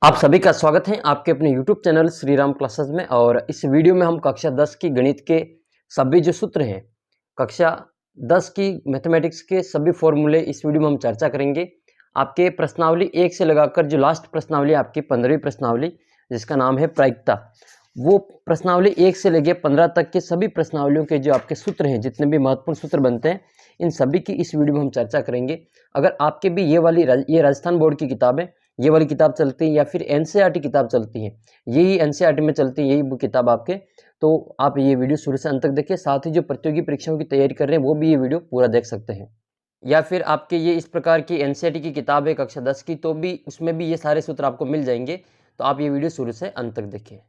आप सभी का स्वागत है आपके अपने YouTube channel Shri Ram classes में। और इस वीडियो में हम कक्षा 10 की गणित के सभी जो सूत्र हैं, कक्षा 10 की मैथमेटिक्स के सभी फॉर्मूले इस वीडियो में हम चर्चा करेंगे। आपके प्रश्नावली 1 से लगाकर जो लास्ट प्रश्नावली आपकी 15वीं प्रश्नावली जिसका नाम है प्रायिकता, वो प्रश्नावली 1 से लेकर 15 तक के सभी प्रश्नावलियों के जो आपके सूत्र हैं, जितने भी महत्वपूर्ण सूत्र बनते हैं, इन सभी की इस वीडियो में हम चर्चा करेंगे। अगर आपके भी ये राजस्थान बोर्ड की किताब है, ये वाली किताब चलती है या फिर एनसीईआरटी किताब चलती है, यही एनसीईआरटी में चलती है, यही बुक किताब आपके, तो आप ये वीडियो शुरू से अंत तक देखिए। साथ ही जो प्रतियोगी परीक्षाओं की तैयारी कर रहे हैं वो भी ये वीडियो पूरा देख सकते हैं। या फिर आपके ये इस प्रकार की एनसीईआरटी की किताब है कक्षा 10 की, तो भी उसमें भी ये सारे सूत्र आपको मिल जाएंगे। तो आप ये वीडियो शुरू से अंत तक देखिए।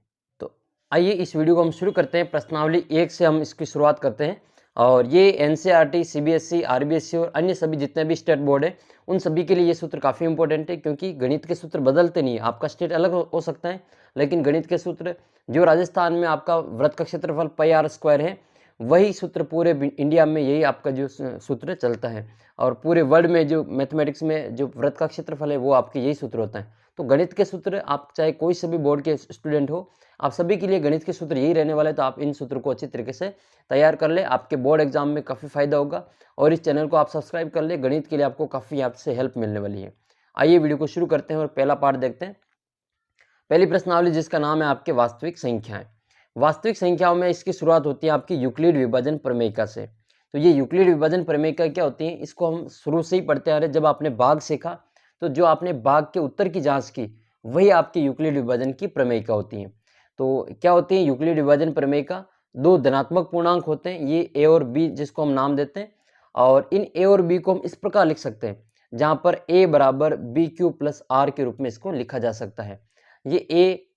तो आइए इस वीडियो को हम शुरू करते हैं। प्रश्नावली 1 से हम इसकी शुरुआत करते हैं। और ये एनसीईआरटी, सीबीएसई, आरबीएसई और अन्य सभी जितने भी स्टेट बोर्ड है, उन सभी के लिए ये सूत्र काफ़ी इंपॉर्टेंट है, क्योंकि गणित के सूत्र बदलते नहीं है। आपका स्टेट अलग हो सकता है, लेकिन गणित के सूत्र जो राजस्थान में आपका वृत्त का क्षेत्रफल πr² है, वही सूत्र पूरे इंडिया में यही आपका जो सूत्र चलता है। और पूरे वर्ल्ड में जो मैथमेटिक्स में जो वृत्त का क्षेत्रफल है, वो आपके यही सूत्र होता है। तो गणित के सूत्र आप चाहे कोई से भी बोर्ड के स्टूडेंट हो, आप सभी के लिए गणित के सूत्र यही रहने वाले हैं। तो आप इन सूत्र को अच्छी तरीके से तैयार कर ले, आपके बोर्ड एग्जाम में काफ़ी फायदा होगा। और इस चैनल को आप सब्सक्राइब कर ले, गणित के लिए आपको काफ़ी यहाँ से हेल्प मिलने वाली है। आइए वीडियो को शुरू करते हैं और पहला पार्ट देखते हैं। पहली प्रश्नावली जिसका नाम है आपके वास्तविक संख्याएं। वास्तविक संख्याओं में इसकी शुरुआत होती है आपकी यूक्लिड विभाजन प्रमेयिका से। तो ये यूक्लिड विभाजन प्रमेयिका क्या होती है, इसको हम शुरू से ही पढ़ते आ रहे। जब आपने भाग सीखा, तो जो आपने भाग के उत्तर की जांच की, वही आपकी यूक्लिड विभाजन की प्रमेयिका होती है। तो क्या होती है यूक्लिड विभाजन प्रमेयिका? दो धनात्मक पूर्णांक होते हैं, ये ए और बी, जिसको हम नाम देते हैं। और इन ए और बी को हम इस प्रकार लिख सकते हैं, जहाँ पर ए बराबर बी क्यू प्लस आर के रूप में इसको लिखा जा सकता है। ये ए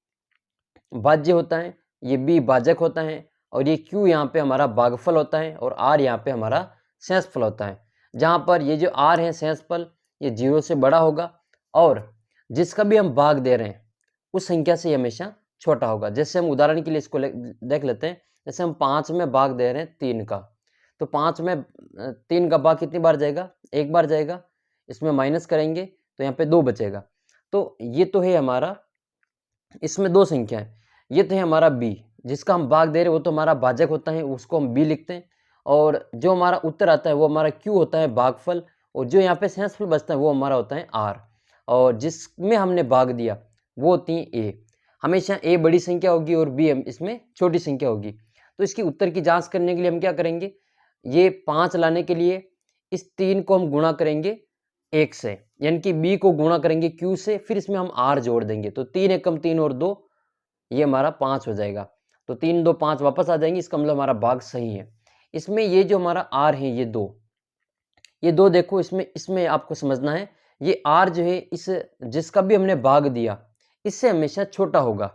भाज्य होता है, ये बी भाजक होता है, और ये क्यू यहाँ पे हमारा भागफल होता है, और आर यहाँ पे हमारा शेषफल होता है। जहाँ पर ये जो आर है शेषफल, ये 0 से बड़ा होगा, और जिसका भी हम भाग दे रहे हैं उस संख्या से हमेशा छोटा होगा। जैसे हम उदाहरण के लिए इसको देख लेते हैं। जैसे हम 5 में भाग दे रहे हैं 3 का, तो 5 में 3 का भाग कितनी बार जाएगा? एक बार जाएगा। इसमें माइनस करेंगे तो यहाँ पे 2 बचेगा। तो ये तो है हमारा, इसमें 2 संख्या है। ये तो है हमारा बी, जिसका हम भाग दे रहे हैं वो तो हमारा भाजक होता है, उसको हम बी लिखते हैं। और जो हमारा उत्तर आता है वो हमारा क्यू होता है, भागफल। और जो यहाँ पे शेषफल बचता है वो हमारा होता है आर। और जिसमें हमने भाग दिया वो होती है ए। हमेशा ए बड़ी संख्या होगी और बी इसमें छोटी संख्या होगी। तो इसकी उत्तर की जांच करने के लिए हम क्या करेंगे, ये 5 लाने के लिए इस 3 को हम गुणा करेंगे 1 से, यानी कि बी को गुणा करेंगे क्यू से, फिर इसमें हम आर जोड़ देंगे। तो 3 एकम 3 और 2, ये हमारा 5 हो जाएगा। तो 3 2 5 वापस आ जाएंगे, इसका मतलब हमारा भाग सही है। इसमें ये जो हमारा आर है, ये 2 देखो, इसमें आपको समझना है, ये आर जो है इस जिसका भी हमने भाग दिया, इससे हमेशा छोटा होगा,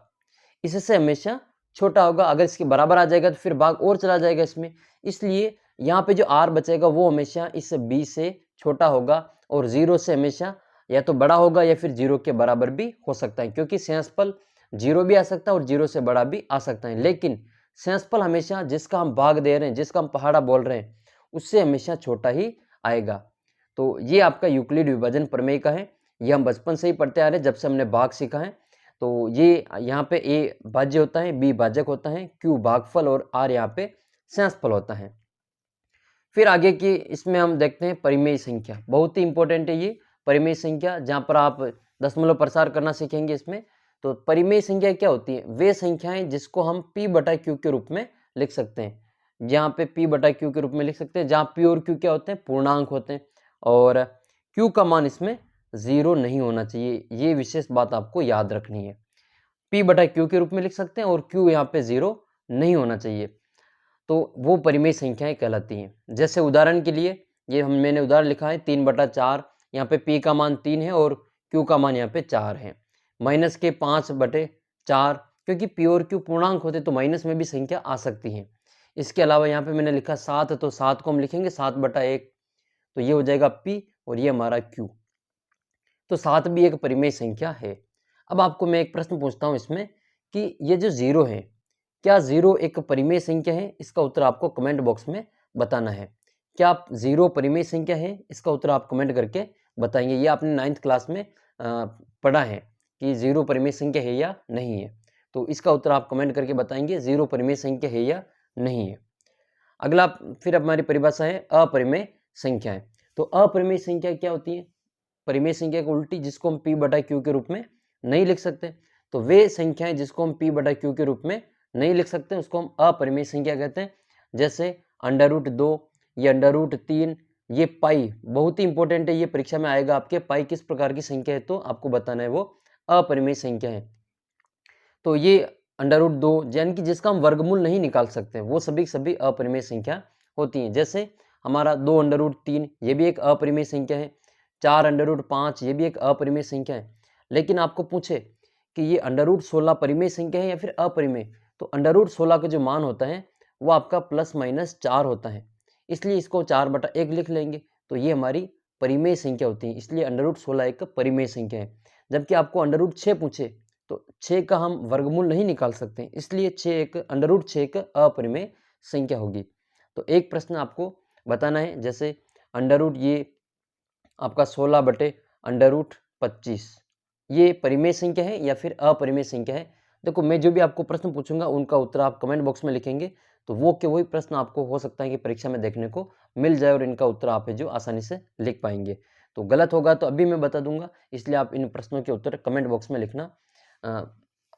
इससे हमेशा छोटा होगा। अगर इसके बराबर आ जाएगा तो फिर भाग और चला जाएगा इसमें। इसलिए यहाँ पे जो आर बचेगा वो हमेशा इस बी से छोटा होगा, और 0 से हमेशा या तो बड़ा होगा या फिर 0 के बराबर भी हो सकता है, क्योंकि शेषफल 0 भी आ सकता है और 0 से बड़ा भी आ सकता है। लेकिन शेषफल हमेशा जिसका हम भाग दे रहे हैं, जिसका हम पहाड़ा बोल रहे हैं, उससे हमेशा छोटा ही आएगा। तो ये आपका यूक्लिड विभाजन प्रमेय का है। ये हम बचपन से ही पढ़ते आ रहे हैं, जब से हमने भाग सीखा है। तो ये यहाँ पे ए भाज्य होता है, बी भाजक होता है, क्यू भागफल और आर यहाँ पे शेषफल होता है। फिर आगे की इसमें हम देखते हैं परिमेय संख्या। बहुत ही इंपॉर्टेंट है ये परिमेय संख्या, जहाँ पर आप दशमलव प्रसार करना सीखेंगे इसमें। तो परिमेय संख्या क्या होती है? वे संख्याएं जिसको हम p बटा क्यू के रूप में लिख सकते हैं। यहाँ पे p बटा क्यू के रूप में लिख सकते हैं, जहाँ p और q क्या होते हैं? पूर्णांक होते हैं। और q का मान इसमें 0 नहीं होना चाहिए, ये विशेष बात आपको याद रखनी है। p बटा क्यू के रूप में लिख सकते हैं और q यहाँ पे 0 नहीं होना चाहिए। तो वो परिमेय संख्याएं कहलाती हैं। जैसे उदाहरण के लिए ये मैंने उदाहरण लिखा है 3/4, यहाँ पे p का मान 3 है और q का मान यहाँ पे 4 है। माइनस के 5/4, क्योंकि p और q पूर्णांक होते तो माइनस में भी संख्या आ सकती है। इसके अलावा यहाँ पे मैंने लिखा 7, तो 7 को हम लिखेंगे 7/1, तो ये हो जाएगा p और ये हमारा q। तो 7 भी एक परिमेय संख्या है। अब आपको मैं एक प्रश्न पूछता हूँ इसमें कि ये जो 0 है, क्या 0 एक परिमेय संख्या है? इसका उत्तर आपको कमेंट बॉक्स में बताना है। क्या 0 परिमेय संख्या है? इसका उत्तर आप कमेंट करके बताएंगे। ये आपने 9th क्लास में पढ़ा है कि 0 परिमेय संख्या है या नहीं है। तो इसका उत्तर आप कमेंट करके बताएंगे 0 परिमेय संख्या है या नहीं है। अगला फिर हमारी परिभाषा है अपरिमेय संख्याएं। तो अपरिमेय संख्या क्या होती है? परिमेय संख्या की उल्टी, जिसको हम p बटा q के रूप में नहीं लिख सकते। तो वे संख्याएं जिसको हम p बटा q के रूप में नहीं लिख सकते उसको हम अपरिमेय संख्या कहते हैं। जैसे √2 या √3, ये पाई बहुत ही इंपॉर्टेंट है, ये परीक्षा में आएगा आपके। पाई किस प्रकार की संख्या है तो आपको बताना है वो अपरिमेय संख्या है। तो ये √2 यानी कि जिसका हम वर्गमूल नहीं निकाल सकते, वो सभी अपरिमेय संख्या होती हैं। जैसे हमारा 2√3 ये भी एक अपरिमेय संख्या है, 4√5 ये भी एक अपरिमेय संख्या है। लेकिन आपको पूछे कि ये √16 परिमेय संख्या है या फिर अपरिमेय, तो √16 का जो मान होता है वो आपका ±4 होता है, इसलिए इसको 4/1 लिख लेंगे। तो ये हमारी परिमेय संख्या होती है, इसलिए √16 एक परिमेय संख्या है। जबकि आपको √6 पूछे तो 6 का हम वर्गमूल नहीं निकाल सकते, इसलिए √6 एक अपरिमेय संख्या होगी। तो एक प्रश्न आपको बताना है, जैसे ये आपका 16/√25 ये परिमेय संख्या है या फिर अपरिमेय संख्या है। देखो, मैं जो भी आपको प्रश्न पूछूंगा उनका उत्तर आप कमेंट बॉक्स में लिखेंगे, तो वो के वही प्रश्न आपको हो सकता है कि परीक्षा में देखने को मिल जाए और इनका उत्तर आप है जो आसानी से लिख पाएंगे। तो गलत होगा तो अभी मैं बता दूंगा, इसलिए आप इन प्रश्नों के उत्तर कमेंट बॉक्स में लिखना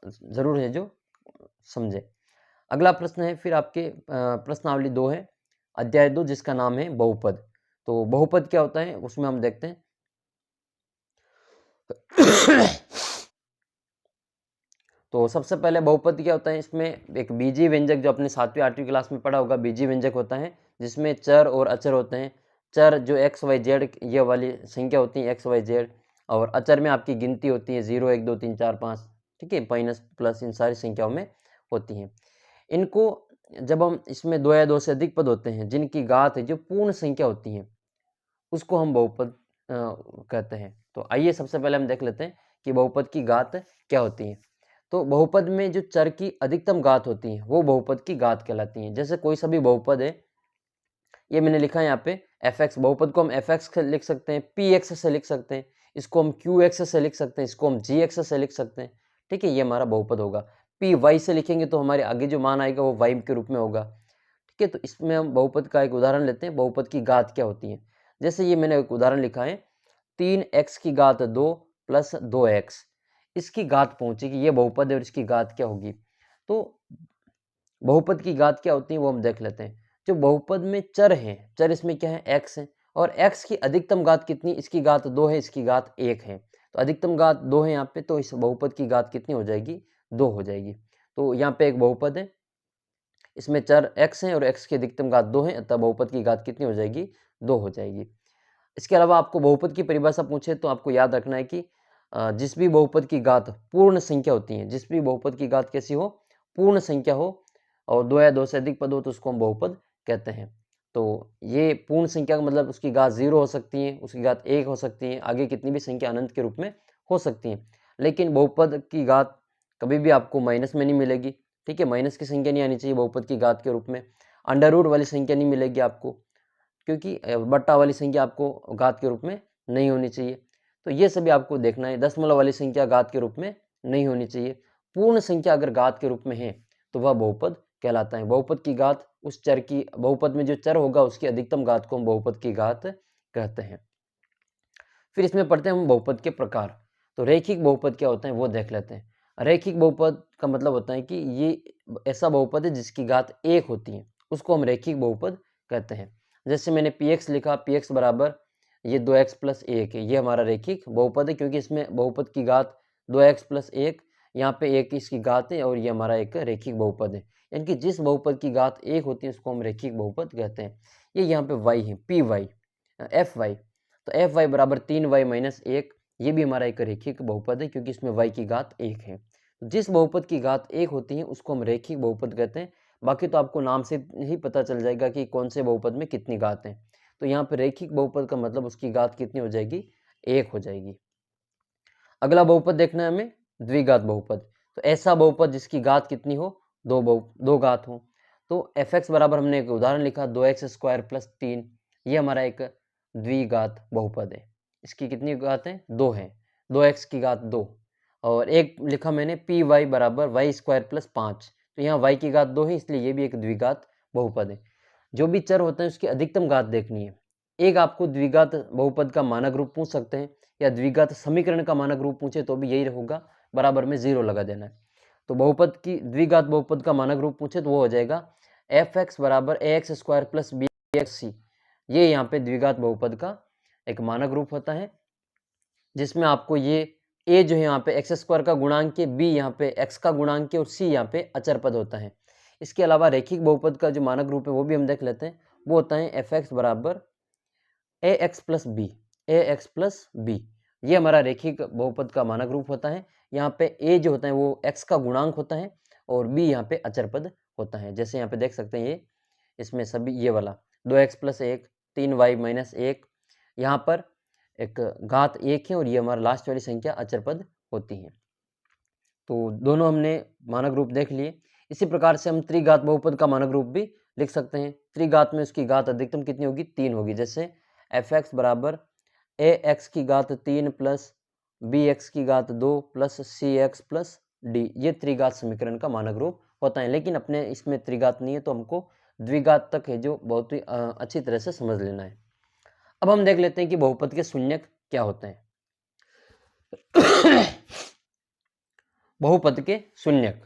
जरूर है जो समझे। अगला प्रश्न है फिर आपके प्रश्नावली 2 है, अध्याय 2, जिसका नाम है बहुपद। तो बहुपद क्या होता है उसमें हम देखते हैं। तो सबसे पहले बहुपद क्या होता है, इसमें एक बीजीय व्यंजक, जो अपने 7वीं 8वीं क्लास में पढ़ा होगा, बीजीय व्यंजक होता है जिसमें चर और अचर होते हैं। चर जो x y z ये वाली संख्या होती है x y z, और अचर में आपकी गिनती होती है 0 1 2 3 4 5, ठीक है, माइनस प्लस इन सारी संख्याओं में होती हैं। इनको जब हम इसमें 2 या 2 से अधिक पद होते हैं जिनकी घात है जो पूर्ण संख्या होती है उसको हम बहुपद कहते हैं। तो आइए सबसे पहले हम देख लेते हैं कि बहुपद की घात क्या होती है। तो बहुपद में जो चर की अधिकतम घात होती है वो बहुपद की घात कहलाती है। जैसे कोई सा भी बहुपद है, ये मैंने लिखा है यहाँ पे fx, बहुपद को हम fx लिख सकते हैं, px से लिख सकते हैं, इसको हम qx से लिख सकते हैं, इसको हम gx से लिख सकते हैं, ठीक है, ये हमारा बहुपद होगा। py से लिखेंगे तो हमारे आगे जो मान आएगा वो y के रूप में होगा, ठीक है। तो इसमें हम बहुपद का एक उदाहरण लेते हैं, बहुपद की घात क्या होती है। जैसे ये मैंने एक उदाहरण लिखा है, 3x की घात 2 प्लस 2x, इसकी घात पहुंचेगी, ये बहुपद है और इसकी घात क्या होगी। तो बहुपद की घात क्या होती है वो हम देख लेते हैं। जो बहुपद में चर हैं, चर इसमें क्या है x है, और x की अधिकतम घात कितनी, इसकी घात 2 है, इसकी घात 1 है, तो अधिकतम घात 2 है यहाँ पे, तो इस बहुपद की घात कितनी हो जाएगी, 2 हो जाएगी। तो यहाँ पे एक बहुपद है, इसमें चर x है और x की अधिकतम घात 2 है, अतः बहुपद की घात कितनी हो जाएगी, 2 हो जाएगी। इसके अलावा आपको बहुपद की परिभाषा पूछे तो आपको याद रखना है कि जिस भी बहुपद की घात पूर्ण संख्या होती है, जिस भी बहुपद की घात कैसी हो, पूर्ण संख्या हो, और 2 या 2 से अधिक पद हो तो उसको हम बहुपद कहते हैं। तो ये पूर्ण संख्या का मतलब उसकी घात 0 हो सकती है, उसकी घात 1 हो सकती है, आगे कितनी भी संख्या अनंत के रूप में हो सकती है। लेकिन बहुपद की घात कभी भी आपको माइनस में नहीं मिलेगी, ठीक है, माइनस की संख्या नहीं आनी चाहिए बहुपद की घात के रूप में। अंडर रूट वाली संख्या नहीं मिलेगी आपको, क्योंकि बट्टा वाली संख्या आपको घात के रूप में नहीं होनी चाहिए। तो ये सभी आपको देखना है। दशमलव वाली संख्या घात के रूप में नहीं होनी चाहिए। पूर्ण संख्या अगर घात के रूप में है तो वह बहुपद कहलाता है। बहुपद की घात उस चर की, बहुपद में जो चर होगा उसकी अधिकतम घात को हम बहुपद की घात कहते हैं। फिर इसमें पढ़ते हैं हम बहुपद के प्रकार। तो रैखिक बहुपद क्या होता है वो देख लेते हैं। रैखिक बहुपद का मतलब होता है कि ये ऐसा बहुपद है जिसकी घात 1 होती है, उसको हम रैखिक बहुपद कहते हैं। जैसे मैंने px लिखा, px बराबर ये 2x प्लस 1 है, ये हमारा रैखिक बहुपद है, क्योंकि इसमें बहुपद की घात 2x प्लस 1, यहाँ पे 1 इसकी घात है, और ये हमारा एक रैखिक बहुपद है। यानी कि जिस बहुपद की घात 1 होती है उसको हम रैखिक बहुपद कहते हैं। ये यहाँ पे y है, fy, तो fy बराबर 3y माइनस 1, ये भी हमारा एक रैखिक बहुपद है, क्योंकि इसमें y की घात 1 है। जिस बहुपद की घात 1 होती है उसको हम रैखिक बहुपद कहते हैं। बाकी तो आपको नाम से ही पता चल जाएगा कि कौन से बहुपद में कितनी घात है। तो यहाँ पे रैखिक बहुपद का मतलब उसकी घात कितनी हो जाएगी, 1 हो जाएगी। अगला बहुपद देखना है हमें, द्विघात बहुपद। तो ऐसा बहुपद जिसकी घात कितनी हो, 2 घात हो। तो fx बराबर हमने एक उदाहरण लिखा 2x स्क्वायर प्लस 3, ये हमारा एक द्विघात बहुपद है। इसकी कितनी घात है, 2 है, 2x की घात 2, और एक लिखा मैंने पी वाई बराबर वाई स्क्वायर प्लस 5, तो यहाँ y की घात 2 है, इसलिए ये भी एक द्विघात बहुपद है। जो भी चर होते हैं उसकी अधिकतम घात देखनी है। एक आपको द्विघात बहुपद का मानक रूप पूछ सकते हैं, या द्विघात समीकरण का मानक रूप पूछे तो भी यही होगा, बराबर में 0 लगा देना है। तो बहुपद की द्विघात बहुपद का मानक रूप पूछे तो वो हो जाएगा एफ एक्स बराबर A X square plus B X C. ये यहाँ पे द्विघात बहुपद का एक मानक रूप होता है, जिसमें आपको ये ए जो है यहाँ पे एक्स स्क्वायर का गुणांक है, बी यहाँ पे एक्स का गुणांक है और सी यहाँ पे अचर पद होता है। इसके अलावा रैखिक बहुपद का जो मानक रूप है वो भी हम देख लेते हैं। वो होता है एफ एक्स बराबर A x plus B, A x plus B. ये हमारा रैखिक बहुपद का मानक रूप होता है। यहाँ पे ए जो होता है वो एक्स का गुणांक होता है और बी यहाँ पे अचर पद होता है। जैसे यहाँ पे देख सकते हैं, ये इसमें सभी ये वाला 2x प्लस 1, 3y माइनस 1, यहाँ पर एक घात 1 है और ये हमारा लास्ट वाली संख्या अचर पद होती है। तो दोनों हमने मानक रूप देख लिए। इसी प्रकार से हम त्रिघात बहुपद का मानक रूप भी लिख सकते हैं। त्रिघात में उसकी घात अधिकतम कितनी होगी? 3 होगी। जैसे एफ एक्स बराबर ए एक्स की घात 3 प्लस बी एक्स की घात 2 प्लस सी एक्स प्लस डी, ये त्रिघात समीकरण का मानक रूप होता है। लेकिन अपने इसमें त्रिघात नहीं है तो हमको द्विघात तक है जो बहुत ही अच्छी तरह से समझ लेना है। अब हम देख लेते हैं कि बहुपद के शून्यक क्या होते हैं। बहुपद के शून्यक,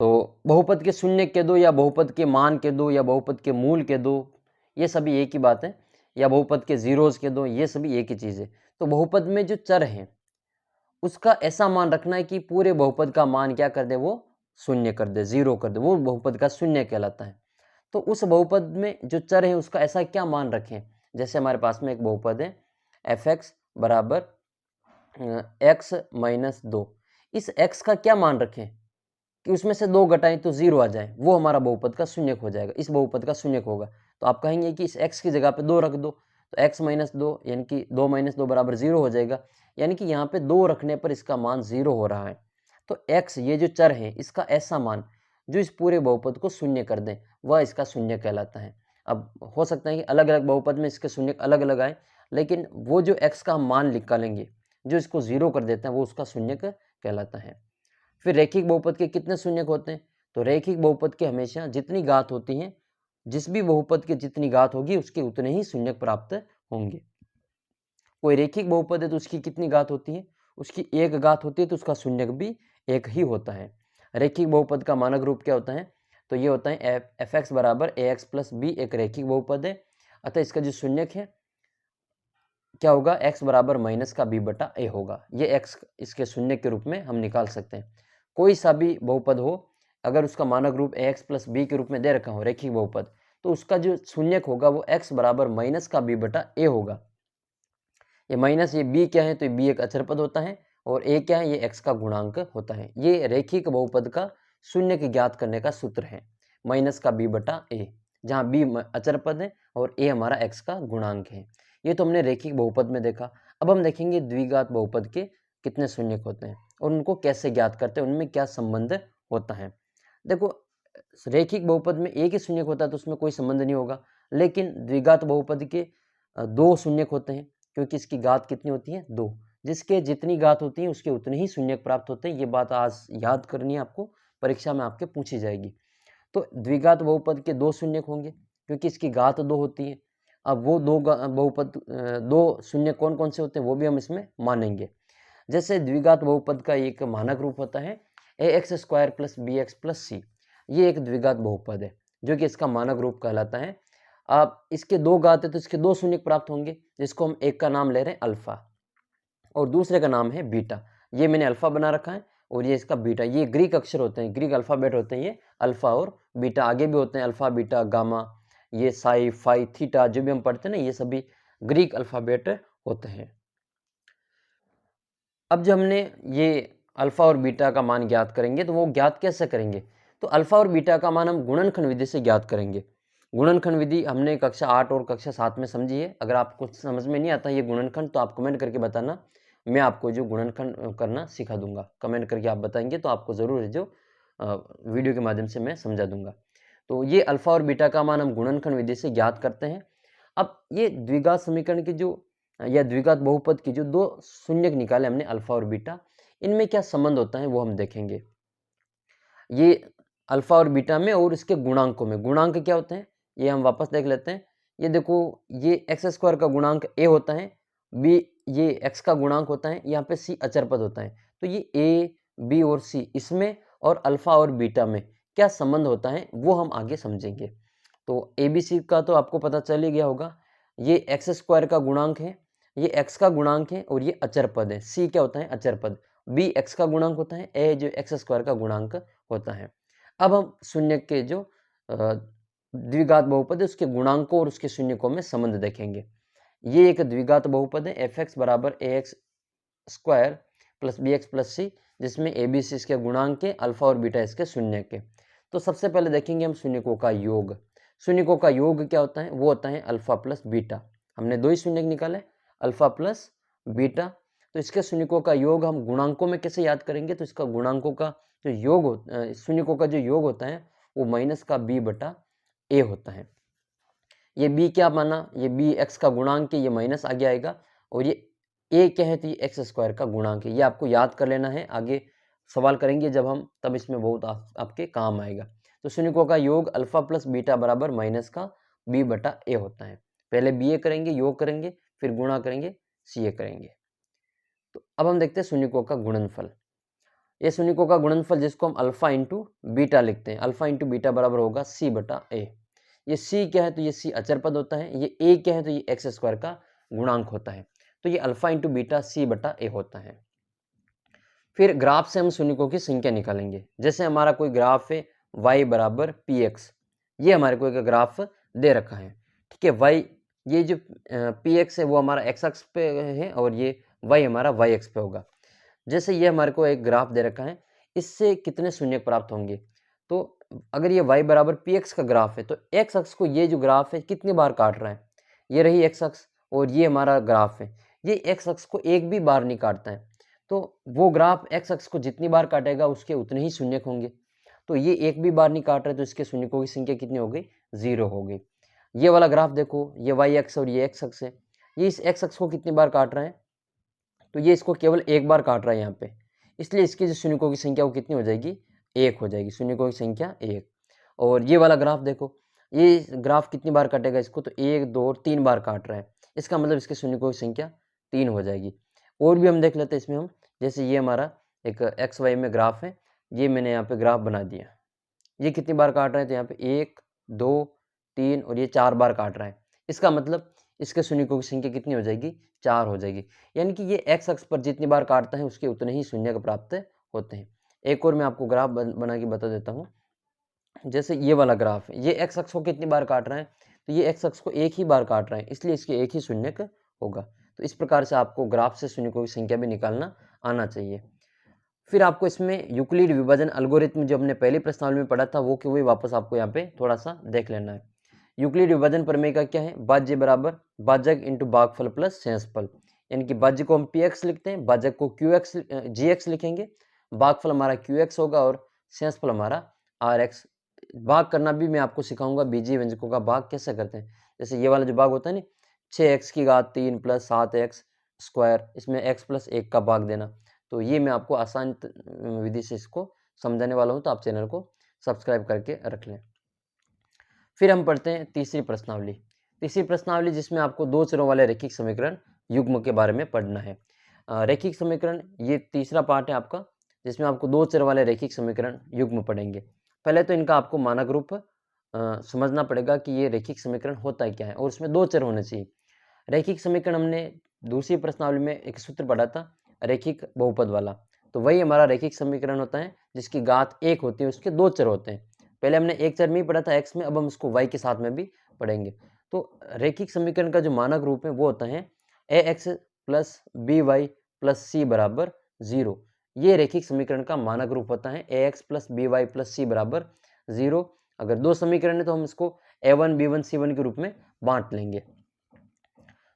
तो बहुपद के शून्यक कह दो या बहुपद के मान कह दो या बहुपद के मूल कह दो, ये सभी एक ही बात है, या बहुपद के जीरोज कह दो, ये सभी एक ही चीज है। तो बहुपद में जो चर है उसका ऐसा मान रखना है कि पूरे बहुपद का मान क्या कर दे? वो शून्य कर दे, 0 कर दे, वो बहुपद का शून्य कहलाता है। तो उस बहुपद में जो चर है उसका ऐसा क्या मान रखें? जैसे हमारे पास में एक बहुपद है एफ एक्स बराबर एक्स माइनस 2, इस x का क्या मान रखें कि उसमें से 2 घटाएं तो 0 आ जाए, वो हमारा बहुपद का शून्यक हो जाएगा, इस बहुपद का शून्यक होगा। तो आप कहेंगे कि इस x की जगह पे 2 रख दो, तो x माइनस 2 यानी कि 2 माइनस 2 बराबर 0 हो जाएगा, यानी कि यहाँ पे 2 रखने पर इसका मान 0 हो रहा है। तो x ये जो चर है इसका ऐसा मान जो इस पूरे बहुपद को शून्य कर दे, वह इसका शून्य कहलाता है। अब हो सकता है कि अलग अलग बहुपद में इसके शून्य अलग अलग आए, लेकिन वो जो x का हम मान निकालेंगे जो इसको 0 कर देता है वो उसका शून्यक कहलाता है। फिर रैखिक बहुपद के कितने शून्यक होते हैं? तो रैखिक बहुपद के हमेशा जितनी घात होती है, जिस भी बहुपद की जितनी घात होगी उसके उतने ही शून्यक प्राप्त होंगे। कोई रैखिक बहुपद है तो उसकी कितनी घात होती है? उसकी 1 घात होती है तो उसका शून्यक भी 1 ही होता है। रैखिक बहुपद का मानक रूप क्या होता है? तो ये होता है एफ एक्स बराबर ए एक्स प्लस बी, एक रैखिक बहुपद है, अतः इसका जो शून्यक है क्या होगा? x बराबर माइनस का b बटा a होगा। ये x इसके शून्य के रूप में हम निकाल सकते हैं। कोई सा भी बहुपद हो, अगर उसका मानक रूप ax प्लस b के रूप में दे रखा हो रैखिक बहुपद, तो उसका जो शून्यक होगा वो x बराबर माइनस का b बटा a होगा। ये माइनस, ये b क्या है? तो b एक अचर पद होता है और a क्या है? ये x का गुणांक होता है। ये रैखिक बहुपद का शून्यक ज्ञात करने का सूत्र है, माइनस का b बटा a, जहाँ b अचर पद है और a हमारा x का गुणांक है। ये तो हमने रैखिक बहुपद में देखा। अब हम देखेंगे द्विघात बहुपद के कितने शून्यक होते हैं और उनको कैसे ज्ञात करते हैं, उनमें क्या संबंध होता है। देखो, रैखिक बहुपद में एक ही शून्यक होता है तो उसमें कोई संबंध नहीं होगा, लेकिन द्विघात बहुपद के 2 शून्यक होते हैं, क्योंकि इसकी घात कितनी होती है? 2। जिसके जितनी घात होती है उसके उतने ही शून्यक प्राप्त होते हैं। ये बात आज याद करनी है आपको, परीक्षा में आपके पूछी जाएगी। तो द्विघात बहुपद के 2 शून्यक होंगे क्योंकि इसकी घात 2 होती है। अब वो 2 बहुपद 2 शून्य कौन कौन से होते हैं वो भी हम इसमें मानेंगे। जैसे द्विघात बहुपद का एक मानक रूप होता है A X square plus B X plus C, ये एक द्विघात बहुपद है जो कि इसका मानक रूप कहलाता है। अब इसके 2 घात है तो इसके 2 शून्य प्राप्त होंगे, जिसको हम एक का नाम ले रहे हैं अल्फा और दूसरे का नाम है बीटा। ये मैंने अल्फा बना रखा है और ये इसका बीटा। ये ग्रीक अक्षर होते हैं, ग्रीक अल्फाबेट होते हैं, ये अल्फा और बीटा। आगे भी होते हैं अल्फा बीटा गामा, ये साई फाई थीटा जो भी हम पढ़ते हैं ना, ये सभी ग्रीक अल्फाबेट होते हैं। अब जब हमने ये अल्फा और बीटा का मान ज्ञात करेंगे तो वो ज्ञात कैसे करेंगे? तो अल्फा और बीटा का मान हम गुणनखंड विधि से ज्ञात करेंगे। गुणनखंड विधि हमने कक्षा 8 और कक्षा 7 में समझी है। अगर आपको समझ में नहीं आता ये गुणनखंड तो आप कमेंट करके बताना, मैं आपको जो गुणनखंड करना सिखा दूंगा। कमेंट करके आप बताएंगे तो आपको ज़रूर है जो वीडियो के माध्यम से मैं समझा दूंगा। तो ये अल्फा और बीटा का मान हम गुणनखंड विधि से ज्ञात करते हैं। अब ये द्विघात समीकरण की जो या द्विघात बहुपद की जो दो शून्यक निकाले हमने अल्फा और बीटा, इनमें क्या संबंध होता है वो हम देखेंगे। ये अल्फा और बीटा में और इसके गुणांकों में, गुणांक क्या होते हैं ये हम वापस देख लेते हैं। ये देखो, ये एक्स स्क्वायर का गुणांक ए होता है, बी ये एक्स का गुणांक होता है, यहाँ पे सी अचर पद होता है। तो ये ए बी और सी इसमें और अल्फा और बीटा में क्या संबंध होता है वो हम आगे समझेंगे। तो ए बी सी का तो आपको पता चल ही गया होगा। ये एक्स स्क्वायर का गुणांक है, ये एक्स का गुणांक है और ये अचर पद है। सी क्या होता है, अचर पद। बी एक्स का गुणांक होता है, ए जो एक्स स्क्वायर का गुणांक होता है। अब हम शून्य के जो द्विघात बहुपद है उसके गुणांकों और उसके शून्यकों में संबंध देखेंगे। ये एक द्विघात बहुपद है, एफ एक्स बराबर A X square plus B X plus C, जिसमें ए बी सी इसके गुणांक के, अल्फा और बीटा इसके शून्य के। तो सबसे पहले देखेंगे हम शून्यकों का योग। शून्यकों का योग क्या होता है, वो होता है अल्फा प्लस बीटा। हमने दो ही शून्यक निकाले, अल्फा प्लस बीटा। तो इसके शून्यकों का योग हम गुणांकों में कैसे याद करेंगे, तो इसका गुणांकों का जो योग शून्यकों का जो योग होता है वो माइनस का बी बटा ए होता है। ये बी क्या माना, ये बी एक्स का गुणांक है, ये माइनस आगे आएगा, और ये ए क्या है, तो ये एक्स स्क्वायर का गुणांक है। ये आपको याद कर लेना है, आगे सवाल करेंगे जब हम, तब इसमें बहुत आपके काम आएगा। तो शून्यकों का योग अल्फा प्लस बीटा बराबर माइनस का बी बटा ए होता है। पहले बी ए करेंगे, योग करेंगे, फिर गुणा करेंगे, सी ए करेंगे। तो अब हम देखते हैं शून्यकों का गुणनफल। ये शून्यकों का गुणनफल जिसको हम अल्फा इंटू बीटा लिखते हैं, अल्फा इंटू बीटा बराबर होगा सी बटा ए। ये सी क्या है, तो ये सी अचर पद होता है, ये ए क्या है, तो ये एक्स स्क्वायर का गुणांक होता है। तो ये अल्फा इंटू बीटा सी बटा ए होता है। फिर ग्राफ से हम शून्यकों की संख्या निकालेंगे। जैसे हमारा कोई ग्राफ है y बराबर पी एक्स, ये हमारे को एक ग्राफ दे रखा है, ठीक है। y ये जो पी एक्स है वो हमारा एक्स अक्ष पे है और ये y हमारा y अक्ष पे होगा। जैसे ये हमारे को एक ग्राफ दे रखा है, इससे कितने शून्य प्राप्त होंगे। तो अगर ये y बराबर पी एक्स का ग्राफ है तो x अक्ष को ये जो ग्राफ है कितनी बार काट रहा है, ये रही x अक्ष और ये हमारा ग्राफ है, ये x अक्ष को एक भी बार नहीं काटता है। तो वो ग्राफ x अक्ष को जितनी बार काटेगा उसके उतने ही शून्यक होंगे। तो ये एक भी बार नहीं काट रहे तो इसके शून्यकों की संख्या कितनी हो गई, 0 हो गई। ये वाला ग्राफ देखो, ये y अक्ष और ये x अक्ष है, ये इस x अक्ष को कितनी बार काट रहा है, तो ये इसको केवल एक बार काट रहा है यहाँ पे, इसलिए इसकी जो शून्यकों की संख्या वो कितनी हो जाएगी, 1 हो जाएगी। शून्यकों की संख्या 1। और ये वाला ग्राफ देखो, ये ग्राफ कितनी बार काटेगा इसको, तो 1 2 और 3 बार काट रहा है, इसका मतलब इसके शून्यकों की संख्या 3 हो जाएगी। और भी हम देख लेते हैं इसमें हम, जैसे ये हमारा एक एक्स वाई में ग्राफ है, ये मैंने यहाँ पे ग्राफ बना दिया, ये कितनी बार काट रहा है, तो यहाँ पे 1 2 3 और ये 4 बार काट रहा है, इसका मतलब इसके शून्यकों की संख्या कितनी हो जाएगी, 4 हो जाएगी। यानी कि ये एक्स अक्ष पर जितनी बार काटता है उसके उतने ही शून्य प्राप्त होते हैं। एक और मैं आपको ग्राफ बना के बता देता हूँ। जैसे ये वाला ग्राफ है, ये एक्स अक्ष को कितनी बार काट रहा है, तो ये एक्स अक्ष को एक ही बार काट रहा है, इसलिए इसके एक ही शून्यक होगा। तो इस प्रकार से आपको ग्राफ से शून्यकों की संख्या भी निकालना आना चाहिए। फिर आपको इसमें यूक्लिड विभाजन एल्गोरिथम जो हमने पहली प्रश्नावली में पढ़ा था वो वही वापस आपको यहाँ पे थोड़ा सा देख लेना है। यूक्लिड विभाजन प्रमेय का क्या है, भाज्य बराबर भाजक इंटू भागफल प्लस शेषफल, यानी कि भाज्य को हम पी एक्स लिखते हैं, भाजक को क्यू एक्स जी एक्स लिखेंगे, भागफल हमारा क्यू एक्स होगा और शेषफल हमारा आर एक्स। भाग करना भी मैं आपको सिखाऊंगा, बीजीय व्यंजकों का भाग कैसे करते हैं। जैसे ये वाला जो भाग होता है ना, 6x की घात 3 प्लस 7x स्क्वायर, इसमें x प्लस 1 का भाग देना, तो ये मैं आपको आसान विधि से इसको समझाने वाला हूँ, तो आप चैनल को सब्सक्राइब करके रख लें। फिर हम पढ़ते हैं तीसरी प्रश्नावली। तीसरी प्रश्नावली जिसमें आपको दो चरों वाले रैखिक समीकरण युग्म के बारे में पढ़ना है। रैखिक समीकरण ये तीसरा पार्ट है आपका, जिसमें आपको दो चर वाले रैखिक समीकरण युग्म पढ़ेंगे। पहले तो इनका आपको मानक रूप समझना पड़ेगा कि ये रैखिक समीकरण होता है क्या है, और उसमें दो चर होने चाहिए। रैखिक समीकरण हमने दूसरी प्रश्नावली में एक सूत्र पढ़ा था रैखिक बहुपद वाला, तो वही हमारा रैखिक समीकरण होता है जिसकी घात 1 होती है, उसके दो चर होते हैं। पहले हमने एक चर में ही पढ़ा था x में, अब हम इसको y के साथ में भी पढ़ेंगे। तो रैखिक समीकरण का जो मानक रूप है वो होता है ax plus B Y plus C बराबर 0। ये रैखिक समीकरण का मानक रूप होता है ax plus B Y plus C बराबर 0। अगर दो समीकरण है तो हम इसको a1 b1 c1 के रूप में बांट लेंगे।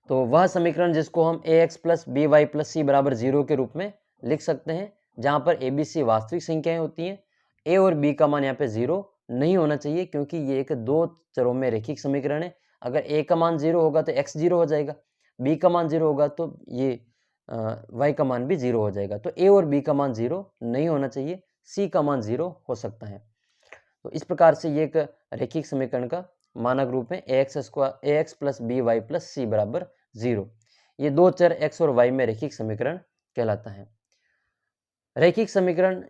तो वह समीकरण जिसको हम ax plus B Y plus C बराबर 0 के रूप में लिख सकते हैं, जहाँ पर a b c वास्तविक संख्याएं होती हैं। a और b का मान यहाँ पे 0 नहीं होना चाहिए, क्योंकि ये एक दो चरों में रैखिक समीकरण है। अगर a का मान 0 होगा तो x 0 हो जाएगा, बी का मान 0 होगा तो ये y का मान भी 0 हो जाएगा। तो a और b का मान 0 नहीं होना चाहिए, c का मान 0 हो सकता है। तो इस प्रकार से ये एक रैखिक समीकरण का मानक रूप है ax plus B Y plus C बराबर 0। ये दो चर x और y में रैखिक समीकरण कहलाता है। रैखिक समीकरण,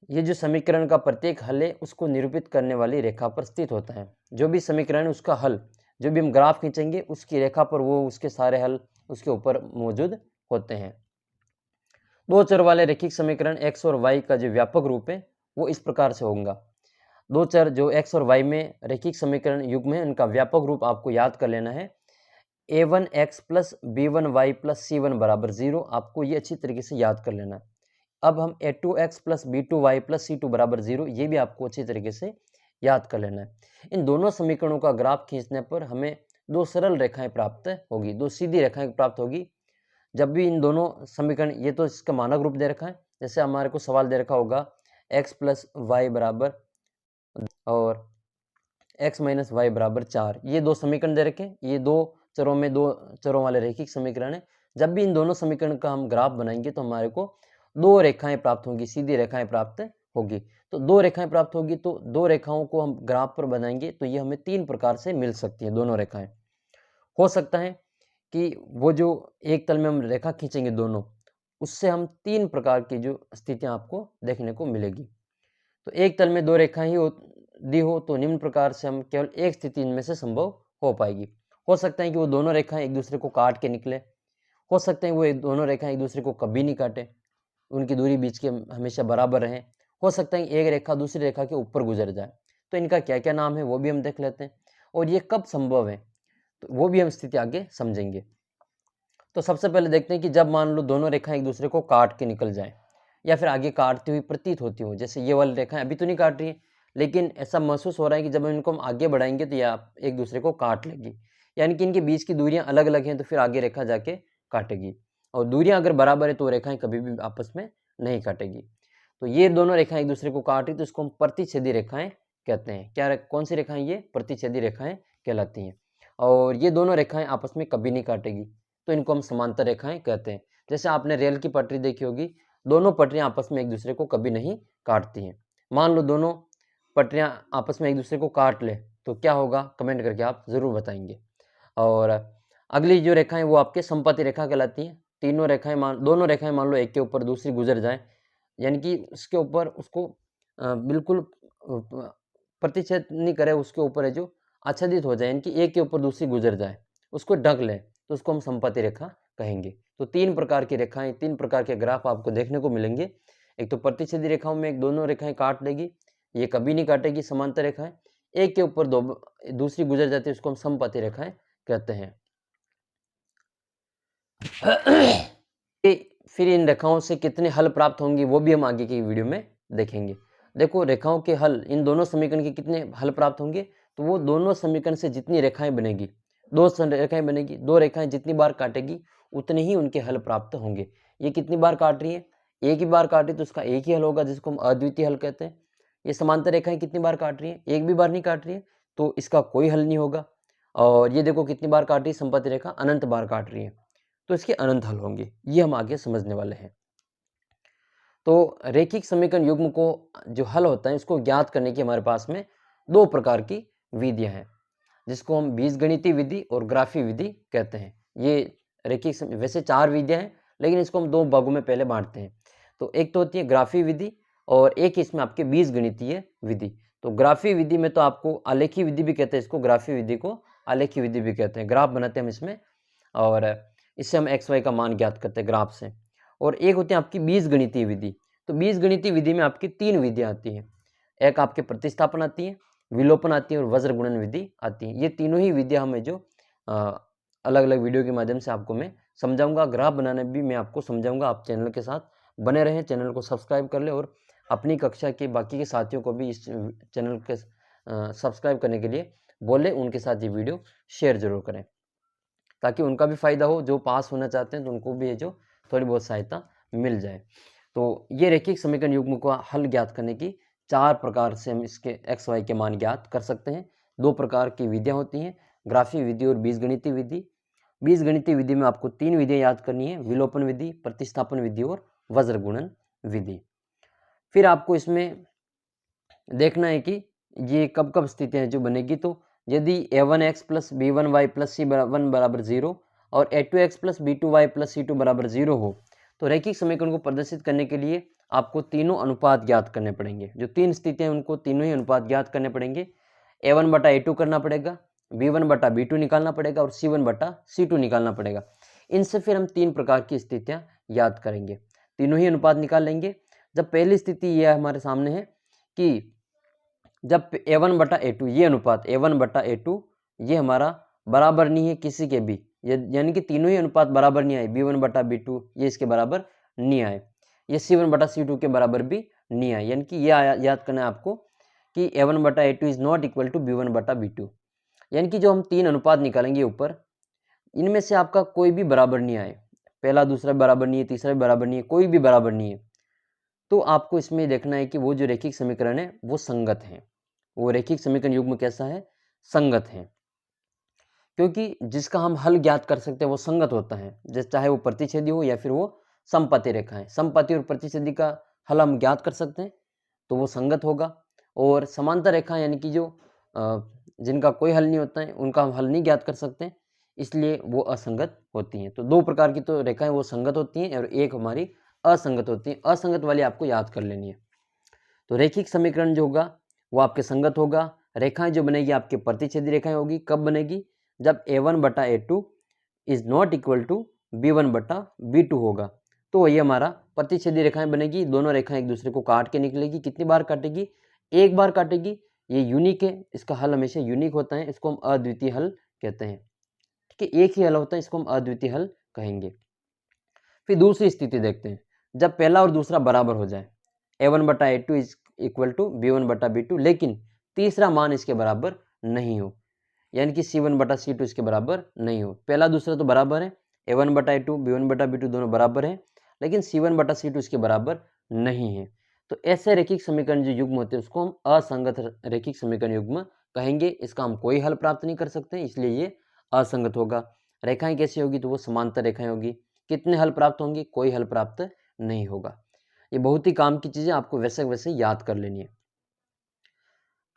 ये जो समीकरण का प्रत्येक हल है उसको निरूपित करने वाली रेखा पर स्थित होता है। जो भी समीकरण है उसका हल, जो भी हम ग्राफ खींचेंगे उसकी रेखा पर वो उसके सारे हल उसके ऊपर मौजूद होते हैं। दो चर वाले रैखिक समीकरण x और y का जो व्यापक रूप है वो इस प्रकार से होगा। दो चर जो x और y में रैखिक समीकरण युग्म है उनका व्यापक रूप आपको याद कर लेना है। a1x plus b1y plus c1 बराबर 0, आपको ये अच्छी तरीके से याद कर लेना है। अब हम a2x plus b2y plus c2 बराबर 0, ये भी आपको अच्छी तरीके से याद कर लेना है। इन दोनों समीकरणों का ग्राफ खींचने पर हमें दो सरल रेखाएं प्राप्त होगी, दो सीधी रेखाएं प्राप्त होगी। जब भी इन दोनों समीकरण, ये तो इसका मानक रूप दे रखा है, जैसे हमारे को सवाल दे रखा होगा x प्लस वाई बराबर और x माइनस वाई बराबर 4, ये दो समीकरण दे रखे, ये दो चरों वाले रैखिक समीकरण है। जब भी इन दोनों समीकरण का हम ग्राफ बनाएंगे तो हमारे को दो रेखाएं प्राप्त होंगी, सीधी रेखाएं प्राप्त होगी। तो दो रेखाएं प्राप्त होगी तो दो रेखाओं को हम ग्राफ पर बनाएंगे तो ये हमें तीन प्रकार से मिल सकती है। दोनों रेखाएं हो सकता है कि वो जो एक तल में हम रेखा खींचेंगे दोनों, उससे हम तीन प्रकार की जो स्थितियां आपको देखने को मिलेगी। तो एक तल में दो रेखाएं ही दी हो तो निम्न प्रकार से हम केवल एक स्थिति इनमें से संभव हो पाएगी। हो सकता है कि वो दोनों रेखाएं एक दूसरे को काट के निकले, हो सकते हैं वो दोनों रेखाएं एक दूसरे को कभी नहीं काटे, उनकी दूरी बीच के हमेशा बराबर रहे। हो सकता है एक रेखा दूसरी रेखा के ऊपर गुजर जाए। तो इनका क्या क्या नाम है वो भी हम देख लेते हैं, और ये कब संभव है तो वो भी हम स्थिति आगे समझेंगे। तो सबसे पहले देखते हैं कि जब मान लो दोनों रेखाएं एक दूसरे को काट के निकल जाए या फिर आगे काटती हुई प्रतीत होती हो। जैसे ये वाली रेखाएं अभी तो नहीं काट रही है, लेकिन ऐसा महसूस हो रहा है कि जब इनको हम आगे बढ़ाएंगे तो यह एक दूसरे को काट लेगी, यानी कि इनके बीच की दूरियां अलग अलग हैं, तो फिर आगे रेखा जाके काटेगी। और दूरियां अगर बराबर है तो रेखाएं कभी भी आपस में नहीं काटेगी। तो ये दोनों रेखाएं एक दूसरे को काट रही तो इसको हम प्रतिच्छेदी रेखाएं कहते हैं। क्या कौन सी रेखाएं? ये प्रतिच्छेदी रेखाएं कहलाती हैं। और ये दोनों रेखाएं आपस में कभी नहीं काटेगी तो इनको हम समांतर रेखाएं कहते हैं। जैसे आपने रेल की पटरी देखी होगी, दोनों पटरियां आपस में एक दूसरे को कभी नहीं काटती हैं। मान लो दोनों पटरियां आपस में एक दूसरे को काट ले तो क्या होगा, कमेंट करके आप जरूर बताएंगे। और अगली जो रेखाएं वो आपके संपत्ति रेखा कहलाती हैं। दोनों रेखाएं मान लो एक के ऊपर दूसरी गुजर जाए, यानी कि उसके ऊपर उसको बिल्कुल प्रतिच्छेद नहीं करे, उसके ऊपर है जो आच्छादित हो जाए, यानी कि एक के ऊपर दूसरी गुजर जाए, उसको ढक ले, तो उसको हम संपत्ति रेखा कहेंगे। तो तीन प्रकार की रेखाएं, तीन प्रकार के ग्राफ आपको देखने को मिलेंगे। एक तो प्रतिच्छेदी रेखाओं में एक दोनों रेखाएं काट लेगी, ये कभी नहीं काटेगी, समांतर रेखाएं। एक के ऊपर दूसरी गुजर जाती है, उसको हम संपत्ति रेखाएं कहते हैं। फिर इन रेखाओं से कितने हल प्राप्त होंगे वो भी हम आगे की वीडियो में देखेंगे। देखो रेखाओं के हल, इन दोनों समीकरण के कितने हल प्राप्त होंगे, तो वो दोनों समीकरण से जितनी रेखाएं बनेगी, दो रेखाएं बनेगी, दो रेखाएं जितनी बार काटेगी उतने ही उनके हल प्राप्त होंगे। ये कितनी बार काट रही है? एक ही बार काट रही तो उसका एक ही हल होगा जिसको हम अद्वितीय हल कहते हैं। ये समांतर रेखाएं कितनी बार काट रही है? एक भी बार नहीं काट रही है तो इसका कोई हल नहीं होगा। और ये देखो कितनी बार काट रही है संपत्ति रेखा, अनंत बार काट रही है तो इसके अनंत हल होंगे। ये हम आगे समझने वाले हैं। तो रैखिक समीकरण युग्म को जो हल होता है इसको ज्ञात करने की हमारे पास में दो प्रकार की विधियां हैं, जिसको हम बीजगणितीय विधि और ग्राफी विधि कहते हैं। ये रैखिक वैसे चार विधियां हैं, लेकिन इसको हम दो भागों में पहले बांटते हैं। तो एक तो होती है ग्राफी विधि और एक इसमें आपके बीजगणितीय विधि। तो ग्राफी विधि में तो आपको आलेखी विधि भी कहते हैं, इसको ग्राफी विधि को आलेखी विधि भी कहते हैं। ग्राफ बनाते हैं हम इसमें और इससे हम एक्स वाई का मान ज्ञात करते हैं ग्राफ से। और एक होती है आपकी बीजगणितीय विधि। तो बीजगणितीय विधि में आपकी तीन विधियां आती हैं। एक आपके प्रतिस्थापन आती है, विलोपन आती है और वज्र गुणन विधि आती है। ये तीनों ही विधियां हमें जो अलग अलग वीडियो के माध्यम से आपको मैं समझाऊंगा। ग्राफ बनाने भी मैं आपको समझाऊंगा। आप चैनल के साथ बने रहें, चैनल को सब्सक्राइब कर ले और अपनी कक्षा के बाकी के साथियों को भी इस चैनल के सब्सक्राइब करने के लिए बोले, उनके साथ ये वीडियो शेयर जरूर करें ताकि उनका भी फायदा हो। जो पास होना चाहते हैं तो उनको भी ये जो थोड़ी बहुत सहायता मिल जाए। तो ये रैखिक समीकरण युग्म को हल ज्ञात करने की चार प्रकार से हम इसके एक्स वाई के मान ज्ञात कर सकते हैं। दो प्रकार की विधियां होती हैं, ग्राफी विधि और बीजगणितीय विधि। बीजगणितीय विधि में आपको 3 विधियाँ याद करनी है, विलोपन विधि, प्रतिस्थापन विधि और वज्र गुणन विधि। फिर आपको इसमें देखना है कि ये कब कब स्थितियाँ जो बनेगी, तो यदि a1x plus b1y plus c1 बराबर 0 और a2x plus b2y plus c2 बराबर 0 हो, तो रैखिक समीकरण को प्रदर्शित करने के लिए आपको तीनों अनुपात ज्ञात करने पड़ेंगे। जो 3 स्थितियाँ उनको तीनों ही अनुपात ज्ञात करने पड़ेंगे। a1 बटा a2 करना पड़ेगा, b1 बटा b2 निकालना पड़ेगा और c1 बटा c2 निकालना पड़ेगा। इनसे फिर हम 3 प्रकार की स्थितियाँ याद करेंगे, तीनों ही अनुपात निकाल लेंगे। जब पहली स्थिति यह हमारे सामने है कि जब a1 बटा a2 ये अनुपात a1 बटा a2 ये हमारा बराबर नहीं है किसी के भी, यानी कि तीनों ही अनुपात बराबर नहीं आए, b1 बटा b2 ये इसके बराबर नहीं आए, ये c1 बटा c2 के बराबर भी नहीं आए, यानी कि ये याद करना है आपको कि a1 बटा a2 is not equal to b1 बटा b2। यानी कि जो हम 3 अनुपात निकालेंगे ऊपर, इनमें से आपका कोई भी बराबर नहीं आए, पहला दूसरा बराबर नहीं है, तीसरा भी बराबर नहीं है, कोई भी बराबर नहीं है, तो आपको इसमें देखना है कि वो जो रैखिक समीकरण है वो संगत है, वो रैखिक समीकरण युग्म कैसा है, संगत है। क्योंकि जिसका हम हल ज्ञात कर सकते हैं वो संगत होता है, जैसे चाहे वो प्रतिच्छेदी हो या फिर वो समपाती रेखा है। समपाती और प्रतिच्छेदी का हल हम ज्ञात कर सकते हैं तो वो संगत होगा, और समांतर रेखा यानी कि जो जिनका कोई हल नहीं होता है उनका हम हल नहीं ज्ञात कर सकते, इसलिए वो असंगत होती हैं। तो 2 प्रकार की तो रेखाएं वो संगत होती हैं और एक हमारी असंगत होती है। असंगत वाली आपको याद कर लेनी है। तो रैखिक समीकरण जो होगा वो आपके संगत होगा। रेखाएं जो बनेगी आपके प्रतिच्छेदी रेखाएं होगी। कब बनेगी, जब a1 बटा a2 is not equal to b1 बटा b2 होगा, तो वही हमारा प्रतिच्छेदी रेखाएं बनेगी। दोनों रेखाएं एक दूसरे को काट के निकलेगी। कितनी बार काटेगी, एक बार काटेगी। ये यूनिक है, इसका हल हमेशा यूनिक होता है, इसको हम अद्वितीय हल कहते हैं। ठीक है, एक ही हल होता है, इसको हम अद्वितीय हल कहेंगे। फिर दूसरी स्थिति देखते हैं, जब पहला और दूसरा बराबर हो जाए, a1 बटा a2 is equal to b1 बटा b2, लेकिन तीसरा मान इसके बराबर नहीं हो, यानी कि c1 बटा c2 इसके बराबर नहीं हो। पहला दूसरा तो बराबर है, a1 बटा a2 b1 बटा b2 दोनों बराबर हैं, लेकिन c1 बटा c2 इसके बराबर नहीं है। तो ऐसे रैखिक समीकरण जो युग्म होते हैं उसको हम असंगत रैखिक समीकरण युग्म कहेंगे। इसका हम कोई हल प्राप्त नहीं कर सकते, इसलिए ये असंगत होगा। रेखाएं कैसी होगी, तो वो समांतर रेखाएं होगी। कितने हल प्राप्त होंगे, कोई हल प्राप्त नहीं होगा। ये बहुत ही काम की चीजें, आपको वैसे वैसे याद कर लेनी है।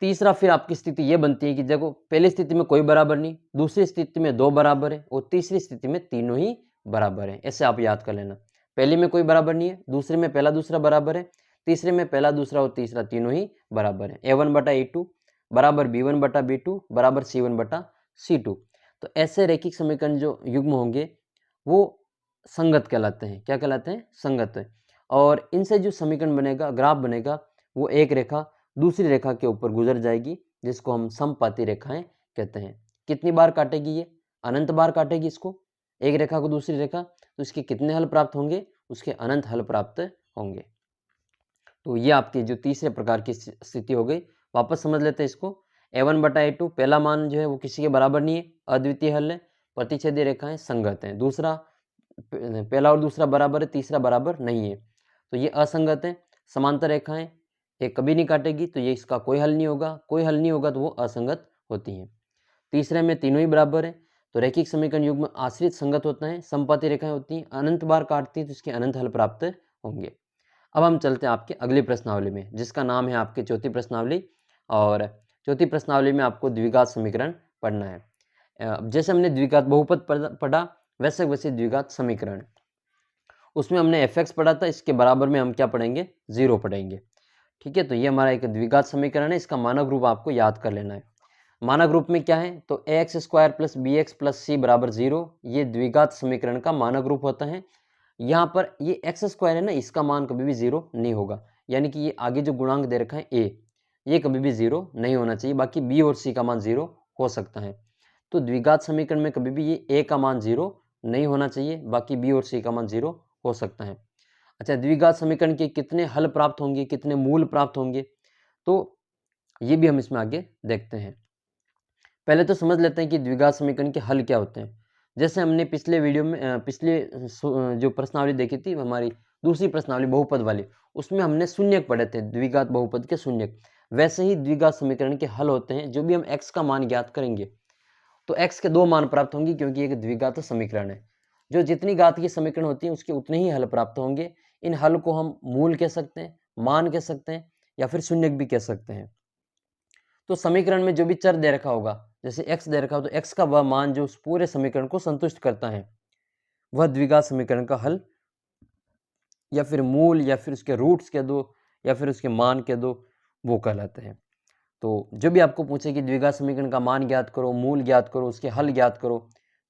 तीसरा फिर आपकी स्थिति ये बनती है कि देखो पहली स्थिति में कोई बराबर नहीं, दूसरी स्थिति में 2 बराबर है और तीसरी स्थिति में तीनों ही बराबर है। ऐसे आप याद कर लेना। पहले में कोई बराबर नहीं है, दूसरे में पहला दूसरा बराबर है, तीसरे में पहला दूसरा और तीसरा तीनों ही बराबर है। a1 बटा a2 बराबर b1 बटा b2 बराबर c1 बटा c2। तो ऐसे रैखिक समीकरण जो युग्म होंगे वो संगत कहलाते हैं। क्या कहलाते हैं, संगत। और इनसे जो समीकरण बनेगा, ग्राफ बनेगा, वो एक रेखा दूसरी रेखा के ऊपर गुजर जाएगी, जिसको हम समपाती रेखाएं कहते हैं। कितनी बार काटेगी, ये अनंत बार काटेगी इसको, एक रेखा को दूसरी रेखा, तो इसके कितने हल प्राप्त होंगे, उसके अनंत हल प्राप्त होंगे। तो ये आपकी जो तीसरे प्रकार की स्थिति हो गई। वापस समझ लेते हैं इसको। a1 बटा a2 पहला मान जो है वो किसी के बराबर नहीं है, अद्वितीय हल है, प्रतिच्छेदी रेखाएं संगत हैं। दूसरा, पहला और दूसरा बराबर है, तीसरा बराबर नहीं है, तो ये असंगत है। समांतर रेखाएं एक कभी नहीं काटेगी, तो ये इसका कोई हल नहीं होगा। कोई हल नहीं होगा तो वो असंगत होती हैं। तीसरे में तीनों ही बराबर है, तो रैखिक समीकरण युग्म आश्रित संगत होता है। समपाती रेखाएं होती हैं, अनंत बार काटती हैं, तो इसके अनंत हल प्राप्त होंगे। अब हम चलते हैं आपके अगली प्रश्नावली में, जिसका नाम है आपकी चौथी प्रश्नावली। और चौथी प्रश्नावली में आपको द्विघात समीकरण पढ़ना है। जैसे हमने द्विघात बहुपद पढ़ा, वैसे वैसे द्विघात समीकरण, उसमें हमने fx पढ़ा था, इसके बराबर में हम क्या पढ़ेंगे, 0 पढ़ेंगे। ठीक है, तो ये हमारा एक द्विघात समीकरण है। इसका मानक रूप आपको याद कर लेना है। मानक रूप में क्या है, तो ax square plus bx plus c बराबर 0, ये द्विघात समीकरण का मानक रूप होता है। यहाँ पर ये एक्स स्क्वायर है ना, इसका मान कभी भी 0 नहीं होगा, यानी कि ये आगे जो गुणांक दे रखा है a, ये कभी भी 0 नहीं होना चाहिए। बाकी b और c का मान 0 हो सकता है। तो द्विघात समीकरण में कभी भी ये a का मान 0 नहीं होना चाहिए, बाकी b और c का मान 0 हो सकता है। अच्छा, द्विघात समीकरण के कितने हल प्राप्त होंगे, कितने मूल प्राप्त होंगे, तो ये भी हम इसमें आगे देखते हैं। पहले तो समझ लेते हैं कि द्विघात समीकरण के हल क्या होते हैं। जैसे हमने पिछले वीडियो में पिछले जो प्रश्नावली देखी थी, हमारी दूसरी प्रश्नावली बहुपद वाली, उसमें हमने शून्यक पढ़े थे, द्विघात बहुपद के शून्यक। वैसे ही द्विघात समीकरण के हल होते हैं। जो भी हम x का मान ज्ञात करेंगे तो x के 2 मान प्राप्त होंगे क्योंकि एक द्विघात समीकरण है। जो जितनी घात की समीकरण होती है उसके उतने ही हल प्राप्त होंगे। इन हल को हम मूल कह सकते हैं, मान कह सकते हैं या फिर शून्यक भी कह सकते हैं। तो समीकरण में जो भी चर दे रखा होगा, जैसे x दे रखा हो तो x का वह मान जो उस पूरे समीकरण को संतुष्ट करता है वह द्विघात समीकरण का हल या फिर मूल या फिर उसके रूट्स कह दो या फिर उसके मान कह दो, वो कहलाते हैं। तो जो भी आपको पूछे कि द्विघात समीकरण का मान ज्ञात करो, मूल ज्ञात करो, उसके हल ज्ञात करो,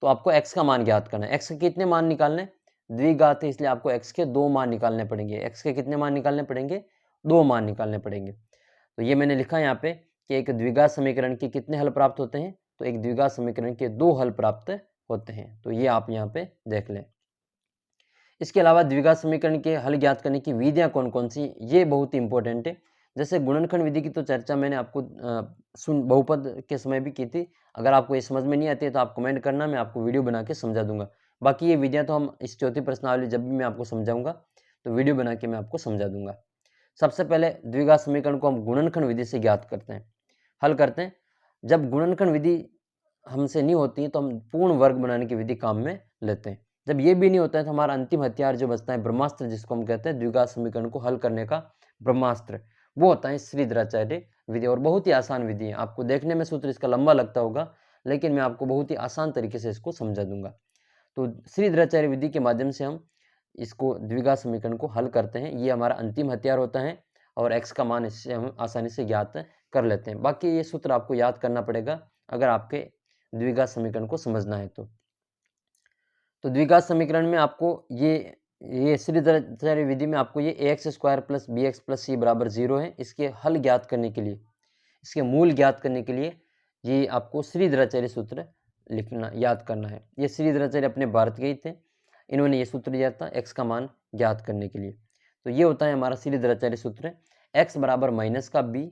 तो आपको x का मान ज्ञात करना है। x के कितने मान निकालने? द्विघात है इसलिए आपको x के 2 मान निकालने पड़ेंगे। x के कितने मान निकालने पड़ेंगे? 2 मान निकालने पड़ेंगे। तो ये मैंने लिखा यहाँ पे कि एक द्विघात समीकरण के कितने हल प्राप्त होते हैं, तो एक द्विघात समीकरण के 2 हल प्राप्त होते हैं। तो ये आप यहाँ पे देख लें। इसके अलावा द्विघात समीकरण के हल ज्ञात करने की विधियां कौन कौन सी, ये बहुत ही इंपॉर्टेंट है। जैसे गुणनखंड विधि की तो चर्चा मैंने आपको बहुपद के समय भी की थी। अगर आपको ये समझ में नहीं आती है तो आप कमेंट करना, मैं आपको वीडियो बना के समझा दूंगा। बाकी ये विधियां तो हम इस चौथी प्रश्नावली जब भी मैं आपको समझाऊंगा तो वीडियो बना के मैं आपको समझा दूंगा। सबसे पहले द्विघात समीकरण को हम गुणनखंड विधि से ज्ञात करते हैं, हल करते हैं। जब गुणनखंड विधि हमसे नहीं होती तो हम पूर्ण वर्ग बनाने की विधि काम में लेते हैं। जब ये भी नहीं होता है तो हमारा अंतिम हथियार जो बचता है ब्रह्मास्त्र, जिसको हम कहते हैं द्विघात समीकरण को हल करने का ब्रह्मास्त्र, वो होता है श्रीधराचार्य विधि। और बहुत ही आसान विधि है। आपको देखने में सूत्र इसका लंबा लगता होगा, लेकिन मैं आपको बहुत ही आसान तरीके से इसको समझा दूंगा। तो श्रीधराचार्य विधि के माध्यम से हम इसको द्विघात समीकरण को हल करते हैं। ये हमारा अंतिम हथियार होता है और x का मान इससे हम आसानी से ज्ञात कर लेते हैं। बाकी ये सूत्र आपको याद करना पड़ेगा अगर आपके द्विघात समीकरण को समझना है तो द्विघात समीकरण में आपको ये श्रीधराचार्य विधि में आपको ये ax² + bx + c = 0 है। इसके हल ज्ञात करने के लिए, इसके मूल ज्ञात करने के लिए ये आपको श्रीधराचार्य सूत्र लिखना, याद करना है। ये श्रीधराचार्य अपने भारत के ही थे, इन्होंने ये सूत्र दिया था x का मान ज्ञात करने के लिए। तो ये होता है हमारा श्रीधराचार्य सूत्र, x = -b,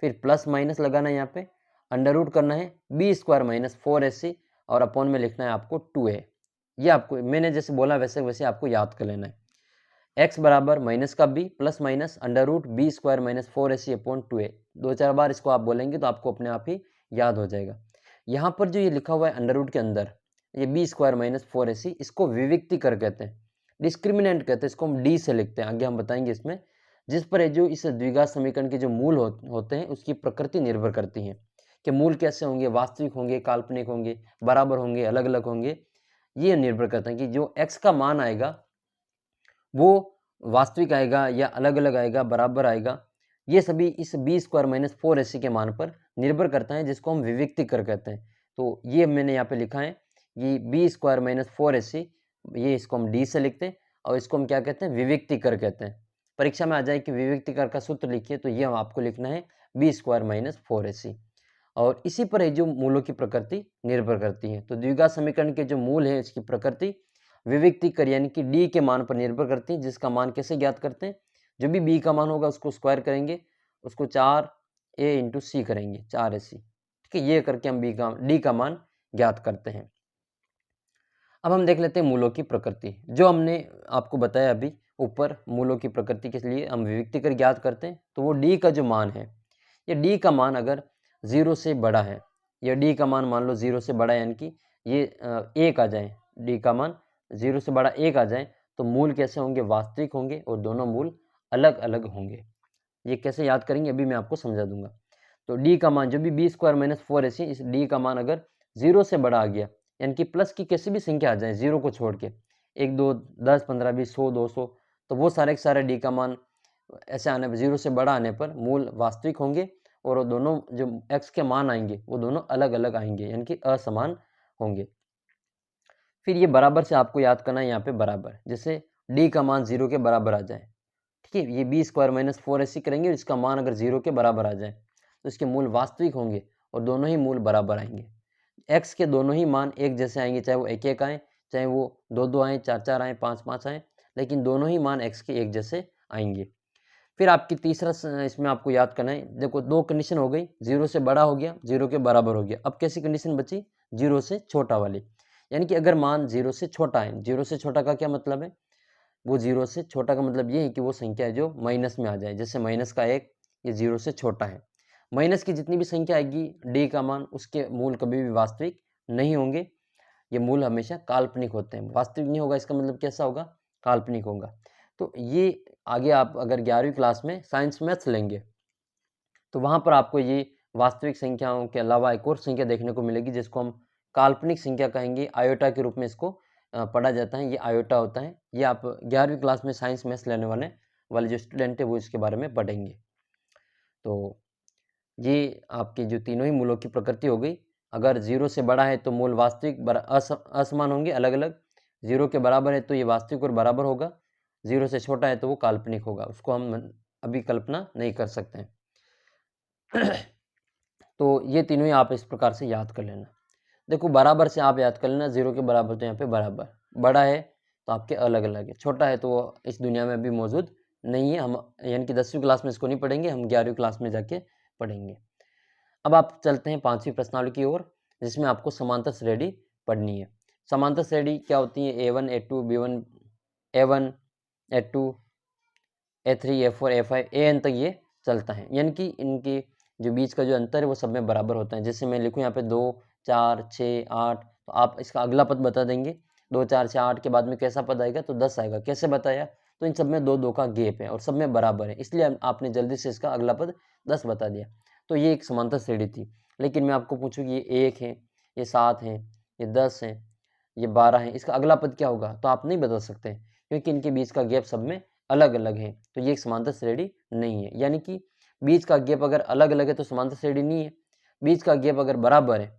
फिर प्लस माइनस लगाना है यहाँ पे, अंडर रूट करना है b² - 4ac और अपॉन में लिखना है आपको 2a। ये आपको मैंने जैसे बोला वैसे वैसे आपको याद कर लेना है। x = -b plus minus under root b² - 4ac upon 2a। 2-4 बार इसको आप बोलेंगे तो आपको अपने आप ही याद हो जाएगा। यहाँ पर जो ये लिखा हुआ है अंडर रूट के अंदर, ये b² - 4ac, इसको विविक्ति कर कहते हैं, डिस्क्रिमिनेंट कहते हैं। इसको हम d से लिखते हैं, आगे हम बताएंगे इसमें। जिस पर जो इस द्विघात समीकरण के जो मूल होते हैं उसकी प्रकृति निर्भर करती है कि मूल कैसे होंगे, वास्तविक होंगे, काल्पनिक होंगे, बराबर होंगे, अलग अलग होंगे। ये निर्भर करता है कि जो x का मान आएगा वो वास्तविक आएगा या अलग अलग आएगा, बराबर आएगा। ये सभी इस b² - 4ac के मान पर निर्भर करता है, जिसको हम विविक्ति कर कहते हैं। तो ये मैंने यहाँ पे लिखा है कि b² - 4ac, ये इसको हम d से लिखते हैं और इसको हम क्या कहते हैं, विविक्ति कर कहते हैं। परीक्षा में आ जाए कि विविक्ति कर का सूत्र लिखिए, तो ये आपको लिखना है b² - 4ac। और इसी पर जो मूलों की प्रकृति निर्भर करती है। तो द्विघात समीकरण के जो मूल है इसकी प्रकृति विविक्ति कर यानी कि d के मान पर निर्भर करती है, जिसका मान कैसे ज्ञात करते हैं, जो भी b का मान होगा उसको स्क्वायर करेंगे, उसको 4a × c करेंगे, 4ac। ठीक है, ये करके हम d का मान ज्ञात करते हैं। अब हम देख लेते हैं मूलों की प्रकृति। जो हमने आपको बताया अभी ऊपर, मूलों की प्रकृति के लिए हम विविक्ति कर ज्ञात करते हैं। तो वो d का जो मान है, ये d का मान अगर 0 से बड़ा है, या d का मान मान लो 0 से बड़ा है, यानी कि ये 1 आ जाए, d का मान 0 से बड़ा 1 आ जाए, तो मूल कैसे होंगे, वास्तविक होंगे और दोनों मूल अलग अलग होंगे। ये कैसे याद करेंगे अभी मैं आपको समझा दूंगा। तो d का मान जो भी b² - 4ac, इस d का मान अगर 0 से बड़ा आ गया, यानी कि प्लस की किसी भी संख्या आ जाए 0 को छोड़ के, 1, 2, 10, 15, 20, 100, 200, तो वो सारे के सारे d का मान ऐसे आने पर, 0 से बड़ा आने पर मूल वास्तविक होंगे और दोनों जो x के मान आएंगे वो दोनों अलग अलग आएंगे, यानी कि असमान होंगे। फिर ये बराबर से आपको याद करना है यहाँ पे बराबर, जैसे d का मान 0 के बराबर आ जाए, ठीक है, ये b² - 4ac करेंगे, इसका मान अगर 0 के बराबर आ जाए तो इसके मूल वास्तविक होंगे और दोनों ही मूल बराबर आएंगे। x के दोनों ही मान एक जैसे आएंगे, चाहे वो 1-1 आए, चाहे वो 2-2 आए, 4-4 आए, 5-5 आए, लेकिन दोनों ही मान x के एक जैसे आएंगे। फिर आपकी तीसरा इसमें आपको याद करना है, देखो 2 कंडीशन हो गई, 0 से बड़ा हो गया, 0 के बराबर हो गया। अब कैसी कंडीशन बची, 0 से छोटा वाली, यानी कि अगर मान 0 से छोटा है, 0 से छोटा का क्या मतलब है, वो 0 से छोटा का मतलब ये है कि वो संख्या है जो माइनस में आ जाए, जैसे -1, ये 0 से छोटा है। माइनस की जितनी भी संख्या आएगी d का मान, उसके मूल कभी भी वास्तविक नहीं होंगे, ये मूल हमेशा काल्पनिक होते हैं। वास्तविक नहीं होगा इसका मतलब कैसा होगा, काल्पनिक होगा। तो ये आगे आप अगर 11वीं क्लास में साइंस मैथ्स लेंगे तो वहाँ पर आपको ये वास्तविक संख्याओं के अलावा एक और संख्या देखने को मिलेगी जिसको हम काल्पनिक संख्या कहेंगे। आयोटा के रूप में इसको पढ़ा जाता है। ये आयोटा होता है। ये आप 11वीं क्लास में साइंस मैथ्स लेने वाले जो स्टूडेंट है वो इसके बारे में पढ़ेंगे। तो ये आपके जो तीनों ही मूलों की प्रकृति हो गई। अगर 0 से बड़ा है तो मूल वास्तविक असमान होंगे, अलग अलग। 0 के बराबर है तो ये वास्तविक और बराबर होगा। 0 से छोटा है तो वो काल्पनिक होगा, उसको हम अभी कल्पना नहीं कर सकते हैं। तो ये तीनों ही आप इस प्रकार से याद कर लेना। देखो बराबर से आप याद कर लेना, 0 के बराबर तो यहाँ पे बराबर, बड़ा है तो आपके अलग अलग है, छोटा है तो वो इस दुनिया में अभी मौजूद नहीं है। हम यानी कि 10वीं क्लास में इसको नहीं पढ़ेंगे, हम 11वीं क्लास में जाके पढ़ेंगे। अब आप चलते हैं 5वीं प्रश्नावली की ओर, जिसमें आपको समांतर श्रेणी पढ़नी है। समांतर श्रेणी क्या होती है, A1 A2 B1 A1 A2 A3 A4 A5 AN तक ये चलता है। यानी कि इनके जो बीच का जो अंतर है वो सब में बराबर होता है। जैसे मैं लिखूँ यहाँ पे 2 4 6 8, तो आप इसका अगला पद बता देंगे। 2 4 6 8 के बाद में कैसा पद आएगा, तो 10 आएगा। कैसे बताया, तो इन सब में 2 2 का गैप है और सब में बराबर है, इसलिए आपने जल्दी से इसका अगला पद 10 बता दिया। तो ये एक समांतर श्रेणी थी। लेकिन मैं आपको पूछूँ कि ये 1 है, ये 7 है, ये 10 है, ये 12 है, इसका अगला पद क्या होगा, तो आप नहीं बता सकते क्योंकि इनके बीच का गैप सब में अलग अलग है। तो ये एक समांतर श्रेणी नहीं है। यानी कि बीच का गैप अगर अलग अलग है तो समांतर श्रेणी नहीं है। बीच का गैप अगर बराबर है,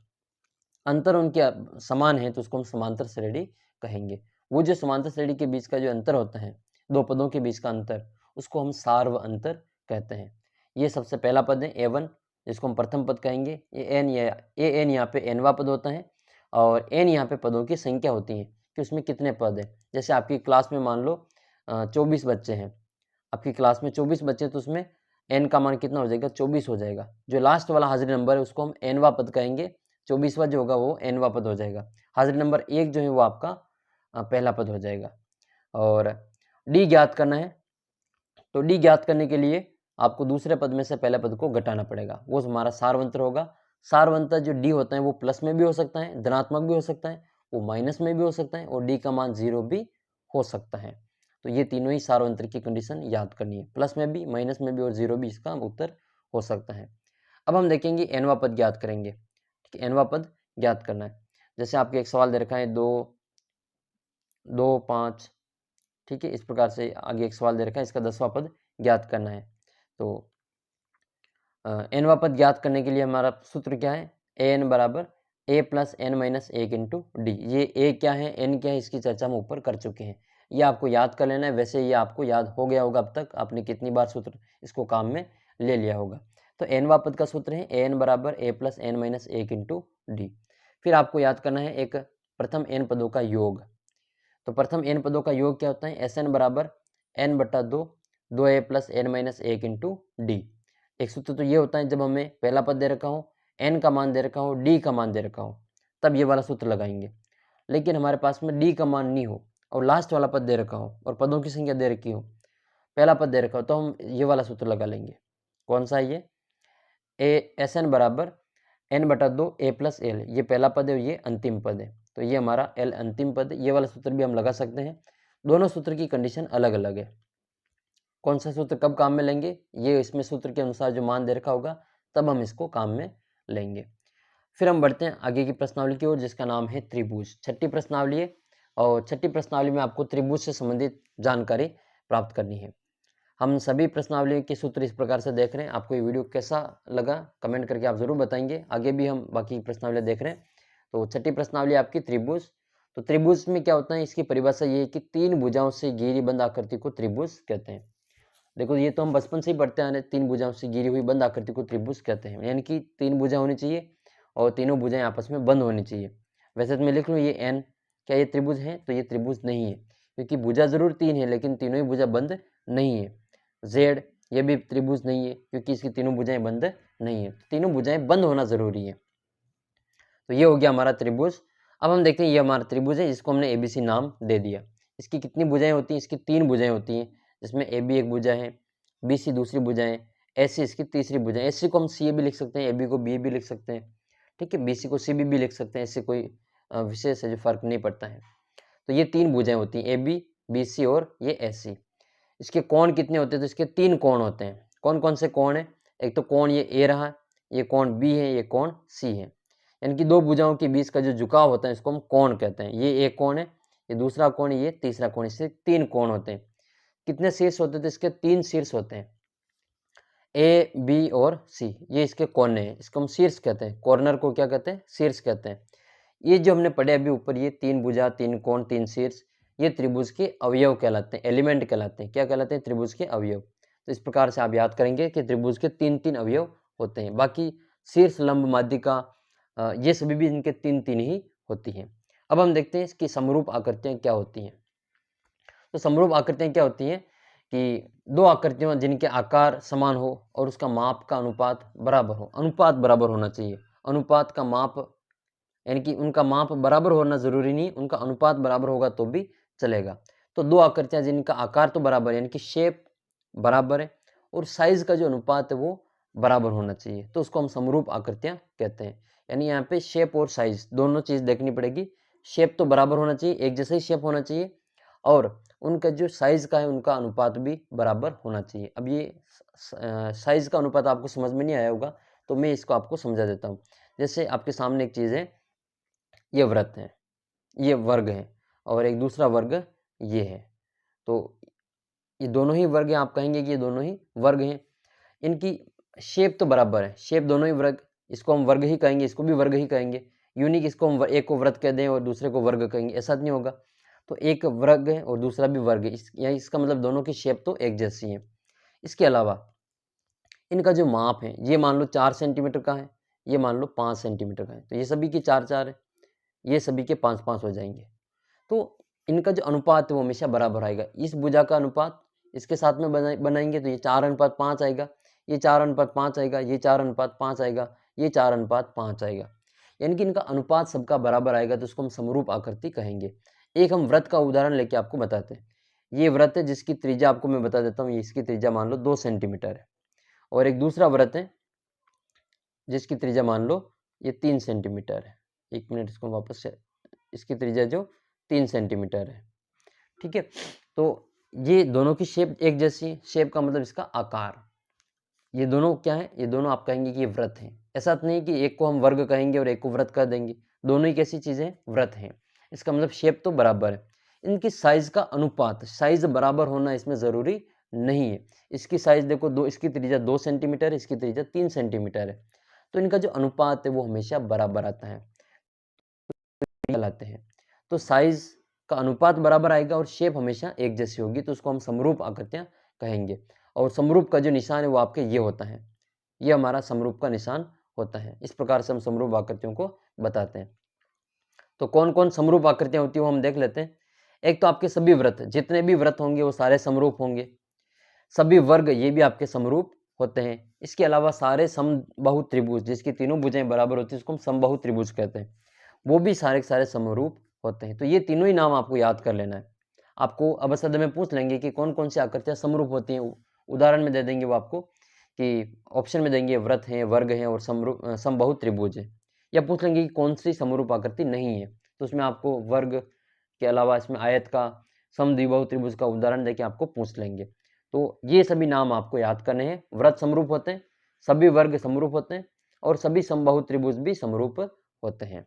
अंतर उनके समान है, तो उसको हम समांतर श्रेणी कहेंगे। वो जो समांतर श्रेणी के बीच का जो अंतर होता है, दो पदों के बीच का अंतर, उसको हम सार्व अंतर कहते हैं। ये सबसे पहला पद है A1, जिसको हम प्रथम पद कहेंगे। ये एन यहाँ पे nवा पद होता है और n यहाँ पे पदों की संख्या होती है कि उसमें कितने पद है। जैसे आपकी क्लास में मान लो 24 बच्चे हैं, आपकी क्लास में 24 बच्चे, तो उसमें n का मान कितना हो जाएगा, 24 हो जाएगा। जो लास्ट वाला हाजिरी नंबर है उसको हम nवा पद कहेंगे। 24वां जो होगा वो nवा पद हो जाएगा। हाजिरी नंबर 1 जो है वो आपका पहला पद हो जाएगा। और d ज्ञात करना है, तो d ज्ञात करने के लिए आपको दूसरे पद में से पहले पद को घटाना पड़ेगा, वो हमारा सार्वंतर होगा। सार्वंतर जो d होता है वो प्लस में भी हो सकता है, धनात्मक भी हो सकता है, वो माइनस में भी हो सकता है, और d का मान 0 भी हो सकता है। तो ये तीनों ही सार्वंतर की कंडीशन याद करनी है, प्लस में भी, माइनस में भी और 0 भी इसका उत्तर हो सकता है। अब हम देखेंगे nवा पद ज्ञात करेंगे। ठीक है, nवा पद ज्ञात करना है। जैसे आपके एक सवाल दे रखा है 2 2 5, ठीक है, इस प्रकार से आगे एक सवाल दे रखा है, इसका 10वां पद ज्ञात करना है। तो nवा पद ज्ञात करने के लिए हमारा सूत्र क्या है, an बराबर a plus n minus 1 into d. ये a क्या है, n क्या है, इसकी चर्चा हम ऊपर कर चुके हैं। ये आपको याद कर लेना है। वैसे ये आपको याद हो गया होगा अब तक, आपने कितनी बार सूत्र इसको काम में ले लिया होगा। तो nवा पद का सूत्र है an बराबर a plus n minus 1 into d. फिर आपको याद करना है एक प्रथम n पदों का योग। तो प्रथम n पदों का योग क्या होता है, Sn बराबर n बटा 2 2a plus n minus 1 into d. एक सूत्र तो ये होता है जब हमें पहला पद दे रखा हो, n का मान दे रखा हो, d का मान दे रखा हो, तब ये वाला सूत्र लगाएंगे। लेकिन हमारे पास में d का मान नहीं हो और लास्ट वाला पद दे रखा हो और पदों की संख्या दे रखी हो, पहला पद दे रखा हो, तो हम ये वाला सूत्र लगा लेंगे। कौन सा है ये, Sn बराबर n बटा 2 a प्लस एल, ये पहला पद है, ये अंतिम पद है, तो ये हमारा l अंतिम पद है। ये वाला सूत्र भी हम लगा सकते हैं। दोनों सूत्र की कंडीशन अलग अलग है। कौन सा सूत्र कब काम में लेंगे, ये इसमें सूत्र के अनुसार जो मान दे रखा होगा तब हम इसको काम में लेंगे। फिर हम बढ़ते हैं आगे की प्रश्नावली की ओर, जिसका नाम है त्रिभुज। छठी प्रश्नावली है और छठी प्रश्नावली में आपको त्रिभुज से संबंधित जानकारी प्राप्त करनी है। हम सभी प्रश्नावली के सूत्र इस प्रकार से देख रहे हैं। आपको ये वीडियो कैसा लगा कमेंट करके आप जरूर बताएंगे। आगे भी हम बाकी प्रश्नावली देख रहे हैं। तो छठी प्रश्नावली आपकी त्रिभुज। तो त्रिभुज में क्या होता है, इसकी परिभाषा ये है कि 3 भुजाओं से घिरी बंद आकृति को त्रिभुज कहते हैं। देखो ये तो हम बचपन से ही पढ़ते आ रहे हैं, 3 भुजाओं से घिरी हुई बंद आकृति को त्रिभुज कहते हैं। यानी कि 3 भुजा होनी चाहिए और तीनों भुजाएं आपस में बंद होनी चाहिए। वैसे तो मैं लिख लूँ ये n, क्या ये त्रिभुज है, तो ये त्रिभुज नहीं है, क्योंकि भुजा जरूर 3 है लेकिन तीनों ही भुजा बंद नहीं है। z, ये भी त्रिभुज नहीं है क्योंकि इसकी तीनों भुजाएं बंद नहीं है। तीनों भुजाएं बंद होना जरूरी है। तो ये हो गया हमारा त्रिभुज। अब हम देखते हैं ये हमारा त्रिभुज है, जिसको हमने ABC नाम दे दिया। इसकी कितनी भुजाएं होती हैं, इसकी 3 भुजाएं होती हैं, जिसमें AB एक भुजा है, BC दूसरी भुजा है, AC इसकी तीसरी भुजा है। AC को हम CA भी लिख सकते हैं, AB को BA भी लिख सकते हैं। ठीक है, BC को CB भी लिख सकते हैं, इससे कोई विशेष है जो फर्क नहीं पड़ता है। तो ये 3 भुजाएं होती हैं, AB, BC और ये AC। इसके कोण कितने होते हैं? तो इसके 3 कोण होते हैं। कौन कौन से कोण है? एक तो कोण ये A रहा, ये कोण B है, ये कोण C है। यानी कि दो भुजाओं के बीच का जो झुकाव होता है इसको हम कोण कहते हैं। ये एक कोण है, ये दूसरा कोण, ये तीसरा कोण, इससे 3 कोण होते हैं। कितने शीर्ष होते हैं? तो इसके 3 शीर्ष होते हैं, A, B और C। ये इसके कोने हैं, इसको हम शीर्ष कहते हैं। कॉर्नर को क्या कहते हैं? शीर्ष कहते हैं। ये जो हमने पढ़े अभी ऊपर, ये 3 भुजा, 3 कोण, 3 शीर्ष, ये त्रिभुज के अवयव कहलाते हैं, एलिमेंट कहलाते हैं। क्या कहलाते हैं? त्रिभुज के अवयव। तो इस प्रकार से आप याद करेंगे कि त्रिभुज के 3-3 अवयव होते हैं। बाकी शीर्ष, लंब, माध्यिका, ये सभी भी इनके 3-3 ही होती हैं। अब हम देखते हैं इसकी समरूप आकृतियां क्या होती हैं। तो समरूप आकृतियां क्या होती हैं कि दो आकृतियां जिनके आकार समान हो और उसका माप का अनुपात बराबर हो। अनुपात बराबर होना चाहिए। अनुपात का माप यानी कि उनका माप बराबर होना जरूरी नहीं, उनका अनुपात बराबर होगा तो भी चलेगा। तो दो आकृतियां जिनका आकार तो बराबर है, यानी कि शेप बराबर है, और साइज का जो अनुपात है वो बराबर होना चाहिए, तो उसको हम समरूप आकृतियां कहते हैं। यानी यहाँ पे शेप और साइज दोनों चीज देखनी पड़ेगी। शेप तो बराबर होना चाहिए, एक जैसा ही शेप होना चाहिए, और उनका जो साइज का है उनका अनुपात भी बराबर होना चाहिए। अब ये साइज का अनुपात आपको समझ में नहीं आया होगा, तो मैं इसको आपको समझा देता हूँ। जैसे आपके सामने एक चीज है, ये वृत्त है, ये वर्ग है, और एक दूसरा वर्ग ये है। तो ये दोनों ही वर्ग हैं, आप कहेंगे कि ये दोनों ही वर्ग हैं। इनकी शेप तो बराबर है, शेप दोनों ही वर्ग, इसको हम वर्ग ही कहेंगे, इसको भी वर्ग ही कहेंगे। यूनिक इसको हम एक को वृत्त कह दें और दूसरे को वर्ग कहेंगे, ऐसा नहीं होगा। तो एक वर्ग है और दूसरा भी वर्ग है, इसका मतलब दोनों की शेप तो एक जैसी है। इसके अलावा इनका जो माप है, ये मान लो 4 सेंटीमीटर का है, ये मान लो 5 सेंटीमीटर का है, तो ये सभी की 4-4 है, ये सभी के 5-5 हो जाएंगे। तो इनका जो अनुपात है वो हमेशा बराबर आएगा। इस भुजा का अनुपात इसके साथ में बनाएंगे तो ये 4:5 आएगा, ये 4:5 आएगा, ये 4:5 आएगा, ये 4:5 आएगा। यानी कि इनका अनुपात सबका बराबर आएगा, तो उसको हम समरूप आकृति कहेंगे। एक हम व्रत का उदाहरण लेके आपको बताते हैं। ये व्रत है जिसकी त्रिज्या आपको मैं बता देता हूँ, इसकी त्रिज्या मान लो 2 सेंटीमीटर है, और एक दूसरा व्रत है जिसकी त्रिज्या मान लो ये 3 सेंटीमीटर है। 1 मिनट, इसको वापस से, इसकी त्रिज्या जो 3 सेंटीमीटर है, ठीक है। तो ये दोनों की शेप एक जैसी है, शेप का मतलब इसका आकार। ये दोनों क्या है? ये दोनों आप कहेंगे कि ये व्रत हैं। ऐसा नहीं कि एक को हम वर्ग कहेंगे और एक को व्रत कर देंगे, दोनों ही कैसी चीजें? व्रत हैं। इसका मतलब शेप तो बराबर है। इनकी साइज का अनुपात, साइज बराबर होना इसमें जरूरी नहीं है। इसकी साइज देखो, दो, इसकी त्रिज्या 2 सेंटीमीटर है, इसकी त्रिज्या 3 सेंटीमीटर है, तो इनका जो अनुपात है वो हमेशा बराबर आता है, कहलाते हैं। तो साइज का अनुपात बराबर आएगा और शेप हमेशा एक जैसी होगी, तो उसको हम समरूप आकृतियां कहेंगे। और समरूप का जो निशान है वो आपके ये होता है, ये हमारा समरूप का निशान होता है। इस प्रकार से हम समरूप आकृतियों को बताते हैं। तो कौन कौन समरूप आकृतियां होती है वो हम देख लेते हैं। एक तो आपके सभी व्रत, जितने भी व्रत होंगे वो सारे समरूप होंगे। सभी वर्ग, ये भी आपके समरूप होते हैं। इसके अलावा सारे समबाहु त्रिभुज, जिसकी तीनों भुजाएं बराबर होती है उसको हम समबाहु त्रिभुज कहते हैं, वो भी सारे के सारे समरूप होते हैं। तो ये तीनों ही नाम आपको याद कर लेना है। आपको अवसद में पूछ लेंगे कि कौन कौन सी आकृतियां समरूप होती हैं, उदाहरण में दे देंगे वो आपको, कि ऑप्शन में देंगे व्रत हैं, वर्ग हैं और समबाहु त्रिभुज है। या पूछ लेंगे कि कौन सी समरूप आकृति नहीं है, तो उसमें आपको वर्ग के अलावा इसमें आयत का, समद्विबाहु त्रिभुज का उदाहरण देके आपको पूछ लेंगे। तो ये सभी नाम आपको याद करने हैं। व्रत समरूप होते हैं, सभी वर्ग समरूप होते हैं, और सभी समबाहु त्रिभुज भी समरूप होते हैं।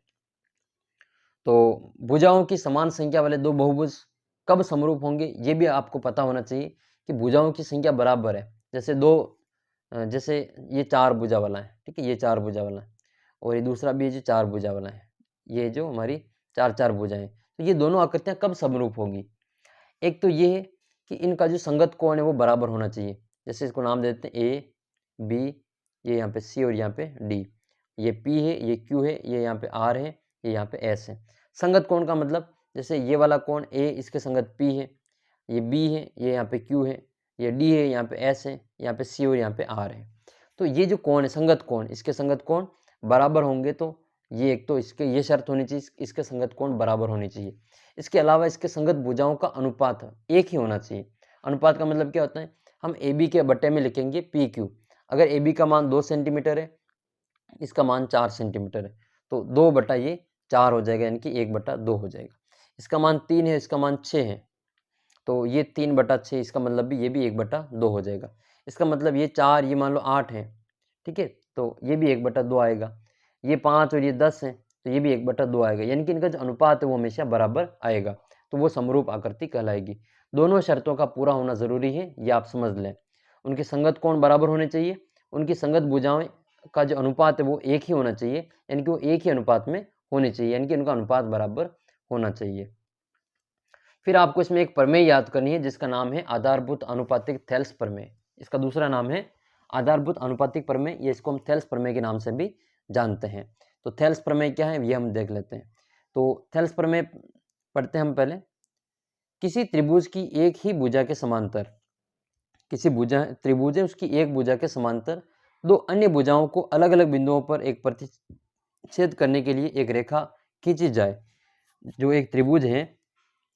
तो भुजाओं की समान संख्या वाले दो बहुभुज कब समरूप होंगे, ये भी आपको पता होना चाहिए कि भुजाओं की संख्या बराबर है। जैसे ये 4 भुजा वाला है, ठीक है, ये 4 भुजा वाला है, और ये दूसरा भी जो 4 भुजा वाला है, ये जो हमारी 4-4 भुजाएं, तो ये दोनों आकृतियां कब समरूप होगी? एक तो ये है कि इनका जो संगत कोण है वो बराबर होना चाहिए। जैसे इसको नाम दे देते हैं ए, बी, ये यहाँ पे सी और यहाँ पे डी, ये पी है, ये क्यू है, ये यहाँ पे आर है, ये यहाँ पे एस है। संगत कोण का मतलब, जैसे ये वाला कोण ए, इसके संगत पी है, ये बी है, ये यहाँ पे क्यू है, ये डी है, यहाँ पे एस है, यहाँ पे सी और यहाँ पे आर है। तो ये जो कोण है संगत कोण, इसके संगत कोण बराबर होंगे, तो ये एक तो इसके ये शर्त होनी चाहिए, इसके संगत कोण बराबर होनी चाहिए। इसके अलावा इसके संगत भुजाओं का अनुपात एक ही होना चाहिए। अनुपात का मतलब क्या होता है? हम ए बी के बट्टे में लिखेंगे पी क्यू। अगर ए बी का मान 2 सेंटीमीटर है इसका मान 4 सेंटीमीटर है, तो 2 बटा ये 4 हो जाएगा, यानी कि 1 बटा 2 हो जाएगा। इसका मान 3 है, इसका मान 6 है, तो ये 3 बटा 6, इसका मतलब भी ये भी 1 बटा 2 हो जाएगा। इसका मतलब ये 4, ये मान लो 8 है, ठीक है, तो ये भी 1 बटा 2 आएगा। ये 5 और ये 10 है, तो ये भी 1 बटा 2 आएगा, यानी कि इनका जो अनुपात है वो हमेशा बराबर आएगा, तो वो समरूप आकृति कहलाएगी। दोनों शर्तों का पूरा होना ज़रूरी है, ये आप समझ लें। उनके संगत कोण बराबर होने चाहिए, उनकी संगत भुजाएं का जो अनुपात है वो एक ही होना चाहिए, यानी कि वो एक ही अनुपात में होनी चाहिए, यानी कि उनका अनुपात बराबर होना चाहिए। फिर आपको इसमें एक प्रमेय याद करनी है जिसका नाम है आधारभूत अनुपातिक थेल्स प्रमेय। इसका दूसरा नाम है आधारभूत अनुपातिक प्रमेय, ये इसको हम थेल्स प्रमेय के नाम से भी जानते हैं। तो थेल्स प्रमेय क्या है ये हम देख लेते हैं। तो थेल्स प्रमेय पढ़ते हैं हम पहले। किसी त्रिभुज की एक ही भुजा के समांतर, किसी त्रिभुज है उसकी एक भुजा के समांतर दो अन्य भुजाओं को अलग अलग बिंदुओं पर एक प्रतिच्छेद करने के लिए एक रेखा खींची जाए। जो एक त्रिभुज है,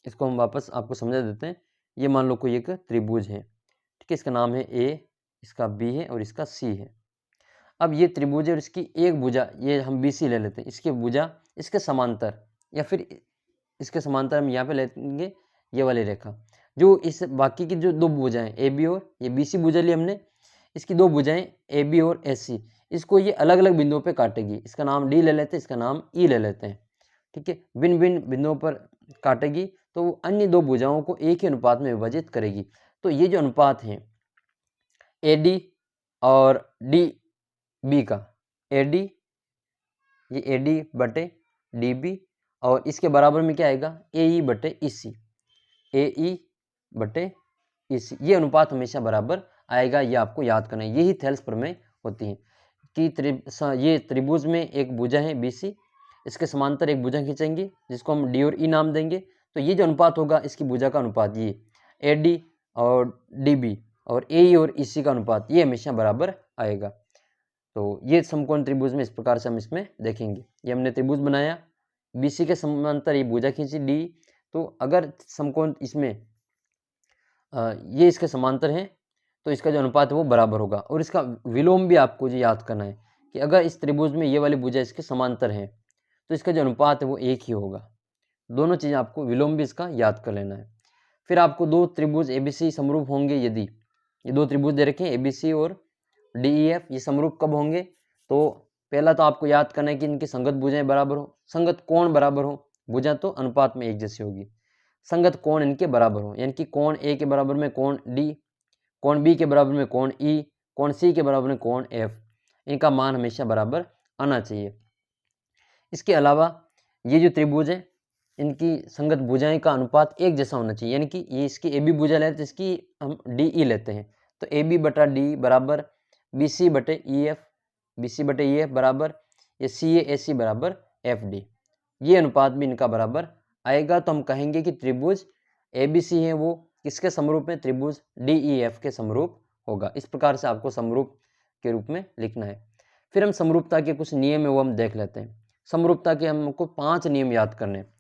इसको हम वापस आपको समझा देते हैं। ये मान लो कोई एक त्रिभुज है, ठीक है, इसका नाम है ए, इसका बी है और इसका सी है। अब ये त्रिभुज है और इसकी एक भुजा, ये हम बी सी ले लेते हैं, इसकी भुजा इसके समांतर, या फिर इसके समांतर हम यहाँ पे लेंगे ये वाली रेखा। जो इस बाकी की जो दो भुजाएं ए बी और ये बी सी भुजा ली हमने, इसकी दो भुजाएं ए बी और एस सी, इसको ये अलग अलग बिंदुओं पे काटेगी। इसका नाम डी ले लेते हैं, इसका नाम ई ले लेते हैं, ठीक है। भिन्न भिन्न बिंदुओं पर काटेगी तो अन्य दो भुजाओं को एक ही अनुपात में विभाजित करेगी। तो ये जो अनुपात है ए डी और डी बी का, ए डी, ये ए डी बटे डी बी, और इसके बराबर में क्या आएगा ए ई बटे ई सी, ए ई बटे ई सी, ये अनुपात हमेशा बराबर आएगा। ये आपको याद करना है। यही थेल्स प्रमेय होती है कि ये त्रिभुज में एक भुजा है बी सी, इसके समांतर एक भुजा खींचेंगे जिसको हम डी और ई नाम देंगे। तो ये जो अनुपात होगा इसकी भुजा का अनुपात, ये ए डी और डी बी और ए ई और ई सी का अनुपात, ये हमेशा बराबर आएगा। तो ये समकोण त्रिभुज में इस प्रकार से हम इसमें देखेंगे। ये हमने त्रिभुज बनाया, बी सी के समांतर ये भुजा खींची डी, तो अगर समकोण इसमें ये इसके समांतर है तो इसका जो अनुपात है वो बराबर होगा। और इसका विलोम भी आपको जो याद करना है कि अगर इस त्रिभुज में ये वाली भुजा इसके समांतर है तो इसका जो अनुपात है वो एक ही होगा। दोनों चीज़ें आपको विलोम भी इसका याद कर लेना है। फिर आपको दो त्रिभुज ए बी सी समरूप होंगे यदि, ये दो त्रिभुज दे रखे हैं ए बी सी और डी ई एफ, ये समरूप कब होंगे? तो पहला तो आपको याद करना है कि इनकी संगत भुजाएं बराबर हो, संगत कोण बराबर हो, भुजा तो अनुपात में एक जैसी होगी, संगत कोण इनके बराबर हो, यानी कि कोण ए के बराबर में कोण डी, कोण बी के बराबर में कोण ई, कोण सी के बराबर में कोण एफ, इनका मान हमेशा बराबर आना चाहिए। इसके अलावा ये जो त्रिभुज है इनकी संगत भुजाएं का अनुपात एक जैसा होना चाहिए, यानी कि ये इसकी ए बी भुजा लेते हैं, इसकी हम डी ई लेते हैं, तो ए बी बटा डी बराबर बी सी बटे ई एफ, बी सी बटे ई एफ बराबर ये सी ए सी बराबर एफ डी, ये अनुपात भी इनका बराबर आएगा। तो हम कहेंगे कि त्रिभुज ए बी सी है वो किसके समरूप में? त्रिभुज डी ई एफ के समरूप होगा। इस प्रकार से आपको समरूप के रूप में लिखना है। फिर हम समरूपता के कुछ नियम है वो हम देख लेते हैं। समरूपता के हमको 5 नियम याद करने हैं।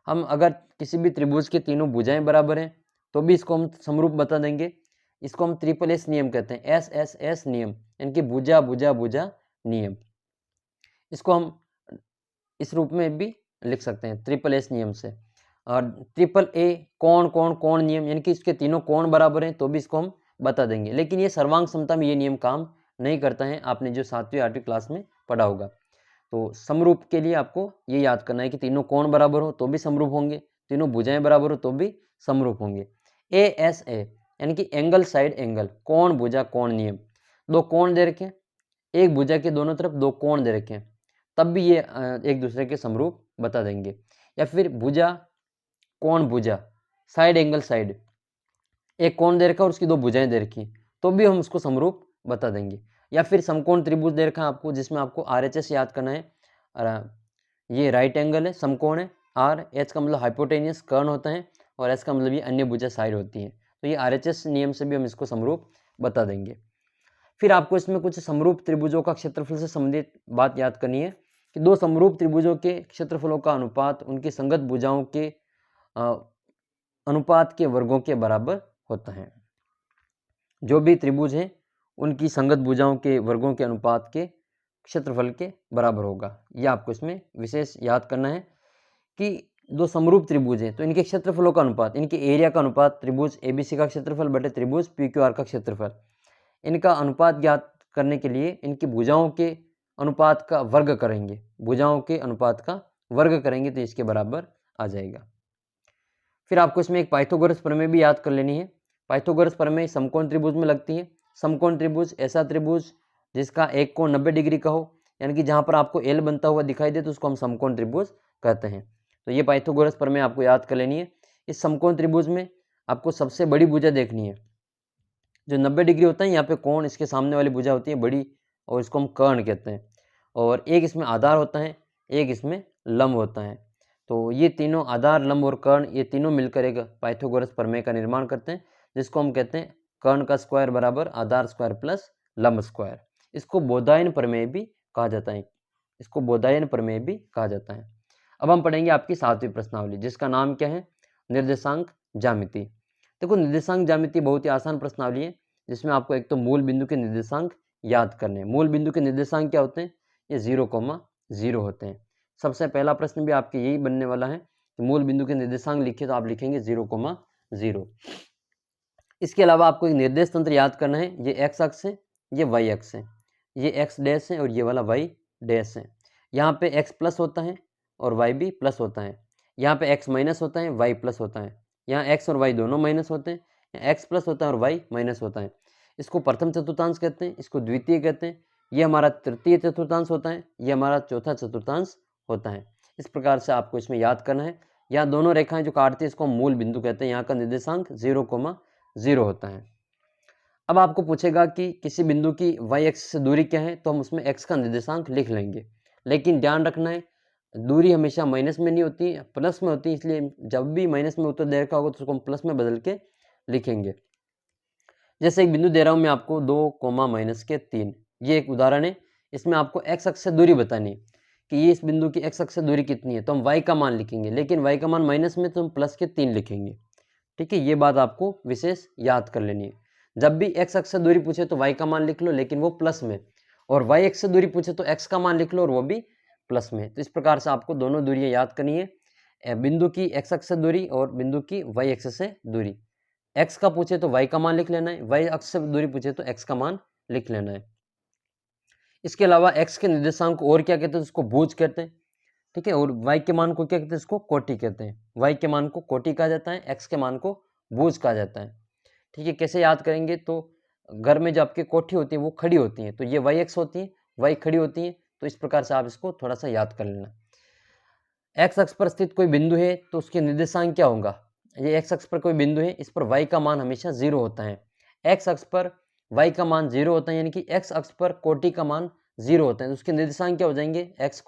हम अगर किसी भी त्रिभुज के तीनों भुजाएं बराबर हैं तो भी इसको हम समरूप बता देंगे। इसको हम ट्रिपल एस नियम कहते हैं, एस एस एस नियम, यानी कि भुजा भुजा भुजा नियम। इसको हम इस रूप में भी लिख सकते हैं ट्रिपल एस नियम से। और ट्रिपल ए कोण कोण कोण नियम, यानी कि इसके तीनों कोण बराबर हैं तो भी इसको हम बता देंगे। लेकिन ये सर्वांग समता में ये नियम काम नहीं करता है, आपने जो 7वीं 8वीं क्लास में पढ़ा होगा। तो समरूप के लिए आपको ये याद करना है कि तीनों कोण बराबर हो तो भी समरूप होंगे, तीनों भुजाएं बराबर हो तो भी समरूप होंगे। ए एस ए यानी कि एंगल साइड एंगल, कोण भुजा कोण नियम। दो कोण दे रखे हैं, एक भुजा के दोनों तरफ दो कोण दे रखे हैं, तब भी ये एक दूसरे के समरूप बता देंगे। या फिर भुजा कोण भुजा, साइड एंगल साइड, एक कोण दे रखा और उसकी दो भुजाएं दे रखी तो भी हम उसको समरूप बता देंगे। या फिर समकोण त्रिभुज दे रखा है आपको जिसमें आपको आर एच एस याद करना है। ये राइट एंगल है, समकोण है, आर एच का मतलब हाइपोटेनियस कर्ण होता है और एस का मतलब ये अन्य भुजा साइड होती है। तो ये आर एच एस नियम से भी हम इसको समरूप बता देंगे। फिर आपको इसमें कुछ समरूप त्रिभुजों का क्षेत्रफल से संबंधित बात याद करनी है कि दो समरूप त्रिभुजों के क्षेत्रफलों का अनुपात उनकी संगत भुजाओं के अनुपात के वर्गों के बराबर होता है। जो भी त्रिभुज हैं उनकी संगत भुजाओं के वर्गों के अनुपात के क्षेत्रफल के बराबर होगा। ये आपको इसमें विशेष याद करना है कि दो समरूप त्रिभुज हैं तो इनके क्षेत्रफलों का अनुपात, इनके एरिया का अनुपात, त्रिभुज ABC का क्षेत्रफल बटे त्रिभुज PQR का क्षेत्रफल, इनका अनुपात ज्ञात करने के लिए इनकी भुजाओं के अनुपात का वर्ग करेंगे, भुजाओं के अनुपात का वर्ग करेंगे तो इसके बराबर आ जाएगा। फिर आपको इसमें एक पाइथागोरस प्रमेय भी याद कर लेनी है। पाइथागोरस प्रमेय समकोण त्रिभुज में लगती है। समकोण त्रिभुज ऐसा त्रिभुज जिसका एक कोण 90 डिग्री का हो, यानी कि जहाँ पर आपको एल बनता हुआ दिखाई दे तो उसको हम समकोण त्रिभुज कहते हैं। तो ये पाइथागोरस प्रमेय आपको याद कर लेनी है। इस समकोण त्रिभुज में आपको सबसे बड़ी भुजा देखनी है, जो 90 डिग्री होता है, यहाँ पे कोण इसके सामने वाली भुजा होती है बड़ी, और इसको हम कर्ण कहते हैं। और एक इसमें आधार होता है, एक इसमें लंब होता है। तो ये तीनों आधार, लंब और कर्ण, ये तीनों मिलकर एक पाइथागोरस प्रमेय का निर्माण करते हैं, जिसको हम कहते हैं कर्ण का स्क्वायर बराबर आधार स्क्वायर प्लस लंब स्क्वायर। इसको बोधायन प्रमेय भी कहा जाता है, इसको बोधायन प्रमेय भी कहा जाता है। अब हम पढ़ेंगे आपकी 7वीं प्रश्नावली, जिसका नाम क्या है, निर्देशांक ज्यामिति। देखो निर्देशांक ज्यामिति बहुत ही आसान प्रश्नावली है, जिसमें आपको एक तो मूल बिंदु के निर्देशांक याद करने हैं। मूल बिंदु के निर्देशांक क्या होते हैं, ये 0,0 होते हैं। सबसे पहला प्रश्न भी आपके यही बनने वाला है कि मूल बिंदु के निर्देशांक लिखे तो आप लिखेंगे 0,0। इसके अलावा आपको एक निर्देश तंत्र याद करना है। ये एक्स अक्ष है, ये वाई अक्ष है, ये एक्स डैश है और ये वाला वाई डैश है। यहाँ पे एक्स प्लस होता है और वाई भी प्लस होता है। यहाँ पे एक्स माइनस होता है, वाई प्लस होता है। यहाँ एक्स और वाई दोनों माइनस होते हैं, एक्स प्लस होता है और वाई माइनस होता है। इसको प्रथम चतुर्थांश कहते हैं, इसको द्वितीय कहते हैं। ये हमारा तृतीय चतुर्थांश होता है, ये हमारा चौथा चतुर्थांश होता है। इस प्रकार से आपको इसमें याद करना है। यहाँ दोनों रेखाएं जो काटती है इसको हम मूल बिंदु कहते हैं। यहाँ का निर्देशांक 0,0 होता है। अब आपको पूछेगा कि किसी बिंदु की वाई एक्स से दूरी क्या है, तो हम उसमें एक्स का निर्देशांक लिख लेंगे, लेकिन ध्यान रखना है दूरी हमेशा माइनस में नहीं होती, प्लस में होती है। इसलिए जब भी माइनस में उत्तर दे रखा होगा तो उसको हम प्लस में बदल के लिखेंगे। जैसे एक बिंदु दे रहा हूँ मैं आपको 2,-3, ये एक उदाहरण है। इसमें आपको एक्स अक्ष से दूरी बतानी है कि ये इस बिंदु की एक्स अक्ष से दूरी कितनी है, तो हम वाई का मान लिखेंगे, लेकिन वाई का मान माइनस में तो हम प्लस के 3 लिखेंगे। ठीक है, ये बात आपको विशेष याद कर लेनी है। जब भी एक्स अक्ष से दूरी पूछे तो वाई का मान लिख लो, लेकिन वो प्लस में, और वाई एक्स से दूरी पूछे तो एक्स का मान लिख लो और वो भी प्लस में। तो इस प्रकार से आपको दोनों दूरियां याद करनी है, बिंदु की एक्स अक्ष से दूरी और बिंदु की वाई अक्ष से दूरी। एक्स का पूछे तो वाई का मान लिख लेना है, वाई अक्ष से दूरी पूछे तो एक्स का मान लिख लेना है। इसके अलावा एक्स के निर्देशांक को और क्या कहते हैं, उसको भुज कहते हैं। ठीक है, और वाई के मान को क्या कहते हैं, इसको कोटि कहते हैं। वाई के मान को कोटि कहा जाता है, एक्स के मान को भुज कहा जाता है। ठीक है, कैसे याद करेंगे, तो घर में जो आपकी कोठी होती है वो खड़ी होती है, तो ये वाई एक्स होती है, वाई खड़ी होती है। तो इस प्रकार से आप इसको थोड़ा सा याद कर लेना। एक्स अक्ष पर स्थित कोई बिंदु है तो उसके निर्देशांक क्या होगा, ये एक्स अक्ष पर कोई बिंदु है, इस पर वाई का मान हमेशा 0 होता है। एक्स अक्ष पर वाई का मान 0 होता है, यानी कि एक्स अक्ष पर कोटि का मान 0 होता है, तो उसके निर्देशांक क्या हो जाएंगे, x,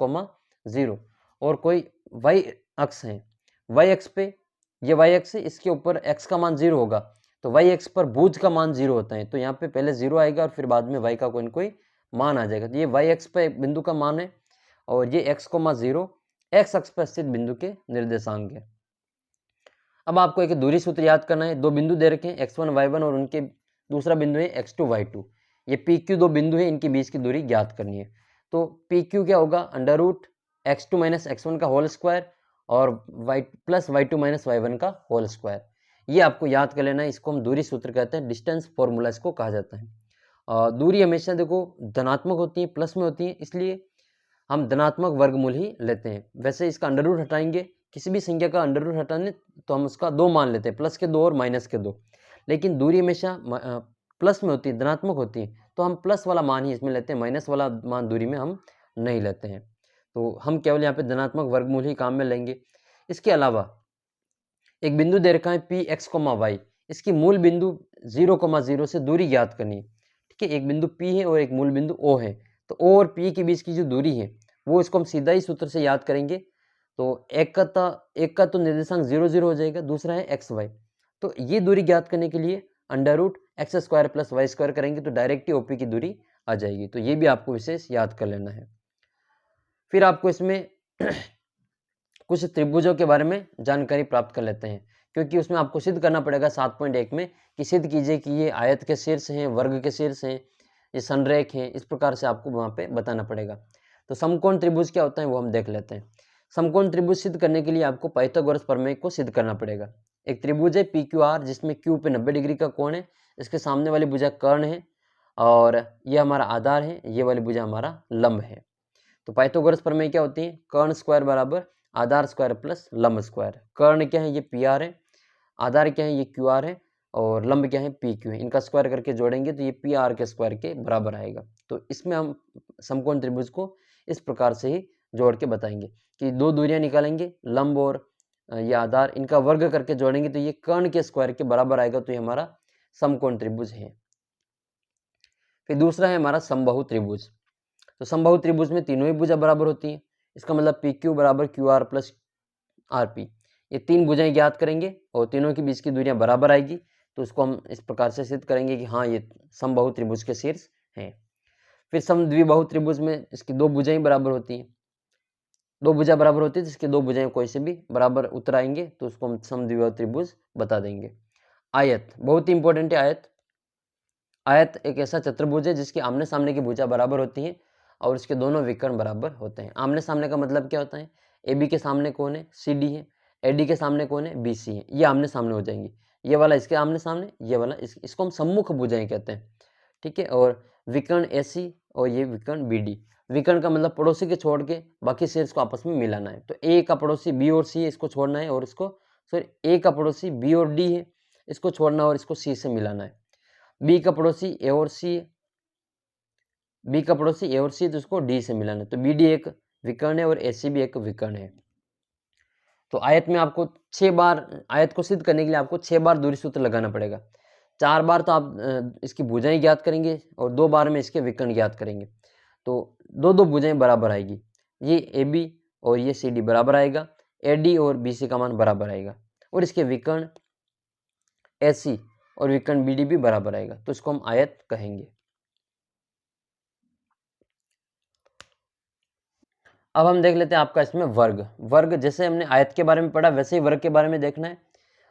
0। और कोई वाई अक्ष है, वाई अक्ष पे ये वाई अक्ष है, इसके ऊपर x का मान 0 होगा, तो वाई अक्ष पर भुज का मान 0 होता है। तो यहाँ पे पहले 0 आएगा और फिर बाद में y का कोई न कोई मान आ जाएगा। तो ये वाई अक्ष पे बिंदु का मान है और ये x, 0 x अक्ष पर स्थित बिंदु के निर्देशांक है। अब आपको एक दूरी सूत्र याद करना है। दो बिंदु दे रखे हैं x1, y1 और उनके दूसरा बिंदु है x2, y2। ये PQ दो बिंदु है, इनके बीच की दूरी ज्ञात करनी है। तो PQ क्या होगा, √x2 - x1 का होल स्क्वायर और y2 - y1 का होल स्क्वायर। ये आपको याद कर लेना है, इसको हम दूरी सूत्र कहते हैं, डिस्टेंस फॉर्मूला इसको कहा जाता है। दूरी हमेशा देखो धनात्मक होती है, प्लस में होती है, इसलिए हम धनात्मक वर्गमूल ही लेते हैं। वैसे इसका अंडर हटाएंगे, किसी भी संख्या का अंडर हटाने तो हम उसका 2 मान लेते हैं, प्लस के 2 और माइनस के 2, लेकिन दूरी हमेशा प्लस में होती है, धनात्मक होती है, तो हम प्लस वाला मान ही इसमें लेते हैं, माइनस वाला मान दूरी में हम नहीं लेते हैं। तो हम केवल यहाँ पे धनात्मक वर्गमूल ही काम में लेंगे। इसके अलावा एक बिंदु दे रखा है Px, y, इसकी मूल बिंदु 0,0 से दूरी ज्ञात करनी है। ठीक है, एक बिंदु P है और एक मूल बिंदु O है, तो O और P के बीच की जो दूरी है वो इसको हम सीधा ही सूत्र से याद करेंगे। तो एक का तो निर्देशांक 0, 0 हो जाएगा, दूसरा है x, y। तो ये दूरी ज्ञात करने के लिए √x² + y² करेंगे तो डायरेक्ट ही OP की दूरी आ जाएगी। तो ये भी आपको विशेष याद कर लेना है। फिर आपको इसमें कुछ त्रिभुजों के बारे में जानकारी प्राप्त कर लेते हैं, क्योंकि उसमें आपको सिद्ध करना पड़ेगा 7.1 में कि सिद्ध कीजिए कि ये आयत के शीर्ष हैं, वर्ग के शीर्ष हैं, ये संरेख हैं, इस प्रकार से आपको वहाँ पे बताना पड़ेगा। तो समकोण त्रिभुज क्या होता है वो हम देख लेते हैं। समकोण त्रिभुज सिद्ध करने के लिए आपको पाइथागोरस प्रमेय को सिद्ध करना पड़ेगा। एक त्रिभुज है PQR जिसमें Q पे 90 डिग्री का कोण है, इसके सामने वाली भुजा कर्ण है और ये हमारा आधार है, ये वाली भुजा हमारा लंब है। तो पाइथागोरस प्रमेय क्या होती है? कर्ण स्क्वायर बराबर आधार स्क्वायर प्लस लंब स्क्वायर। कर्ण क्या है? ये PR है, आधार क्या है? ये QR है और लंब क्या है? PQ है। इनका स्क्वायर करके जोड़ेंगे तो ये PR के स्क्वायर के बराबर आएगा। तो इसमें हम समकोण त्रिभुज को इस प्रकार से ही जोड़ के बताएंगे कि दो दूरियां निकालेंगे, लंब और ये आधार, इनका वर्ग करके जोड़ेंगे तो ये कर्ण के स्क्वायर के बराबर आएगा। तो ये हमारा समकोण त्रिभुज है। फिर दूसरा है हमारा समबाहु त्रिभुज। तो समबाहु त्रिभुज में तीनों ही भुजा बराबर होती हैं। इसका मतलब PQ बराबर QR प्लस RP। ये तीन भुजाएं ज्ञात करेंगे और तीनों के बीच की दूरियां बराबर आएगी। तो उसको हम इस प्रकार से सिद्ध करेंगे कि हाँ ये समबाहु त्रिभुज के शीर्ष हैं। फिर समद्विबाहु त्रिभुज में इसकी दो भुजाएं बराबर होती हैं। दो भुजा बराबर होती है जिसकी दो भुजाएं कोई से भी बराबर उतर आएंगे तो उसको हम समद्विबाहु त्रिभुज बता देंगे। आयत बहुत ही इंपॉर्टेंट है। आयत एक ऐसा चतुर्भुज है जिसकी आमने सामने की भुजा बराबर होती है और इसके दोनों विकर्ण बराबर होते हैं। आमने सामने का मतलब क्या होता है? AB के सामने कौन है? CD है। AD के सामने कौन है? BC है। ये आमने सामने हो जाएंगे। ये वाला इसके आमने सामने, ये वाला इसको हम सम्मुख भुजाएं कहते हैं, ठीक है। और विकर्ण AC और ये विकर्ण BD। विकर्ण का मतलब पड़ोसी के छोड़ के बाकी शीर्ष को आपस में मिलाना है। तो A का पड़ोसी B और C है, इसको छोड़ना है, और इसको A का पड़ोसी B और D है, इसको छोड़ना और इसको C से मिलाना है। B का पड़ोसी A और C है, B का पड़ोसी A और C तो इसको D से मिलाना है। तो BD एक विकर्ण है और AC भी एक विकर्ण है। तो आयत में आपको 6 बार, आयत को सिद्ध करने के लिए आपको 6 बार दूरी सूत्र लगाना पड़ेगा। 4 बार तो आप इसकी भुजाएं ज्ञात करेंगे और 2 बार में इसके विकर्ण ज्ञात करेंगे। तो दो भुजाएं बराबर आएगी। ये AB और ये CD बराबर आएगा, AD और BC का मान बराबर आएगा, और इसके विकर्ण AC और विकर्ण BD भी बराबर आएगा। तो इसको हम आयत कहेंगे। अब हम देख लेते हैं आपका इसमें वर्ग। वर्ग जैसे हमने आयत के बारे में पढ़ा वैसे ही वर्ग के बारे में देखना है।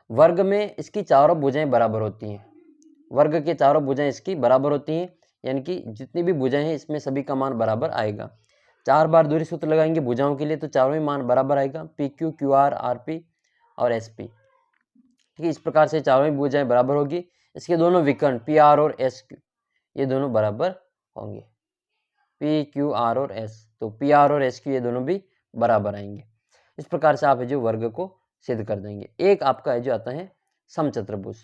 वर्ग में इसकी चारों भुजाएं बराबर होती हैं। वर्ग के चारों भुजाएं इसकी बराबर होती हैं, यानी कि जितनी भी भुजाएं हैं इसमें सभी का मान बराबर आएगा। 4 बार दूरी सूत्र लगाएंगे भुजाओं के लिए तो चारों ही मान बराबर आएगा, PQ, QR, RP और SP। ठीक है, इस प्रकार से चारों ही भुजाएं बराबर होगी। इसके दोनों विकर्ण PR और SQ ये दोनों बराबर होंगे, PQR और S। तो PR और SQ ये दोनों भी बराबर आएंगे। इस प्रकार से आप जो वर्ग को सिद्ध कर देंगे। एक आपका जो आता है समचतुर्भुज,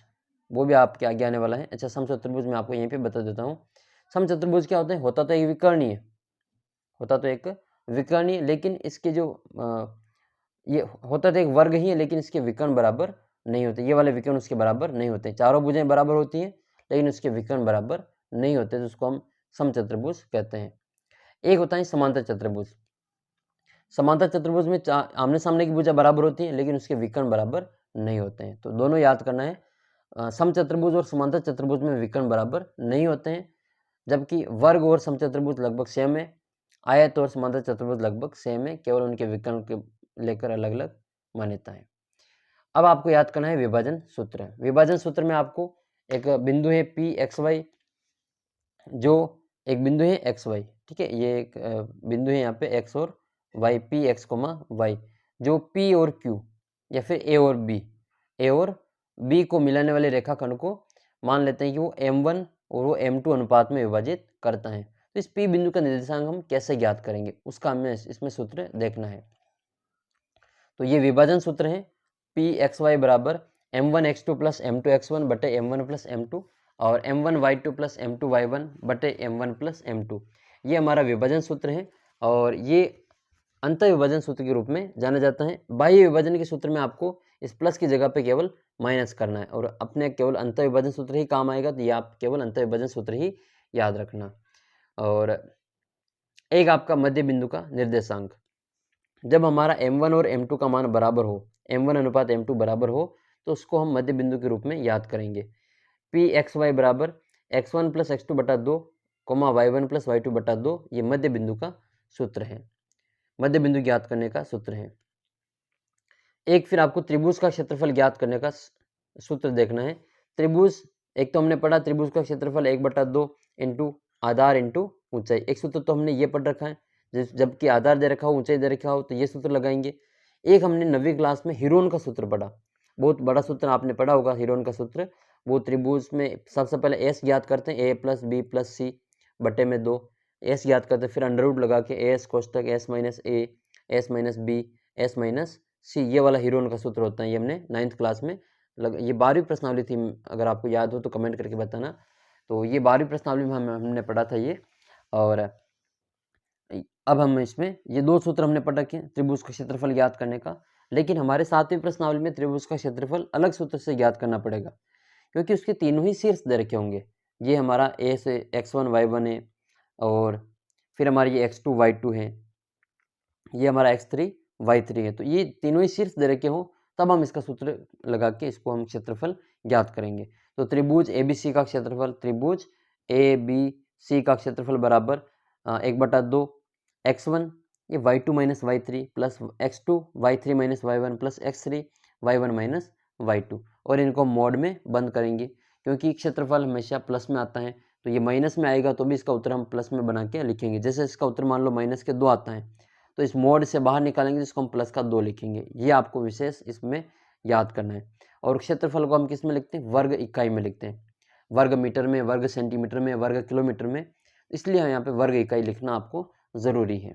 वो भी आपके आगे आने वाला है। अच्छा, समचतुर्भुज मैं आपको यहीं पे बता देता हूँ। समचतुर्भुज क्या होता है? होता तो एक विकर्ण है, होता तो एक विकर्ण ही, लेकिन इसके जो ये होता तो एक वर्ग ही है, लेकिन इसके विकर्ण बराबर नहीं होते। ये वाले विकर्ण उसके बराबर नहीं होते। चारों भुजाएं बराबर होती हैं लेकिन उसके विकर्ण बराबर नहीं होते, तो उसको हम समचतुर्भुज कहते हैं। एक होता है समांतर चतुर्भुज। समांतर चतुर्भुज में आमने सामने की भुजा बराबर होती है लेकिन उसके विकर्ण बराबर नहीं होते हैं। तो दोनों याद करना है। समचतुर्भुज और समांतर चतुर्भुज में विकर्ण बराबर नहीं होते हैं, जबकि वर्ग और समचतुर्भुज लगभग सेम है। आयत और समांतर चतुर्भुज लगभग सेम है, केवल उनके विकर्ण के लेकर अलग अलग मान्यता है। अब आपको याद करना है विभाजन सूत्र। विभाजन सूत्र में आपको एक बिंदु है PXY, जो एक बिंदु है XY, ठीक है। ये एक बिंदु है यहाँ पे X और Y, PX, Y, जो P और Q या फिर A और B को मिलाने वाले रेखाखंड को मान लेते हैं कि वो M1 और वो M2 अनुपात में विभाजित करता है। तो इस P बिंदु का निर्देशांक हम कैसे ज्ञात करेंगे उसका हमें इसमें सूत्र देखना है। तो ये विभाजन सूत्र है, PXY बराबर M1x2 प्लस M2x1 बटे M1 प्लस M2 और M1y2 प्लस M2y1 बटे M1 प्लस M2। ये हमारा विभाजन सूत्र है और ये अंतर विभाजन सूत्र के रूप में जाना जाता है। बाह्य विभाजन के सूत्र में आपको इस प्लस की जगह पे केवल माइनस करना है और अपने केवल अंतर विभाजन सूत्र ही काम आएगा। तो ये आप केवल अंतर विभाजन सूत्र ही याद रखना। और एक आपका मध्य बिंदु का निर्देशांक, जब हमारा M1 और M2 का मान बराबर हो, M1 अनुपात M2 बराबर हो, तो उसको हम मध्य बिंदु के रूप में याद करेंगे। PXY बराबर x1 प्लस x2 बटा 2, y1 प्लस y2 बटा 2, ये मध्य बिंदु का सूत्र है, मध्य बिंदु ज्ञात करने का सूत्र है। एक फिर आपको त्रिभुज का क्षेत्रफल ज्ञात करने का सूत्र देखना है। त्रिभुज एक तो हमने पढ़ा, त्रिभुज का क्षेत्रफल 1/2 इंटू आधार इंटू ऊंचाई। एक सूत्र तो हमने ये पढ़ रखा है, जबकि आधार दे रखा हो, ऊंचाई दे रखा हो, तो ये सूत्र लगाएंगे। एक हमने 9वीं क्लास में हीरोन का सूत्र पढ़ा, बहुत बड़ा सूत्र आपने पढ़ा होगा हीरोन का सूत्र। वो त्रिभुज में सबसे पहले एस ज्ञात करते हैं, ए प्लस बी प्लस सी बटे में 2, एस ज्ञात करते हैं, फिर अंडर रूट लगा के एस कोष्टक S minus A, S minus B, S minus C, ये वाला हीरोन का सूत्र होता है। ये हमने 9th क्लास में ये 12वीं प्रश्नावली थी, अगर आपको याद हो तो कमेंट करके बताना। तो ये 12वीं प्रश्नावली में हमने पढ़ा था ये। और अब हम इसमें ये 2 सूत्र हमने पढ़ रखे हैं त्रिभुज का क्षेत्रफल ज्ञात करने का। लेकिन हमारे 7वीं प्रश्नावली में त्रिभुज का क्षेत्रफल अलग सूत्र से ज्ञात करना पड़ेगा, क्योंकि उसके तीनों ही शीर्ष दे रखे होंगे। ये हमारा ए से x1 y1 है, और फिर हमारी ये x2 y2 है, ये हमारा x3 y3 है। तो ये तीनों ही शीर्ष दे रखे हो, तब हम इसका सूत्र लगा के इसको हम क्षेत्रफल ज्ञात करेंगे। तो त्रिभुज ABC का क्षेत्रफल, त्रिभुज ABC का क्षेत्रफल बराबर 1/2 x1 ये y2 minus y3 plus x2 y3 minus y1 plus x3 y1 minus y2, और इनको मॉड में बंद करेंगे, क्योंकि क्षेत्रफल हमेशा प्लस में आता है, तो ये माइनस में आएगा तो भी इसका उत्तर हम प्लस में बना के लिखेंगे। जैसे इसका उत्तर मान लो -2 आता है, तो इस मोड से बाहर निकालेंगे, जिसको हम प्लस का 2 लिखेंगे। ये आपको विशेष इसमें याद करना है। और क्षेत्रफल को हम किस में लिखते हैं? वर्ग इकाई में लिखते हैं, वर्ग मीटर में, वर्ग सेंटीमीटर में, वर्ग किलोमीटर में, इसलिए यहाँ पे वर्ग इकाई लिखना आपको ज़रूरी है।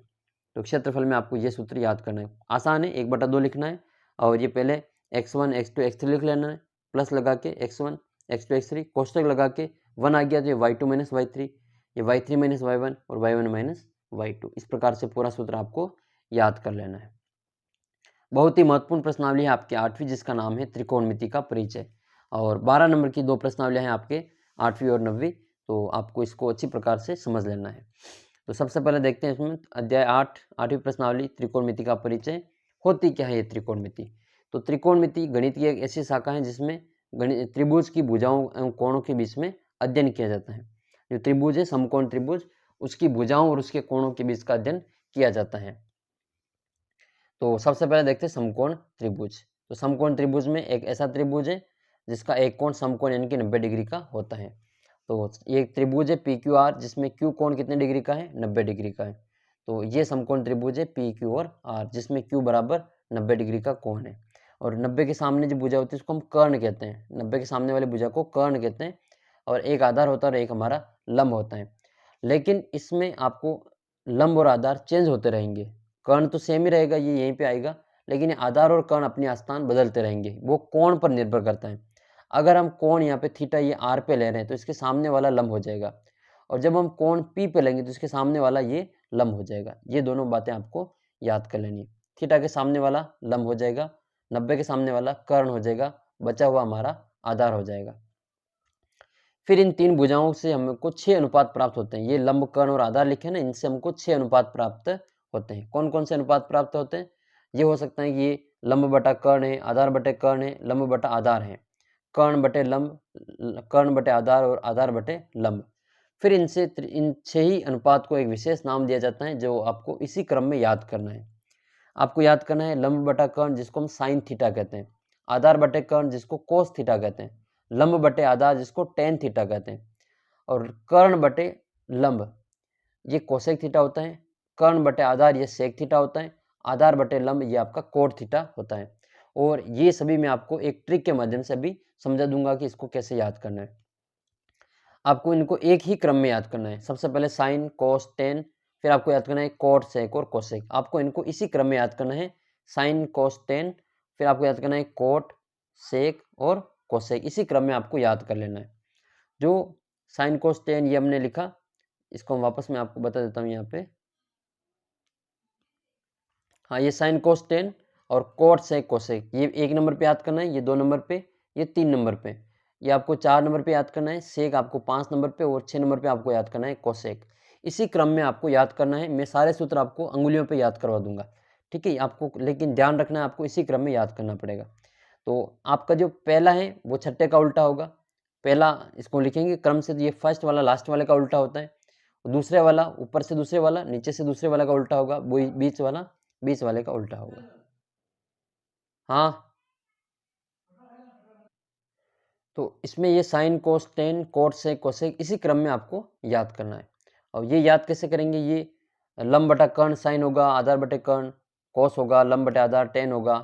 तो क्षेत्रफल में आपको ये सूत्र याद करना है, आसान है, 1/2 लिखना है, और ये पहले x1 x2 x3 लिख लेना है, प्लस लगा के x1 x2 x3, कोष्टक लगा के 1 आ गया तो ये y2 माइनस y3, ये y3 माइनस y1 और y1 माइनस y2। इस प्रकार से पूरा सूत्र आपको याद कर लेना है। बहुत ही महत्वपूर्ण प्रश्नावली है आपके 8वीं, जिसका नाम है त्रिकोणमिति का परिचय। और 12 नंबर की 2 प्रश्नावलियां हैं आपके 8वीं और 9वीं, तो आपको इसको अच्छी प्रकार से समझ लेना है। तो सबसे पहले देखते हैं इसमें अध्याय 8वीं प्रश्नावली, त्रिकोणमिति का परिचय। होती क्या है ये त्रिकोणमिति? तो त्रिकोणमिति गणित की एक ऐसी शाखा है जिसमें त्रिभुज की भुजाओं एवं कोणों के बीच में अध्ययन किया जाता है। जो त्रिभुज है, समकोण त्रिभुज, उसकी भुजाओं और उसके कोणों के बीच का अध्ययन किया जाता है। तो सबसे पहले देखते हैं समकोण त्रिभुज। तो समकोण त्रिभुज में एक ऐसा त्रिभुज है जिसका एक कोण समकोण यानी कि 90 डिग्री का होता है। तो ये त्रिभुज है PQR, जिसमें Q कोण कितने डिग्री का है? 90 डिग्री का है। तो ये समकोण त्रिभुज है PQ और R, जिसमें Q बराबर 90 डिग्री का कोण है। और 90 के सामने जो भुजा होती है उसको हम कर्ण कहते हैं, 90 के सामने वाली भुजा को कर्ण कहते हैं। और एक आधार होता है और एक हमारा लंब होता है। लेकिन इसमें आपको लंब और आधार चेंज होते रहेंगे, कर्ण तो सेम ही रहेगा, ये यहीं पे आएगा, लेकिन आधार और कर्ण अपने स्थान बदलते रहेंगे, वो कोण पर निर्भर करता है। अगर हम कोण यहाँ पे थीटा ये R पे ले रहे हैं तो इसके सामने वाला लंब हो जाएगा, और जब हम कोण P पे लेंगे तो इसके सामने वाला ये लंब हो जाएगा। ये दोनों बातें आपको याद कर लेनी है। थीटा के सामने वाला लंब हो जाएगा, 90 के सामने वाला कर्ण हो जाएगा, बचा हुआ हमारा आधार हो जाएगा। फिर इन 3 भुजाओं से हमको 6 अनुपात प्राप्त होते हैं। ये लंब, कर्ण और आधार लिखे ना, इनसे हमको 6 अनुपात प्राप्त होते हैं। कौन कौन से अनुपात प्राप्त होते हैं? ये हो सकता है कि ये लंब बटा कर्ण है, आधार बटे कर्ण है, लंब बटा आधार है, कर्ण बटे लंब, कर्ण बटे आधार और आधार बटे लंब। फिर इनसे इन 6 ही अनुपात को एक विशेष नाम दिया जाता है, जो आपको इसी क्रम में याद करना है। आपको याद करना है लंब बटा कर्ण, जिसको हम साइन थीटा कहते हैं, आधार बटे कर्ण जिसको कोस थीटा कहते हैं, लंब बटे आधार जिसको टेन थीटा कहते हैं, और कर्ण बटे लंब ये कोसेक थीटा होता है, कर्ण बटे आधार ये सेक थीटा होता है, आधार बटे लंब ये आपका कोट थीटा होता है। और ये सभी मैं आपको एक ट्रिक के माध्यम से भी समझा दूंगा कि इसको कैसे याद करना है। आपको इनको एक ही क्रम में याद करना है। सबसे पहले साइन, कोस, टेन, फिर आपको याद करना है कोट, सेक और कोसेक। आपको इनको इसी क्रम में याद करना है, साइन, कोस, टेन, फिर आपको याद करना है कोट, सेक और कोसेक। इसी क्रम में आपको याद कर लेना है। जो साइन, कोस, टेन ये हमने लिखा, इसको हम वापस मैं आपको बता देता हूँ यहाँ पे। हाँ, ये साइन, कोस, टेन और कोट, सेक, कोसेक, ये 1 नंबर पे याद करना है, ये 2 नंबर पे, ये 3 नंबर पे, ये आपको 4 नंबर पे याद करना है, सेक आपको 5 नंबर पे, और 6 नंबर पे आपको याद करना है कोसेक। इसी क्रम में आपको याद करना है। मैं सारे सूत्र आपको अंगुलियों पे याद करवा दूंगा, ठीक है आपको, लेकिन ध्यान रखना है आपको इसी क्रम में याद करना पड़ेगा। तो आपका जो पहला है वो छठे का उल्टा होगा, पहला इसको लिखेंगे क्रम से, ये फर्स्ट वाला लास्ट वाले का उल्टा होता है, दूसरे वाला ऊपर से दूसरे वाला, नीचे से दूसरे वाला का उल्टा होगा, वो बीच वाला बीच वाले का उल्टा होगा। हाँ, तो इसमें ये sine, cos, tan, cot, sec, cosec इसी क्रम में आपको याद करना है। और ये याद कैसे करेंगे, ये लंब बटा कर्ण साइन होगा, आधार बटे कर्ण कोस होगा, लंब बटे आधार टेन होगा,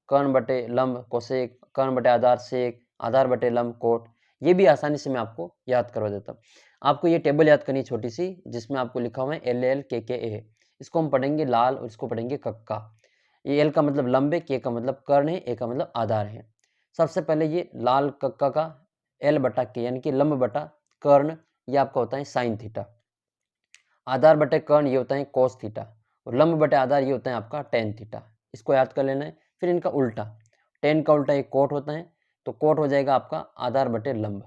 कर्ण बटे लंब कोसेक, कर्ण बटे आधार सेक, आधार बटे लंब कोट। ये भी आसानी से मैं आपको याद करवा देता हूँ। आपको ये टेबल याद करनी छोटी सी, जिसमें आपको लिखा हुआ है एल एल के ए। इसको हम पढ़ेंगे लाल और इसको पढ़ेंगे कक्का। ये एल का मतलब लंब है, के का मतलब कर्ण है, ए का मतलब आधार है। सबसे पहले ये लाल कक्का का एल बटा के यानी कि लंब बटा कर्ण, ये आपका होता है साइन थीटा। आधार बटे कर्ण ये होता है कोस थीटा, और लंब बटे आधार ये होता है आपका टेन थीटा। इसको याद कर लेना है। फिर इनका उल्टा, टेन का उल्टा एक कोट होता है, तो कोट हो जाएगा आपका आधार बटे लंब,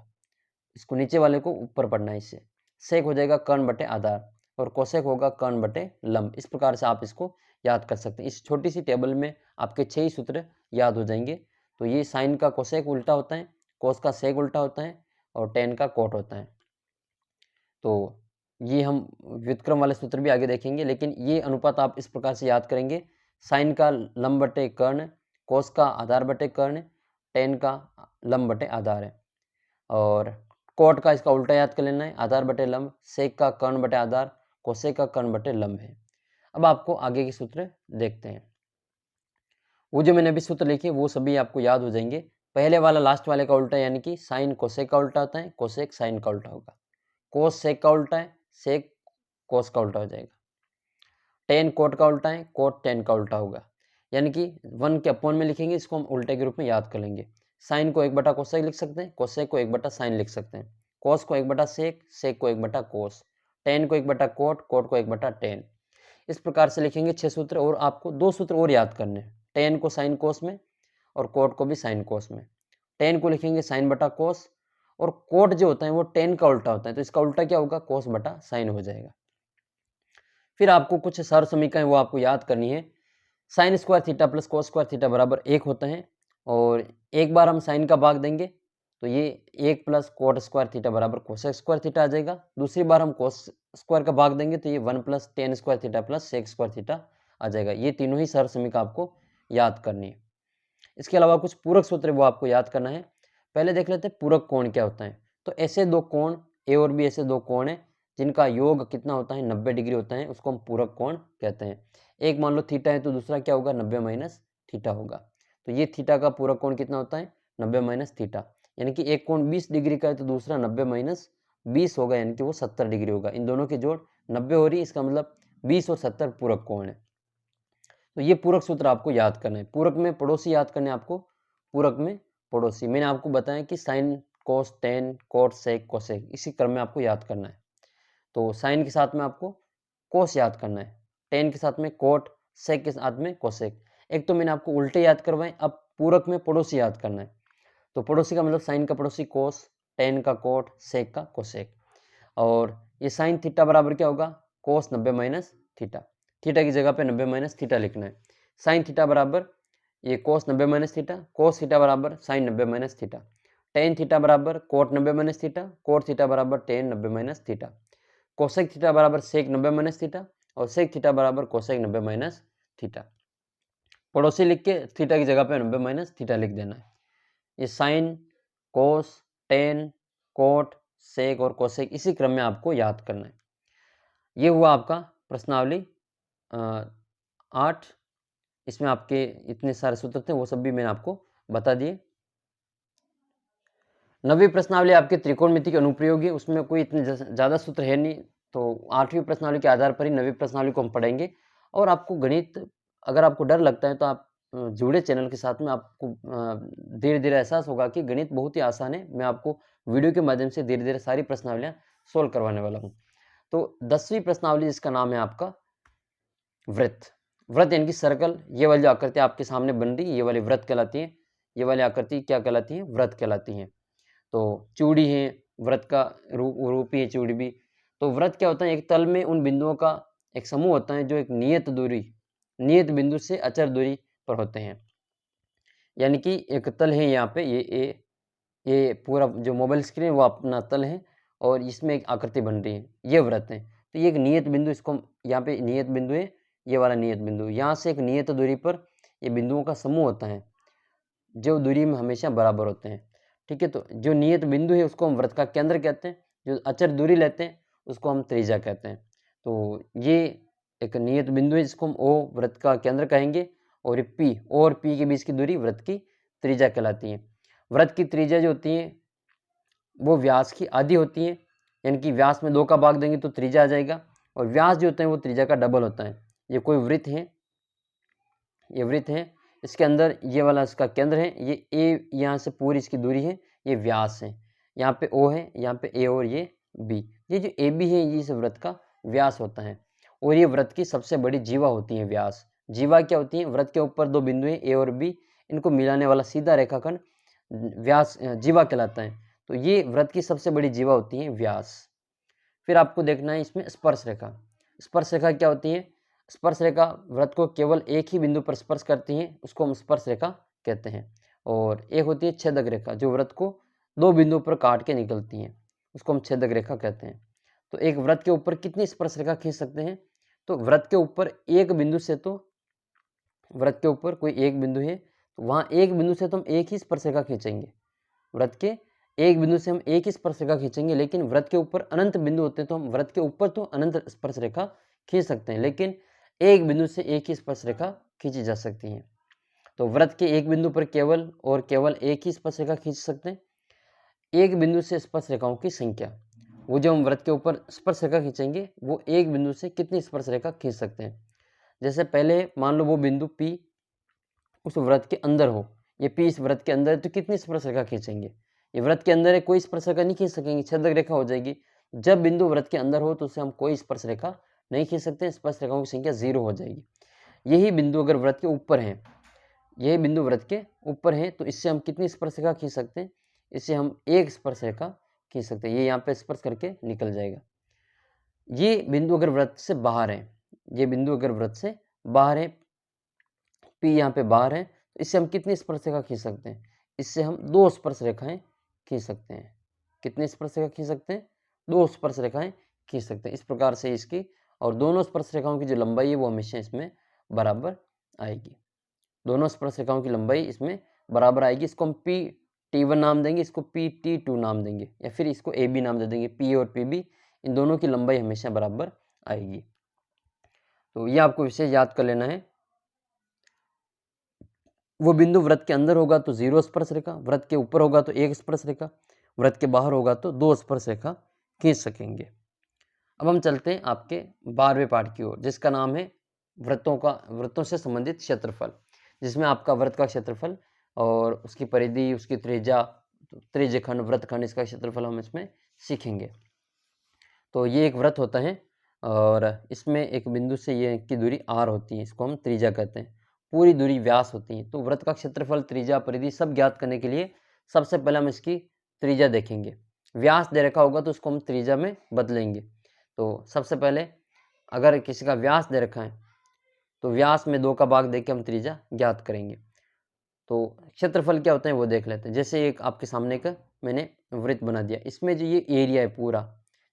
इसको नीचे वाले को ऊपर पढ़ना है। इससे सेक हो जाएगा कर्ण बटे आधार, और कोसेक होगा कर्ण बटे लंब। इस प्रकार से आप इसको याद कर सकते हैं। इस छोटी सी टेबल में आपके 6 ही सूत्र याद हो जाएंगे। तो ये साइन का कोसेक उल्टा होता है, कोस का सेक उल्टा होता है, और टेन का कोट होता है। तो ये हम व्युत्क्रम वाले सूत्र भी आगे देखेंगे, लेकिन ये अनुपात आप इस प्रकार से याद करेंगे। साइन का लंब बटे कर्ण, कोस का आधार बटे कर्ण, टेन का लंब बटे आधार है, और कोट का इसका उल्टा याद कर लेना है, आधार बटे लंब, सेक का कर्ण बटे आधार, कोसेक का कर्ण बटे लंब है। अब आपको आगे के सूत्र देखते हैं। वो जो मैंने अभी सूत्र लिखे वो सभी आपको याद हो जाएंगे। पहले वाला लास्ट वाले का उल्टा, यानी कि साइन कोसेक का उल्टा होता है, कोसेक साइन का उल्टा होगा। कोस सेक का उल्टा है, सेक कोस का उल्टा हो जाएगा। टेन कोट का उल्टा है, कोट टेन का उल्टा होगा। यानी कि 1 के अपॉन में लिखेंगे, इसको हम उल्टे के रूप में याद कर लेंगे। साइन को 1 बटा कोसेक लिख सकते हैं, कोसेक को 1 बटा साइन लिख सकते हैं, कोस को 1 बटा सेक, सेक को 1 बटा कोस, टेन को 1 बटा कोट, कोट को 1 बटा टेन। इस प्रकार से लिखेंगे 6 सूत्र। और आपको 2 सूत्र और याद करने हैं, टेन को साइन कोस में और कोट को भी साइन कोस में। टेन को लिखेंगे साइन बटा कोस, और कोट जो होता है वो टेन का उल्टा होता है, तो इसका उल्टा क्या होगा, कोस बटा साइन हो जाएगा। फिर आपको कुछ सरल समीकरण वो आपको याद करनी है। Sine square theta plus cos square theta बराबर 1 होता है, और एक बार हम साइन का भाग देंगे तो ये 1 प्लस कोट स्क्वायर थीटा बराबर कोसेक स्क्वायर थीटा आ जाएगा। दूसरी बार हम कोस स्क्वायर का भाग देंगे तो ये 1 plus tan square theta plus sec square theta आ जाएगा। ये तीनों ही सरल समीकरण आपको याद करनी है। इसके अलावा कुछ पूरक सूत्र वो आपको याद करना है। पहले देख लेते हैं पूरक कोण क्या होता है। तो ऐसे दो कोण ए और बी, ऐसे दो कोण हैं जिनका योग कितना होता है, 90 डिग्री होता है, उसको हम पूरक कोण कहते हैं। एक मान लो थीटा है तो दूसरा क्या होगा, 90 माइनस थीटा होगा। तो ये थीटा का पूरक कोण कितना होता है, 90 माइनस थीटा। यानी कि एक कोण 20 डिग्री का है तो दूसरा 90 माइनस 20 होगा, यानी कि वो 70 डिग्री होगा। इन दोनों की जोड़ 90 हो रही है, इसका मतलब 20 और 70 पूरक कोण है। तो ये पूरक सूत्र आपको याद करना है। पूरक में पड़ोसी याद करने आपको, पूरक में पड़ोसी मैंने आपको बताया कि sine cos tan cot sec cosec, इसी क्रम में आपको याद करना है। तो साइन के साथ में आपको कोस याद करना है, टेन के साथ में कोट, सेक के साथ में कोसेक। एक तो मैंने आपको उल्टे याद करवाए, अब पूरक में पड़ोसी याद करना है। तो पड़ोसी का मतलब साइन का पड़ोसी कोस, टेन का कोट, सेक का कोसेक। और ये साइन थीटा बराबर क्या होगा, कोस 90 माइनस थीटा। थीटा की जगह पे 90 माइनस थीटा लिखना है। साइन थीटा बराबर ये cos 90 minus theta, cos theta बराबर sine 90 minus theta. Tan theta बराबर cot 90 minus theta, cot theta बराबर tan 90 minus theta. Cosec theta बराबर सेक 90 माइनस थीटा, और सेक थीटा बराबर कोसेक 90 माइनस थीटा। पड़ोसी लिख के थीटा की जगह पे 90 माइनस थीटा लिख देना है। ये sine cos tan cot sec और कोसेक इसी क्रम में आपको याद करना है। ये हुआ आपका प्रश्नावली 8। इसमें आपके इतने सारे सूत्र थे, वो सब भी मैंने आपको बता दिए। 9वीं प्रश्नावली आपके त्रिकोणमिति के अनुप्रयोग है, उसमें कोई इतने ज़्यादा सूत्र है नहीं, तो 8वीं प्रश्नावली के आधार पर ही 9वीं प्रश्नावली को हम पढ़ेंगे। और आपको गणित, अगर आपको डर लगता है तो आप जुड़े चैनल के साथ में, आपको धीरे धीरे एहसास होगा कि गणित बहुत ही आसान है। मैं आपको वीडियो के माध्यम से धीरे धीरे सारी प्रश्नावलियाँ सोल्व करवाने वाला हूँ। तो 10वीं प्रश्नावली जिसका नाम है आपका वृत्त। वृत्त यानी कि सर्कल। ये वाली जो आकृति आपके सामने बन रही है, ये वाली वृत्त कहलाती है। ये वाली आकृति क्या कहलाती है, वृत्त कहलाती है। तो चूड़ी है, वृत्त का रूप ही है चूड़ी भी। तो वृत्त क्या होता है, एक तल में उन बिंदुओं का एक समूह होता है जो एक नियत बिंदु से अचर दूरी पर होते हैं। यानी कि एक तल है यहाँ पे, ये पूरा जो मोबाइल स्क्रीन है वो अपना तल है, और इसमें एक आकृति बन रही है, ये वृत्त है। तो ये एक नियत बिंदु, इसको यहाँ पे नियत बिंदु है, ये वाला नियत बिंदु। यहाँ से एक नियत दूरी पर ये बिंदुओं का समूह होता है जो दूरी में हमेशा बराबर होते हैं। ठीक है, तो जो नियत बिंदु है उसको हम वृत्त का केंद्र कहते हैं। जो अचर दूरी लेते हैं उसको हम त्रिज्या कहते हैं। तो ये एक नियत बिंदु है जिसको हम ओ वृत्त का केंद्र कहेंगे, और ये पी, ओ और पी के बीच की दूरी वृत्त की त्रिज्या कहलाती है। वृत्त की त्रिज्या जो होती है वो व्यास की आधी होती है, यानी कि व्यास में 2 का भाग देंगे तो त्रिज्या आ जाएगा, और व्यास जो होता है वो त्रिज्या का डबल होता है। ये कोई वृत्त है, ये वृत्त है, इसके अंदर ये वाला इसका केंद्र है, ये ए, यहाँ से पूरी इसकी दूरी है, ये व्यास है, यहाँ पे ओ है, यहाँ पे ए और ये बी। ये जो ए बी है ये इस वृत्त का व्यास होता है, और ये वृत्त की सबसे बड़ी जीवा होती है व्यास। जीवा क्या होती है? वृत्त के ऊपर 2 बिंदु हैं ए और बी, इनको मिलाने वाला सीधा रेखाखंड व्यास जीवा कहलाता है। तो ये वृत्त की सबसे बड़ी जीवा होती है व्यास। फिर आपको देखना है इसमें स्पर्श रेखा। स्पर्श रेखा क्या होती है? स्पर्श रेखा वृत्त को केवल एक ही बिंदु पर स्पर्श करती है, उसको हम स्पर्श रेखा कहते हैं। और एक होती है छेदक रेखा, जो वृत्त को 2 बिंदु पर काट के निकलती है, उसको हम छेदक रेखा कहते हैं। तो एक वृत्त के ऊपर कितनी स्पर्श रेखा खींच सकते हैं? तो वृत्त के ऊपर एक बिंदु से, तो वृत्त के ऊपर कोई एक बिंदु है तो वहाँ एक बिंदु से तो हम एक ही स्पर्श रेखा खींचेंगे। वृत्त के एक बिंदु से हम एक ही स्पर्श रेखा खींचेंगे, लेकिन वृत्त के ऊपर अनंत बिंदु होते हैं तो हम वृत्त के ऊपर तो अनंत स्पर्श रेखा खींच सकते हैं, लेकिन एक बिंदु से एक ही स्पर्श रेखा खींची जा सकती है। तो वृत्त के एक बिंदु पर केवल और केवल एक ही स्पर्श रेखा खींच सकते हैं। एक बिंदु से स्पर्श रेखाओं की संख्या, वो जो हम वृत्त के ऊपर स्पर्श रेखा खींचेंगे वो एक बिंदु से कितनी स्पर्श रेखा खींच सकते हैं। जैसे पहले मान लो वो बिंदु P उस वृत्त के अंदर हो, ये P इस वृत्त के अंदर है, तो कितनी स्पर्श रेखा खींचेंगे? ये वृत्त के अंदर है, कोई स्पर्श रेखा नहीं खींच सकेंगे, छेदक रेखा हो जाएगी। जब बिंदु वृत्त के अंदर हो तो उसे हम कोई स्पर्श रेखा नहीं खींच सकते, स्पर्श रेखाओं की संख्या 0 हो जाएगी। यही बिंदु अगर वृत्त के ऊपर है, यही बिंदु वृत्त के ऊपर है, तो इससे हम कितनी स्पर्श रेखा खींच सकते हैं? इससे हम एक स्पर्श रेखा खींच सकते हैं, ये यहाँ पे स्पर्श करके निकल जाएगा। ये बिंदु अगर वृत्त से बाहर है, ये बिंदु अगर वृत्त से बाहर है, P यहाँ पे बाहर है, तो इससे हम कितनी स्पर्श रेखा खींच सकते हैं? इससे हम 2 स्पर्श रेखाएं खींच सकते हैं। कितनी स्पर्श रेखा खींच सकते हैं? 2 स्पर्श रेखाएं खींच सकते हैं। इस प्रकार से इसकी, और दोनों स्पर्श रेखाओं की जो लंबाई है वो हमेशा इसमें बराबर आएगी। दोनों स्पर्श रेखाओं की लंबाई इसमें बराबर आएगी। इसको हम T1 नाम देंगे, इसको T2 नाम देंगे, या फिर इसको AB नाम दे देंगे। P और PB इन दोनों की लंबाई हमेशा बराबर आएगी। तो ये आपको विशेष याद कर लेना है। वो बिंदु वृत्त के अंदर होगा तो 0 स्पर्श रेखा, वृत्त के ऊपर होगा तो 1 स्पर्श रेखा, वृत्त के बाहर होगा तो 2 स्पर्श रेखा खींच सकेंगे। अब हम चलते हैं आपके 12वें पाठ की ओर, जिसका नाम है वृत्तों से संबंधित क्षेत्रफल, जिसमें आपका वृत्त का क्षेत्रफल और उसकी परिधि, उसकी त्रिज्या, त्रिज्यखंड, वृत्तखंड, इसका क्षेत्रफल हम इसमें सीखेंगे। तो ये एक वृत्त होता है और इसमें एक बिंदु से ये की दूरी r होती है, इसको हम त्रिज्या कहते हैं। पूरी दूरी व्यास होती है। तो वृत्त का क्षेत्रफल, त्रिज्या, परिधि सब ज्ञात करने के लिए सबसे पहले हम इसकी त्रिज्या देखेंगे। व्यास दे रखा होगा तो उसको हम त्रिज्या में बदलेंगे। तो सबसे पहले अगर किसी का व्यास दे रखा है तो व्यास में 2 का भाग देके हम त्रिज्या ज्ञात करेंगे। तो क्षेत्रफल क्या होता है वो देख लेते हैं। जैसे एक आपके सामने का मैंने वृत्त बना दिया, इसमें जो ये एरिया है पूरा,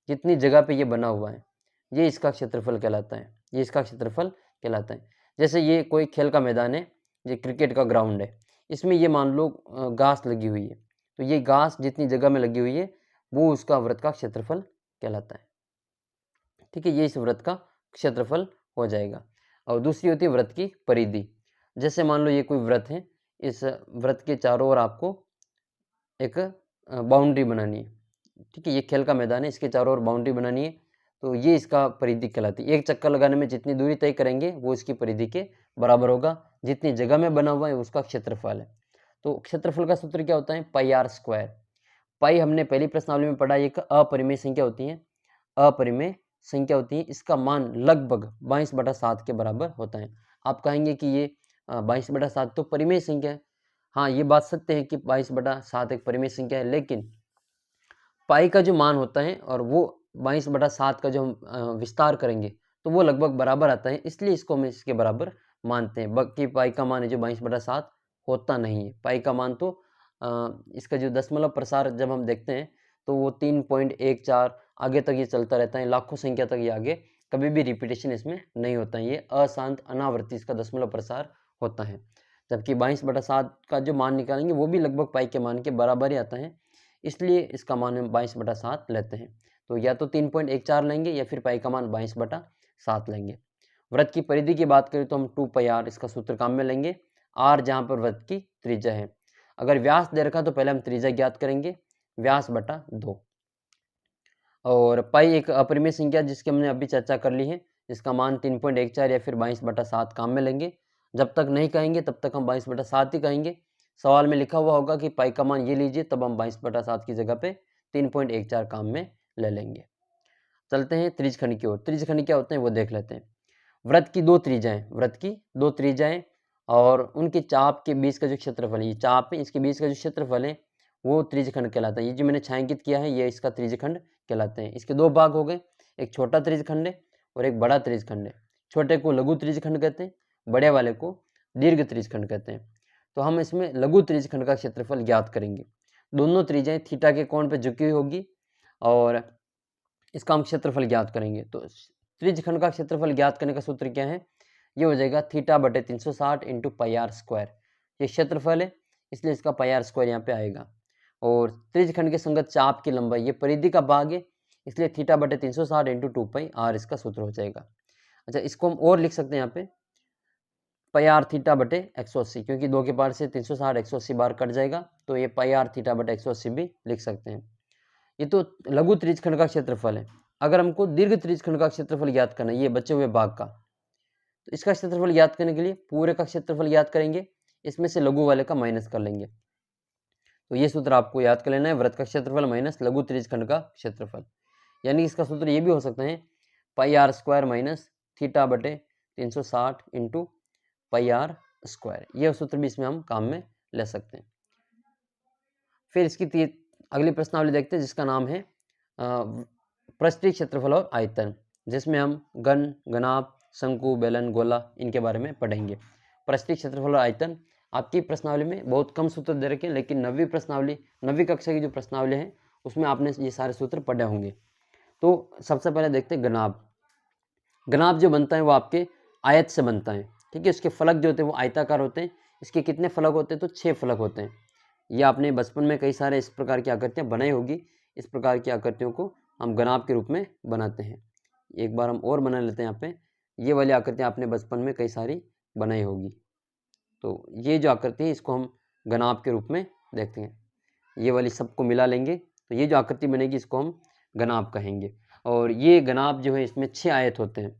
जितनी जगह पे ये बना हुआ है, ये इसका क्षेत्रफल कहलाता है। ये इसका क्षेत्रफल कहलाता है। जैसे ये कोई खेल का मैदान है, ये क्रिकेट का ग्राउंड है, इसमें ये मान लो घास लगी हुई है, तो ये घास जितनी जगह में लगी हुई है वो उसका वृत्त का क्षेत्रफल कहलाता है। ठीक है, ये इस वृत्त का क्षेत्रफल हो जाएगा। और दूसरी होती है वृत्त की परिधि। जैसे मान लो ये कोई वृत्त है, इस वृत्त के चारों ओर आपको एक बाउंड्री बनानी है। ठीक है, ये खेल का मैदान है, इसके चारों ओर बाउंड्री बनानी है, तो ये इसका परिधि कहलाती है। एक चक्कर लगाने में जितनी दूरी तय करेंगे वो इसकी परिधि के बराबर होगा। जितनी जगह में बना हुआ है उसका क्षेत्रफल है। तो क्षेत्रफल का सूत्र क्या होता है? पाई r स्क्वायर। पाई हमने पहली प्रश्नावली में पढ़ा, एक अपरिमेय संख्या होती है, अपरिमेय संख्या होती है। इसका मान लगभग 22/7 के बराबर होता है। आप कहेंगे कि ये 22/7 तो परिमेय संख्या है। हाँ, ये बात सत्य है कि 22/7 एक परिमेय संख्या है, लेकिन पाई का जो मान होता है और वो 22/7 का जो हम विस्तार करेंगे तो वो लगभग बराबर आता है, इसलिए इसको हम इसके बराबर मानते हैं। बाकी पाई का मान है जो 22/7 होता नहीं है। पाई का मान तो इसका जो दशमलव प्रसार जब हम देखते हैं तो वो 3.14 आगे तक ये चलता रहता है, लाखों संख्या तक ये आगे, कभी भी रिपीटेशन इसमें नहीं होता है। ये अशांत अनावर्ती इसका दशमलव प्रसार होता है। जबकि 22/7 का जो मान निकालेंगे वो भी लगभग पाई के मान के बराबर ही आता है। इसलिए इसका मान हम 22/7 लेते हैं। तो या तो 3.14 लेंगे या फिर पाई का मान 22/7 लेंगे। वृत्त की परिधि की बात करें तो हम 2πr इसका सूत्र काम में लेंगे, r जहाँ पर वृत्त की त्रिज्या है। अगर व्यास दे रखा तो पहले हम त्रिज्या ज्ञात करेंगे, व्यास बटा 2। और पाई एक अपरिमेय संख्या जिसकी हमने अभी चर्चा कर ली है, जिसका मान 3.14 या फिर 22/7 काम में लेंगे। जब तक नहीं कहेंगे तब तक हम 22/7 ही कहेंगे। सवाल में लिखा हुआ होगा कि पाई का मान ये लीजिए, तब हम 22/7 की जगह पे 3.14 काम में ले लेंगे। चलते हैं त्रिज्यखंड की ओर। त्रिज्यखंड क्या होते हैं वो देख लेते हैं। वृत्त की 2 त्रिज्याएं, वृत्त की 2 त्रिज्याएं और उनके चाप के बीच का जो क्षेत्रफल है, ये चाप है, इसके बीच का जो क्षेत्रफल है वो त्रिज्यखंड कहलाता है। ये जो मैंने छायांकित किया है ये इसका त्रिज्यखंड कहलाते हैं। इसके 2 भाग हो गए, एक छोटा त्रिज्यखंड है और एक बड़ा त्रिज्यखंड है। छोटे को लघु त्रिज्यखंड कहते हैं, बड़े वाले को दीर्घ त्रिज्यखंड कहते हैं। तो हम इसमें लघु त्रिज्यखंड का क्षेत्रफल ज्ञात करेंगे। दोनों त्रिज्याएं थीटा के कोण पर झुकी हुई होगी और इसका हम क्षेत्रफल ज्ञात करेंगे। तो त्रिज्यखंड का क्षेत्रफल ज्ञात करने का सूत्र क्या है, ये हो जाएगा θ/360 × πr²। ये क्षेत्रफल है इसलिए इसका πr² यहाँ पे आएगा। और त्रिज्यखंड के संगत चाप की लंबाई, ये परिधि का भाग है इसलिए θ/360 × 2πr इसका सूत्र हो जाएगा। अच्छा, इसको हम और लिख सकते हैं यहाँ पे πr θ/180, क्योंकि 2 के पार से 360 180 बार कट जाएगा, तो ये πr θ/180 भी लिख सकते हैं। ये तो लघु त्रिज्यखंड का क्षेत्रफल है। अगर हमको दीर्घ त्रिज्यखंड का क्षेत्रफल ज्ञात करना है, ये बचे हुए भाग का, तो इसका क्षेत्रफल ज्ञात करने के लिए पूरे का क्षेत्रफल ज्ञात करेंगे, इसमें से लघु वाले का माइनस कर लेंगे। तो ये सूत्र आपको याद कर लेना है, वृत्त का क्षेत्रफल माइनस लघु त्रिज्यखंड का क्षेत्रफल। यानी इसका सूत्र ये भी हो सकता है πr² - θ/360 × πr²। ये सूत्र भी इसमें हम काम में ले सकते हैं। फिर इसकी अगली प्रश्नावली देखते हैं जिसका नाम है पृष्ठीय क्षेत्रफल और आयतन, जिसमें हम घन, घनाभ, शंकु, बेलन, गोला इनके बारे में पढ़ेंगे। पृष्ठीय क्षेत्रफल और आयतन आपकी प्रश्नावली में बहुत कम सूत्र दे रखे हैं, लेकिन 9वीं कक्षा की जो प्रश्नावली है उसमें आपने ये सारे सूत्र पढ़े होंगे। तो सबसे पहले देखते हैं घनाभ। घनाभ जो बनता है वो आपके आयत से बनता है, ठीक है। इसके फलक जो होते हैं वो आयताकार होते हैं। इसके कितने फलक होते हैं, तो 6 फलक होते हैं। ये आपने बचपन में कई सारे इस प्रकार की आकृतियाँ बनाई होगी। इस प्रकार की आकृतियों को हम घनाभ के रूप में बनाते हैं। एक बार हम और बना लेते हैं। यहाँ पे ये वाली आकृतियाँ आपने बचपन में कई सारी बनाई होगी। तो ये जो आकृति है इसको हम घनाभ के रूप में देखते हैं। ये वाली सबको मिला लेंगे तो ये जो आकृति बनेगी इसको हम घनाभ कहेंगे। और ये घनाभ जो है इसमें 6 आयत होते हैं।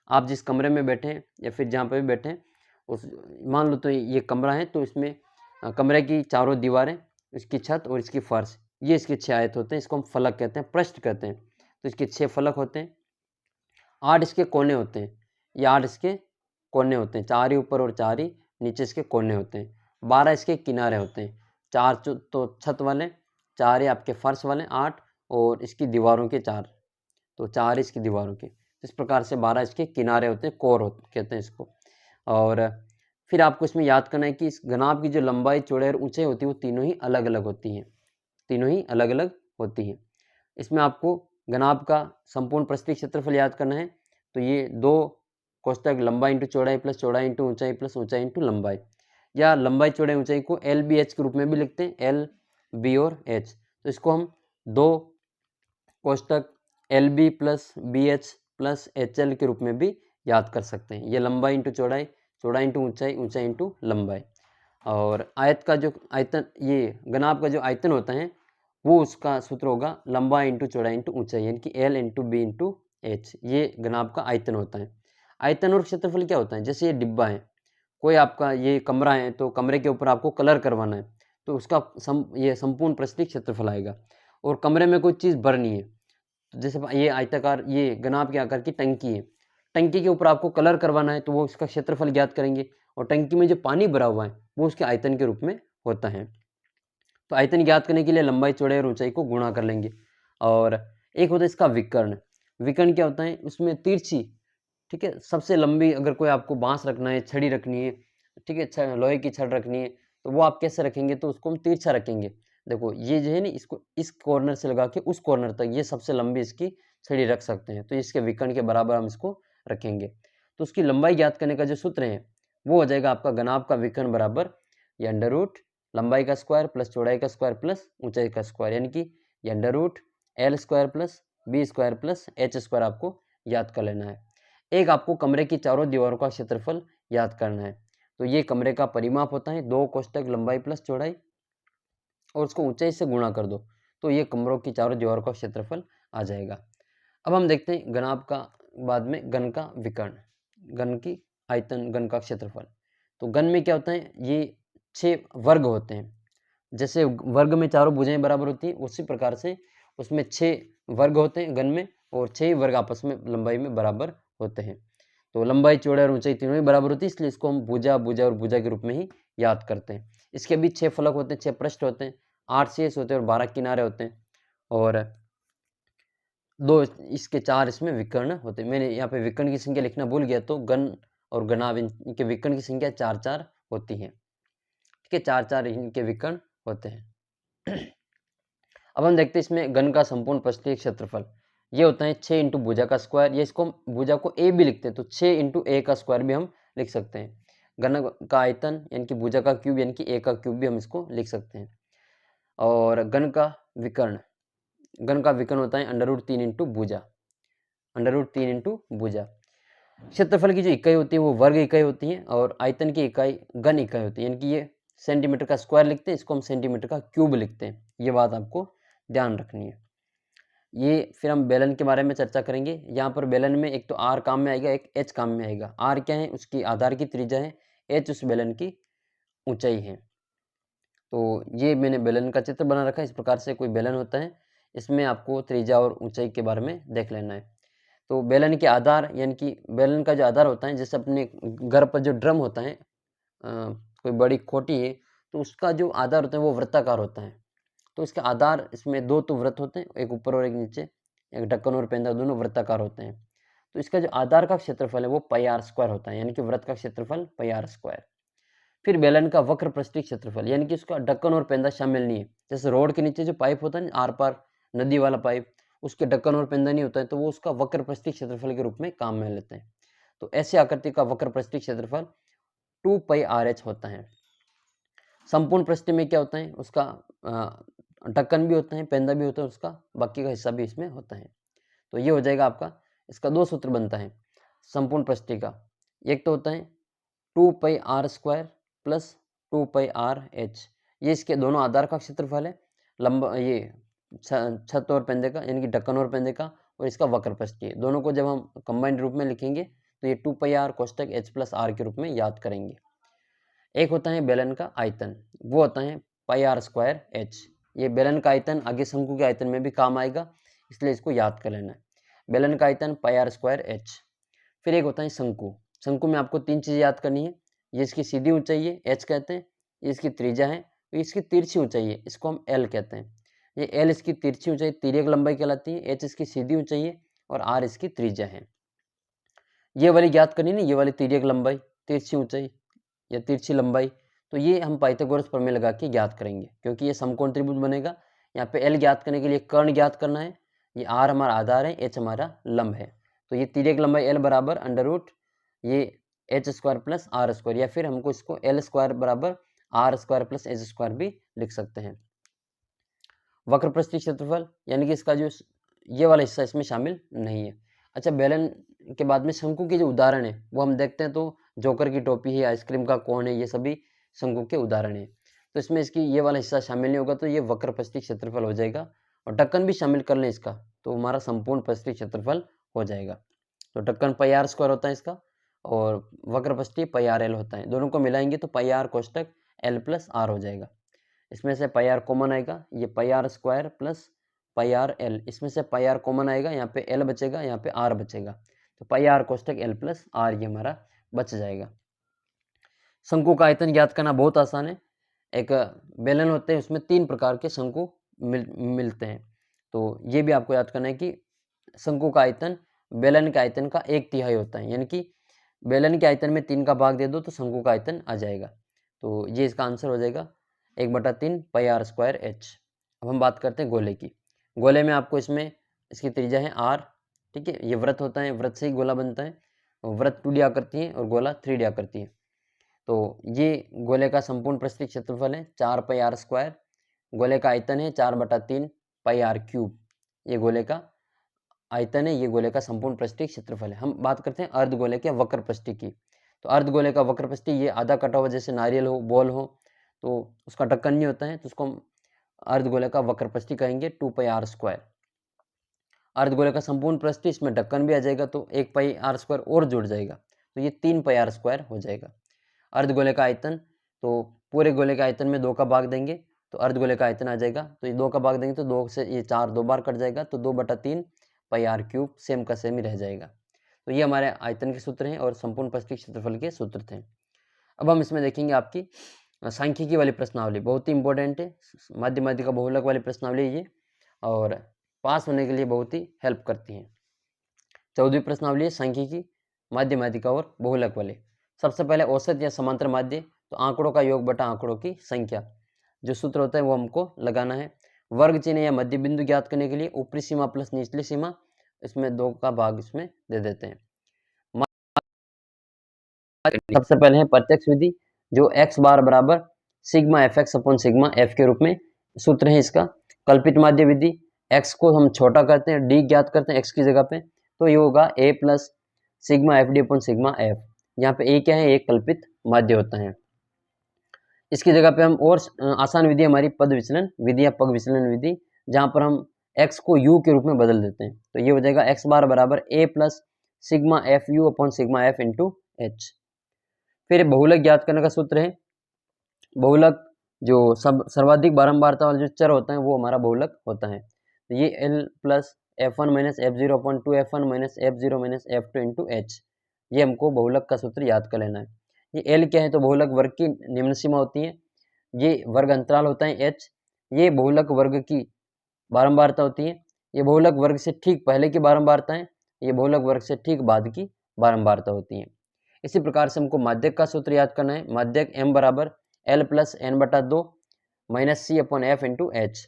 आप जिस कमरे में बैठे हैं या फिर जहाँ पर भी बैठे हैं, उस मान लो तो ये कमरा है, तो इसमें कमरे की चारों दीवारें, इसकी छत और इसकी फर्श, ये इसके 6 आयत होते हैं। इसको हम फलक कहते हैं, पृष्ठ कहते हैं। तो इसके 6 फलक होते हैं। 8 इसके कोने होते हैं। ये 8 इसके कोने होते हैं, 4 ही ऊपर और 4 ही नीचे इसके कोने होते हैं। 12 इसके किनारे होते हैं, 4 तो छत वाले, 4 है आपके फर्श वाले, 8 और इसकी दीवारों के 4, तो 4 इसकी दीवारों के। इस प्रकार से 12 इसके किनारे होते हैं, कोर कहते हैं इसको। और फिर आपको इसमें याद करना है कि इस घनाभ की जो लंबाई, चौड़ाई और ऊंचाई होती है वो तीनों ही अलग अलग होती हैं, तीनों ही अलग अलग होती हैं। इसमें आपको घनाभ का संपूर्ण पृष्ठीय क्षेत्रफल याद करना है। तो ये 2 कोष्ठक लंबाई इंटू चौड़ाई प्लस चौड़ाई इंटू ऊंचाई प्लस ऊंचाई इंटू लंबाई, या लंबाई चौड़ाई ऊंचाई को LBH के रूप में भी लिखते हैं, L, B और H। तो इसको हम 2 कोष्ठक LB plus BH plus HL के रूप में भी याद कर सकते हैं। ये लंबाई इंटू चौड़ाई, चौड़ाई इंटू ऊंचाई, ऊंचाई इंटू लंबाई। और आयत का जो आयतन, ये घनाभ का जो आयतन होता है वो उसका सूत्र होगा लंबाई इंटू चौड़ाई इंटू ऊंचाई, यानी कि L into B into H। ये घनाभ का आयतन होता है। आयतन और क्षेत्रफल क्या होता है, जैसे ये डिब्बा है, कोई आपका ये कमरा है, तो कमरे के ऊपर आपको कलर करवाना है, तो उसका ये संपूर्ण पृष्ठीय क्षेत्रफल आएगा। और कमरे में कोई चीज़ भरनी है, तो जैसे ये आयताकार, ये घनाभ के आकार की टंकी है, टंकी के ऊपर आपको कलर करवाना है, तो वो इसका क्षेत्रफल ज्ञात करेंगे। और टंकी में जो पानी भरा हुआ है वो उसके आयतन के रूप में होता है। तो आयतन ज्ञात करने के लिए लंबाई, चौड़ाई और ऊंचाई को गुणा कर लेंगे। और एक होता है इसका विकर्ण। विकर्ण क्या होता है, उसमें तिरछी, ठीक है, सबसे लंबी, अगर कोई आपको बांस रखना है, छड़ी रखनी है, ठीक है, लोहे की छड़ रखनी है, तो वो आप कैसे रखेंगे, तो उसको हम तिरछा रखेंगे। देखो ये जो है ना, इसको इस कॉर्नर से लगा के उस कॉर्नर तक ये सबसे लंबी इसकी छड़ी रख सकते हैं, तो इसके विकर्ण के बराबर हम इसको रखेंगे। तो उसकी लंबाई ज्ञात करने का जो सूत्र है वो हो जाएगा आपका घनाभ का विकर्ण बराबर ये √2 लंबाई का स्क्वायर प्लस चौड़ाई का स्क्वायर प्लस ऊंचाई का स्क्वायर, यानी कि ये under root l square plus b square plus h square आपको याद कर लेना है। एक आपको कमरे की चारों दीवारों का क्षेत्रफल याद करना है। तो ये कमरे का परिमाप होता है 2 कोष्टक लंबाई प्लस चौड़ाई और उसको ऊंचाई से गुणा कर दो, तो ये कमरों की चारों दीवारों का क्षेत्रफल आ जाएगा। अब हम देखते हैं घनाभ का, बाद में घन का विकर्ण, घन की आयतन, घन का क्षेत्रफल। तो घन में क्या होता है, ये 6 वर्ग होते हैं। जैसे वर्ग में चारों भुजाएं बराबर होती हैं, उसी प्रकार से उसमें 6 वर्ग होते हैं घन में, और 6 वर्ग आपस में लंबाई में बराबर होते हैं। तो लंबाई चौड़ाई और ऊंचाई तीनों ही बराबर होती है, इसलिए इसको हम भुजा भुजा और भुजा के रूप में ही याद करते हैं। इसके भी 6 फलक होते हैं, 6 पृष्ठ होते हैं, 8 शीर्ष होते हैं और 12 किनारे होते हैं, और 2 इसके 4 इसमें विकर्ण होते हैं। मैंने यहाँ पे विकर्ण की संख्या लिखना भूल गया, तो घन और घनाभ इनके विकर्ण की संख्या 4-4 होती है। ठीक है, 4-4 इनके विकर्ण होते हैं। अब हम देखते हैं इसमें घन का संपूर्ण पृष्ठीय क्षेत्रफल, ये होता है 6 इंटू भुजा का स्क्वायर, ये इसको भुजा को ए भी लिखते हैं, तो 6 इंटू ए का स्क्वायर भी हम लिख सकते हैं। घन का आयतन यानी कि भुजा का क्यूब यानी कि ए का क्यूब भी हम इसको लिख सकते हैं। और घन का विकर्ण, घन का विकर्ण होता है अंडर रूट 3 इंटू भुजा, अंडर रूट 3 इंटू भुजा। क्षेत्रफल की जो इकाई होती है वो वर्ग इकाई होती है, और आयतन की इकाई घन इकाई होती है, यानी कि ये सेंटीमीटर का स्क्वायर लिखते हैं, इसको हम सेंटीमीटर का क्यूब लिखते हैं। ये बात आपको ध्यान रखनी है। ये फिर हम बेलन के बारे में चर्चा करेंगे। यहाँ पर बेलन में एक तो आर काम में आएगा, एक एच काम में आएगा। आर क्या है, उसकी आधार की त्रिज्या है, एच उस बेलन की ऊंचाई है। तो ये मैंने बेलन का चित्र बना रखा है, इस प्रकार से कोई बेलन होता है, इसमें आपको त्रिज्या और ऊंचाई के बारे में देख लेना है। तो बेलन के आधार यानी कि बेलन का जो आधार होता है, जैसे अपने घर पर जो ड्रम होता है, कोई बड़ी खोटी है, तो उसका जो आधार होता है वो वृत्ताकार होता है। तो इसका आधार, इसमें 2 तो वृत्त होते हैं, एक ऊपर और एक नीचे, एक ढक्कन और पेंदा, दोनों वृत्ताकार होते हैं। तो इसका जो आधार का क्षेत्रफल है वो पाई आर स्क्वायर होता है, यानी कि वृत्त का क्षेत्रफल पाई आर स्क्वायर। फिर बेलन का वक्र पृष्ठीय क्षेत्रफल, यानी कि उसका ढक्कन और पेंदा शामिल नहीं है। जैसे रोड के नीचे जो पाइप होता है ना, आर पार नदी वाला पाइप, उसके ढक्कन और पेंदा नहीं होता है, तो वो उसका वक्र पृष्ठीय क्षेत्रफल के रूप में काम में लेते हैं। तो ऐसे आकृति का वक्र पृष्ठीय क्षेत्रफल 2 पाई आर एच होता है। संपूर्ण पृष्ठ में क्या होता है, उसका ढक्कन भी होता है, पेंदा भी होता है, उसका बाकी का हिस्सा भी इसमें होता है। तो ये हो जाएगा आपका, इसका 2 सूत्र बनता है संपूर्ण पृष्ठ का। एक तो होता है 2 pi R square plus 2 pi R H, ये इसके दोनों आधार का क्षेत्रफल है, लंबा ये छत और पेंदे का, यानी कि ढक्कन और पेंदे का, और इसका वक्र पृष्ठ, दोनों को जब हम कंबाइंड रूप में लिखेंगे तो ये 2 pi R कोष्टक H plus are के रूप में याद करेंगे। एक होता है बेलन का आयतन, वो होता है पाई आर स्क्वायर एच। ये बेलन का आयतन आगे शंकु के आयतन में भी काम आएगा, इसलिए इसको याद कर लेना है। बेलन का आयतन पाई आर स्क्वायर एच। फिर एक होता है शंकु, शंकु में आपको 3 चीज़ें याद करनी है। ये इसकी सीधी ऊंचाई है, एच कहते हैं, ये इसकी त्रिज्या है, ये इसकी तिरछी ऊंचाई है, इसको हम एल कहते हैं। ये एल इसकी तिरछी ऊंचाई, तिर्यक लंबाई कहलाती है, एच इसकी सीधी ऊंचाई है, और आर इसकी त्रिज्या है। ये वाली याद करनी नहीं, ये वाली तिर्यक लंबाई, तिरछी ऊंचाई या तिरछी लंबाई, तो ये हम पाइथागोरस प्रमेय लगा के ज्ञात करेंगे, क्योंकि ये समकोण त्रिभुज बनेगा। यहाँ पे एल ज्ञात करने के लिए कर्ण ज्ञात करना है, ये आर हमारा आधार है, एच हमारा लंब है। तो ये तिर्यक लंबाई एल बराबर अंडर रूट ये h square plus r square, या फिर हमको इसको एल स्क्वायर बराबर r square plus h square भी लिख सकते हैं। वक्र पृष्ठीय क्षेत्रफल, यानी कि इसका जो ये वाला हिस्सा इसमें शामिल नहीं है। अच्छा, बेलन के बाद में शंकु के जो उदाहरण है वो हम देखते हैं, तो जोकर की टोपी है, आइसक्रीम का कोन है, ये सभी शंकु के उदाहरण है। तो इसमें इसकी ये वाला हिस्सा शामिल नहीं होगा, तो ये वक्र पृष्ठीय क्षेत्रफल हो जाएगा। और ढक्कन भी शामिल कर लें इसका, तो हमारा संपूर्ण पृष्ठीय क्षेत्रफल हो जाएगा। तो ढक्कन पाई आर स्क्वायर होता है इसका, और वक्र पृष्ठीय पाई आर एल होता है। दोनों को मिलाएंगे तो पाई आर कोष्टक एल प्लस आर हो जाएगा। इसमें से पाई आर कॉमन आएगा, ये pi R square plus pi R L, इसमें से पाई आर कॉमन आएगा, यहाँ पे एल बचेगा, यहाँ पे आर बचेगा, तो पाई आर कोष्टक एल प्लस आर ये हमारा बच जाएगा। शंकु का आयतन ज्ञात करना बहुत आसान है। एक बेलन होते हैं, उसमें 3 प्रकार के शंकु मिलते हैं, तो ये भी आपको याद करना है कि शंकु का आयतन बेलन के आयतन का 1/3 होता है, यानी कि बेलन के आयतन में 3 का भाग दे दो तो शंकु का आयतन आ जाएगा। तो ये इसका आंसर हो जाएगा 1/3 पाई आर स्क्वायर एच। अब हम बात करते हैं गोले की। गोले में आपको इसमें इसकी त्रिज्या है आर, ठीक है, ये वृत्त होता है, वृत्त से ही गोला बनता है। वृत्त 2D आकृति है और गोला 3D आकृति है। तो ये गोले का संपूर्ण पृष्ठीय क्षेत्रफल है 4 पाई r स्क्वायर। गोले का आयतन है 4/3 पाई r क्यूब। ये गोले का आयतन है, ये गोले का संपूर्ण पृष्ठीय क्षेत्रफल है। हम बात करते हैं अर्धगोले के वक्र पृष्ठीय की। तो अर्धगोले का वक्र पृष्ठीय ये आधा कटा हुआ जैसे नारियल हो, बॉल हो, तो उसका ढक्कन नहीं होता है, तो उसको हम अर्धगोले का वक्र पृष्ठीय कहेंगे 2 पाई r स्क्वायर। अर्धगोले का संपूर्ण पृष्ठीय, इसमें ढक्कन भी आ जाएगा तो 1 पाई r स्क्वायर और जुड़ जाएगा, तो ये 3 पाई r स्क्वायर हो जाएगा। अर्धगोले का आयतन, तो पूरे गोले के आयतन में 2 का भाग देंगे तो अर्धगोले का आयतन आ जाएगा। तो ये 2 का भाग देंगे तो 2 से ये 4 2 बार कट जाएगा, तो 2/3 पाई r क्यूब सेम का सेम ही रह जाएगा। तो ये हमारे आयतन के सूत्र हैं और संपूर्ण पृष्ठीय क्षेत्रफल के सूत्र थे। अब हम इसमें देखेंगे आपकी सांख्यिकी वाली प्रश्नावली, बहुत ही इंपॉर्टेंट है, माध्यमाधिक का बहुलक वाली प्रश्नावली ये, और पास होने के लिए बहुत ही हेल्प करती हैं। 14वीं प्रश्नावली है सांख्यिकी, माध्यमाधिक और बहुलक वाले। सबसे पहले औसत या समांतर माध्य, तो आंकड़ों का योग बटा आंकड़ों की संख्या, जो सूत्र होता है वो हमको लगाना है। वर्ग चिन्ह या मध्य बिंदु ज्ञात करने के लिए ऊपरी सीमा प्लस निचली सीमा, इसमें 2 का भाग इसमें दे देते हैं। सबसे पहले है प्रत्यक्ष विधि, जो x बार बराबर sigma F x upon sigma F के रूप में सूत्र है इसका। कल्पित माध्य विधि, x को हम छोटा करते हैं, d ज्ञात करते हैं x की जगह पे, तो ये होगा a plus sigma F D upon sigma F. यहाँ पे a क्या है, एक कल्पित माध्य होता है। इसकी जगह पे हम और आसान विधि हमारी पद विचलन विधि या पग विचलन विधि, जहाँ पर हम x को u के रूप में बदल देते हैं। तो ये हो जाएगा x बार बराबर a plus sigma F you upon sigma F into H. फिर बहुलक ज्ञात करने का सूत्र है, बहुलक जो सर्वाधिक बारंबारता वाला जो चर होता है वो हमारा बहुलक होता है। तो ये l plus f1 minus f0 upon 2f1 minus f0 minus f2 into H, ये हमको बहुलक का सूत्र याद कर लेना है। ये l क्या है, तो बहुलक वर्ग की निम्न सीमा होती है, ये वर्ग अंतराल होता है h, ये बहुलक वर्ग की बारंबारता होती है, ये बहुलक वर्ग से ठीक पहले की बारंबारता है, ये बहुलक वर्ग से ठीक बाद की बारंबारता होती है। इसी प्रकार से हमको माध्यक का सूत्र याद करना है। माध्यक m बराबर l प्लस n/2 माइनस सी अपॉन एफ इंटू एच।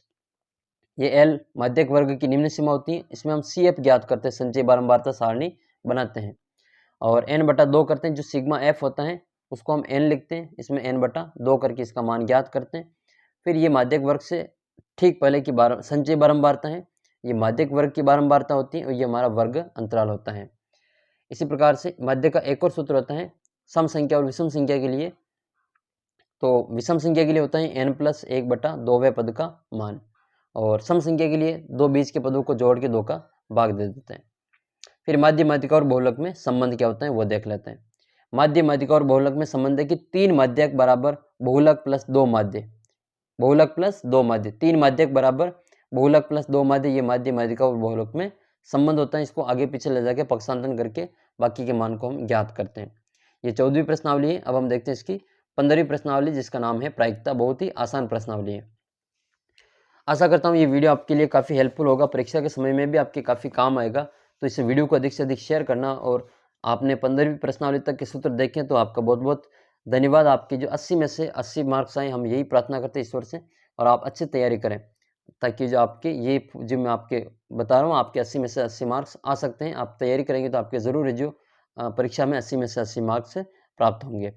ये l माध्यक वर्ग की निम्न सीमा होती है, इसमें हम सी एफ ज्ञात करते हैं, संचय बारंबारता सारणी बनाते हैं, और n/2 करते हैं, जो सिग्मा एफ होता है उसको हम n लिखते हैं, इसमें n/2 करके इसका मान ज्ञात करते हैं। फिर ये माध्यक वर्ग से ठीक पहले की संचय बारंबारता है, ये माध्यक वर्ग की बारंबारता होती है और ये हमारा वर्ग अंतराल होता है। इसी प्रकार से माध्य का एक और सूत्र होता है सम संख्या और विषम संख्या के लिए। तो विषम संख्या के लिए होता है n प्लस 1/2वें पद का मान, और सम संख्या के लिए 2 बीच के पदों को जोड़ के 2 का भाग दे देते हैं। फिर माध्य माध्यिका और बहुलक में संबंध क्या होता है वो देख लेते हैं। माध्य माध्यिका और बहुलक में संबंध है कि 3 माध्यक बराबर बहुलक प्लस 2 माध्य, बहुलक प्लस 2 माध्य, 3 माध्यक बराबर बहुलक प्लस 2 माध्य, ये माध्य माध्यिका और बहुलक में संबंध होता है। इसको आगे पीछे ले जाके पक्षांतरण करके बाकी के मान को हम ज्ञात करते हैं। ये 14वीं प्रश्नावली है। अब हम देखते हैं इसकी 15वीं प्रश्नावली, जिसका नाम है प्रायिकता। बहुत ही आसान प्रश्नावली है। आशा करता हूँ ये वीडियो आपके लिए काफ़ी हेल्पफुल होगा, परीक्षा के समय में भी आपके काफ़ी काम आएगा। तो इस वीडियो को अधिक से अधिक शेयर करना, और आपने 15वीं प्रश्नावली तक के सूत्र देखें तो आपका बहुत बहुत धन्यवाद। आपके जो 80 में से 80 मार्क्स आए, हम यही प्रार्थना करते हैं ईश्वर से, और आप अच्छी तैयारी करें, ताकि जो आपके ये जो मैं आपके बता रहा हूँ आपके 80 में से 80 मार्क्स आ सकते हैं। आप तैयारी करेंगे तो आपके ज़रूर है जो परीक्षा में 80 में से 80 मार्क्स प्राप्त होंगे।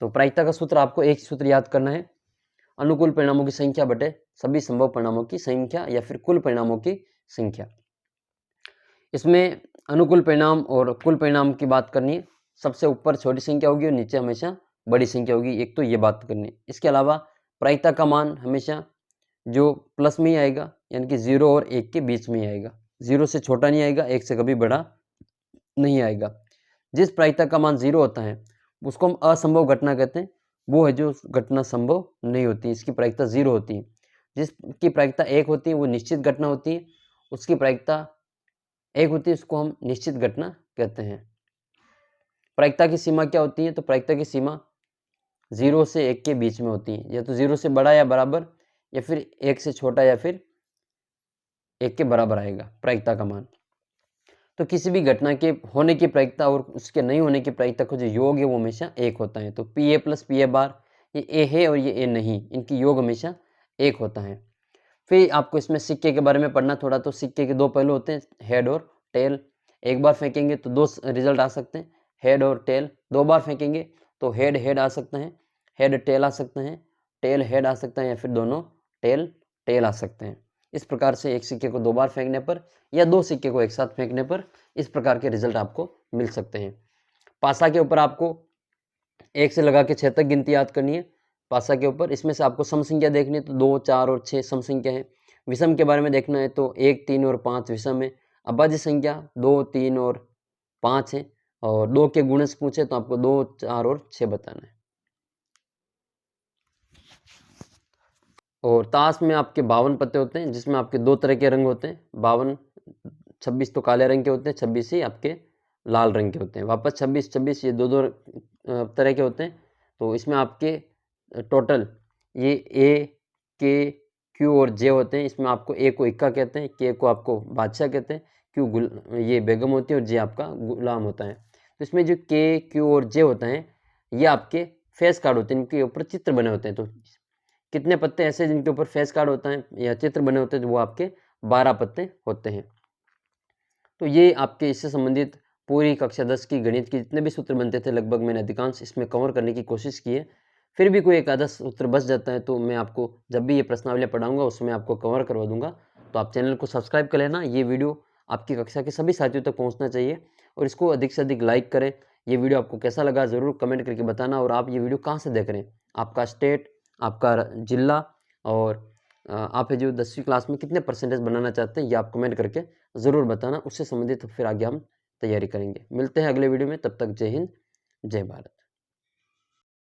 तो प्रायिकता का सूत्र आपको एक सूत्र याद करना है, अनुकूल परिणामों की संख्या बटे सभी संभव परिणामों की संख्या, या फिर कुल परिणामों की संख्या। इसमें अनुकूल परिणाम और कुल परिणाम की बात करनी है। सबसे ऊपर छोटी संख्या होगी और नीचे हमेशा बड़ी संख्या होगी, एक तो ये बात करनी है। इसके अलावा प्रायिकता का मान हमेशा जो प्लस में ही आएगा, यानी कि 0 और 1 के बीच में ही आएगा, 0 से छोटा नहीं आएगा, 1 से कभी बड़ा नहीं आएगा। जिस प्रायिकता का मान 0 होता है उसको हम असंभव घटना कहते हैं, वो है जो घटना संभव नहीं होती, इसकी प्रायिकता 0 होती है। जिसकी प्रायिकता 1 होती है वो निश्चित घटना होती है, उसकी प्रायिकता 1 होती है, उसको हम निश्चित घटना कहते हैं। प्रायिकता की सीमा क्या होती है, तो प्रायिकता की सीमा 0 से 1 के बीच में होती है, या तो 0 से बड़ा या बराबर, या फिर 1 से छोटा, या फिर 1 के बराबर आएगा प्रायिकता का मान। तो किसी भी घटना के होने की प्रायिकता और उसके नहीं होने की प्रायिकता का जो योग है वो हमेशा 1 होता है। तो P A plus P A bar, ये ए है और ये ए नहीं, इनकी योग हमेशा 1 होता है। फिर आपको इसमें सिक्के के बारे में पढ़ना थोड़ा। तो सिक्के के 2 पहलू होते हैं, हेड और टेल। एक बार फेंकेंगे तो 2 रिजल्ट आ सकते हैं, हेड और टेल। 2 बार फेंकेंगे तो हेड हेड आ सकते हैं, हेड टेल आ सकते हैं, टेल हेड आ सकता है, या फिर दोनों टेल टेल आ सकते हैं। इस प्रकार से एक सिक्के को 2 बार फेंकने पर या 2 सिक्के को एक साथ फेंकने पर इस प्रकार के रिजल्ट आपको मिल सकते हैं। पासा के ऊपर आपको 1 से लगा के 6 तक गिनती याद करनी है। पासा के ऊपर इसमें से आपको सम संख्या देखनी है तो 2, 4 और 6 सम संख्या है। विषम के बारे में देखना है तो 1, 3 और 5 विषम है। अभाज्य संख्या 2, 3 और 5 है, और 2 के गुणज पूछे तो आपको 2, 4 और 6 बताना है। और ताश में आपके 52 पत्ते होते हैं, जिसमें आपके 2 तरह के रंग होते हैं। 52, 26 तो काले रंग के होते हैं, 26 ही आपके लाल रंग के होते हैं। वापस 26, 26 ये दो तरह के होते हैं। तो इसमें आपके टोटल ये ए, के, क्यू और जे होते हैं। इसमें आपको ए को इक्का कहते हैं, के को आपको बादशाह कहते हैं, क्यू ये बेगम होती है और जे आपका गुलाम होता है। तो इसमें जो के, क्यू और जे होता है ये आपके फेस कार्ड होते हैं, इनके ऊपर चित्र बने होते हैं। तो कितने पत्ते ऐसे जिनके ऊपर फेस कार्ड होता है या चित्र बने होते हैं, तो वो आपके 12 पत्ते होते हैं। तो ये आपके इससे संबंधित पूरी कक्षा 10 की गणित की जितने भी सूत्र बनते थे लगभग मैंने अधिकांश इसमें कवर करने की कोशिश की है। फिर भी कोई एक आधा सूत्र बच जाता है तो मैं आपको जब भी ये प्रश्नावली पढ़ाऊंगा उसमें आपको कवर करवा दूंगा। तो आप चैनल को सब्सक्राइब कर लेना। ये वीडियो आपकी कक्षा के सभी साथियों तक पहुँचना चाहिए और इसको अधिक से अधिक लाइक करें। ये वीडियो आपको कैसा लगा ज़रूर कमेंट करके बताना, और आप ये वीडियो कहाँ से देख रहे हैं, आपका स्टेट, आपका जिला, और आप जो 10वीं क्लास में कितने परसेंटेज बनाना चाहते हैं ये आप कमेंट करके ज़रूर बताना। उससे संबंधित फिर आगे हम तैयारी करेंगे। मिलते हैं अगले वीडियो में, तब तक जय हिंद, जय भारत।